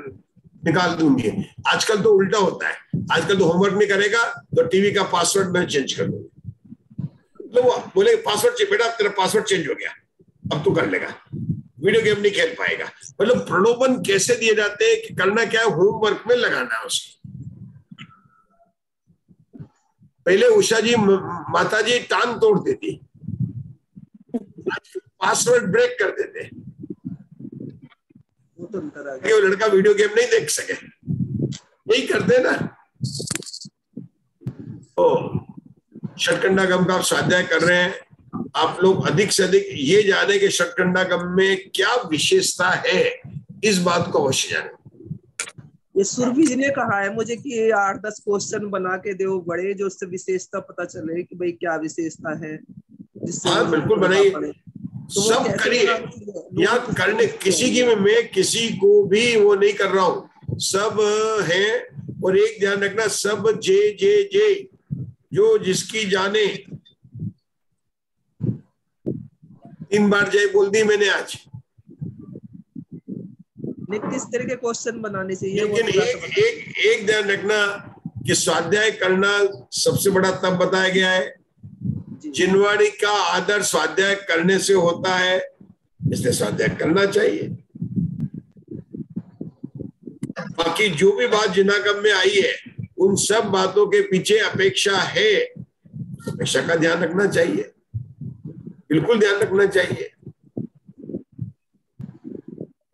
A: निकाल दूंगी। आजकल तो उल्टा होता है, आजकल तो होमवर्क नहीं करेगा तो टीवी का पासवर्ड मैं चेंज कर दूंगी। तो वो बोले पासवर्ड चाहिए बेटा, तेरा पासवर्ड चेंज हो गया, अब तू कर लेगा, वीडियो गेम नहीं खेल पाएगा। मतलब प्रलोभन कैसे दिए जाते हैं कि करना क्या है, होमवर्क में लगाना है उसको। पहले उषा जी माता जी टांग तोड़ देती, पासवर्ड ब्रेक कर देते कि वो लड़का वीडियो गेम नहीं देख सके, यही करते ना। तो षटखंडागम का आप स्वाध्याय कर रहे हैं, आप लोग अधिक से अधिक ये जाने कि षटखंडागम में क्या विशेषता है, इस बात को अवश्य जाने।
L: ये सुरभि जी ने कहा है मुझे कि 8-10 क्वेश्चन बना के दो बड़े, जो उससे विशेषता पता चले कि भाई क्या विशेषता है, जिससे
A: हाँ बिल्कुल बनाइए, तो सब करिए। यहाँ करने किसी की मैं किसी को भी वो नहीं कर रहा हूँ, सब है। और एक ध्यान रखना, सब जे जे जे जो जिसकी जाने। 3 बार जय बोल दी मैंने आज।
L: किस तरह के क्वेश्चन बनाने चाहिए,
A: लेकिन एक ध्यान रखना कि स्वाध्याय करना सबसे बड़ा तब बताया गया है, जिनवाणी का आदर स्वाध्याय करने से होता है, इसलिए स्वाध्याय करना चाहिए। बाकी जो भी बात जिनागम में आई है उन सब बातों के पीछे अपेक्षा है, अपेक्षा का ध्यान रखना चाहिए, बिल्कुल ध्यान रखना चाहिए।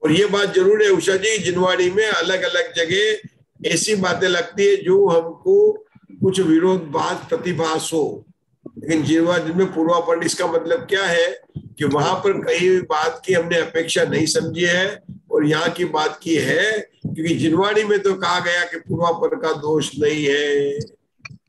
A: और ये बात जरूर है उषा जी, जिनवाणी में अलग अलग जगह ऐसी बातें लगती है जो हमको कुछ विरोधाभास प्रतिभास हो, लेकिन जिनवाणी में पूर्वापर्ण, इसका मतलब क्या है कि वहां पर कई बात की हमने अपेक्षा नहीं समझी है और यहाँ की बात की है, क्योंकि जिनवाणी में तो कहा गया कि पूर्वापर्ण का दोष नहीं है।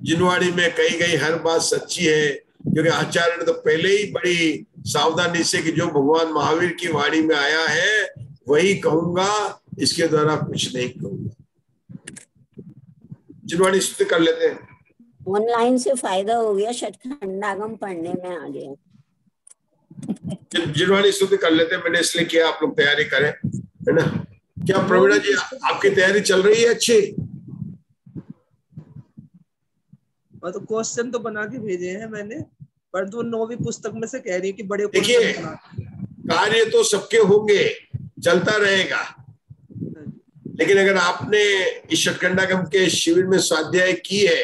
A: जिनवाणी में कही गई हर बात सच्ची है, क्योंकि आचार्य ने तो पहले ही बड़ी सावधानी से कि जो भगवान महावीर की वाणी में आया है वही कहूंगा, इसके द्वारा कुछ नहीं कहूंगा। जिनवाणी स्तुति कर लेते हैं।
K: ऑनलाइन से फायदा हो गया, षटखंडागम पढ़ने में आ गया।
A: जिनवाणी स्तुति कर लेते हैं, मैंने इसलिए किया, आप लोग तैयारी करें, है ना। क्या प्रवीणा जी आपकी तैयारी चल रही है अच्छी?
L: तो क्वेश्चन तो बना के भेजे हैं मैंने, पर तो 9वीं पुस्तक में से कह रही है कि बड़े
A: देखिए कार्य तो सबके होंगे, चलता रहेगा, लेकिन अगर आपने इस षटखंडागम के शिविर में स्वाध्याय की है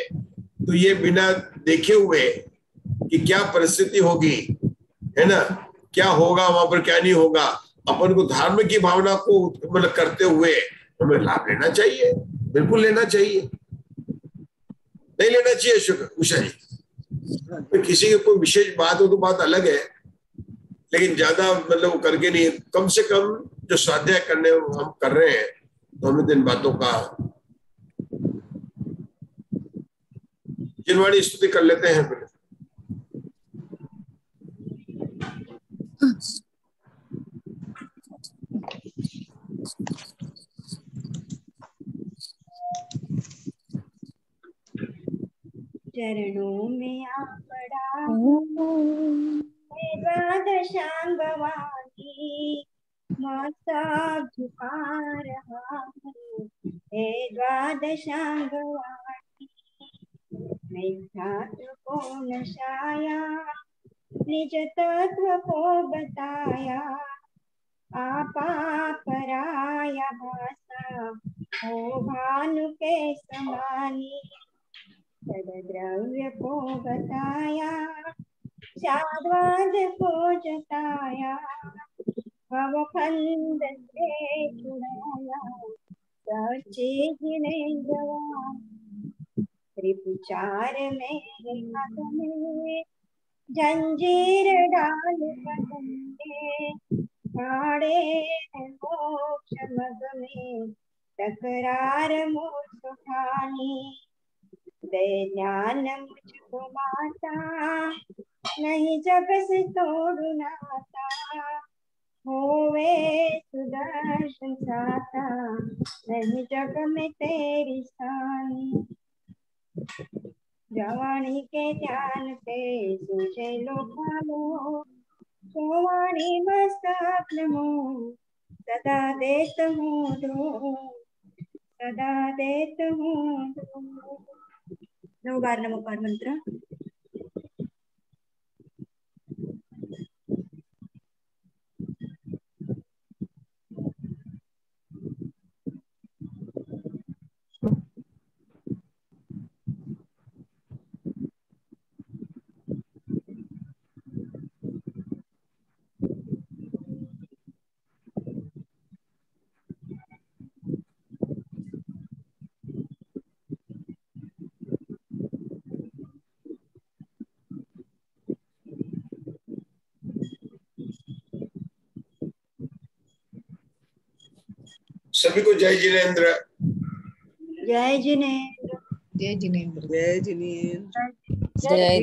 A: तो ये बिना देखे हुए कि क्या परिस्थिति होगी, है ना, क्या होगा वहां पर क्या नहीं होगा, अपन को धार्मिक की भावना को मतलब करते हुए हमें लाभ लेना चाहिए, बिल्कुल लेना चाहिए। नहीं लेना चाहिए उषा जी? किसी की कोई विशेष बात हो तो बात अलग है, लेकिन ज्यादा मतलब वो करके नहीं, कम से कम जो स्वाध्याय करने हम कर रहे हैं तो हमें इन बातों का जिनवाणी स्तुति कर लेते हैं फिर।
I: चरणों में आ पड़ा द्वादशांग भवानी, माता झुका रहा हूँ हे द्वादशांग भवानी। मिथ्यात्व को नशाया, निज तत्व को बताया, आपा पराया भाषा हो भानु के समानी। द्रव्य को बताया, शाद्वाद को जताया, भवखंड से छुड़ाया, सच्चे जिनेंद्रवा। त्रिपुचार में हाथ में जंजीर डाल बदले, काड़े मोक्ष मग में तकरार मोक्ष खानी। दे ज्ञान मुझको माता, नहीं जग से तोड़ू नाता, होवे सुदर्शन साता, नहीं जग में तेरी सानी। जवानी के ध्यान पे सूझे लोकालो, सोवाणी मस्तक नमो, सदा देत हूँ दो, सदा देत हूँ दो। 9 बार नमोकार मंत्र।
A: सभी को जय जिनेंद्र।
I: जय जिनेंद्र।
L: जय जिनेंद्र। जय जिनेंद्र।
C: जय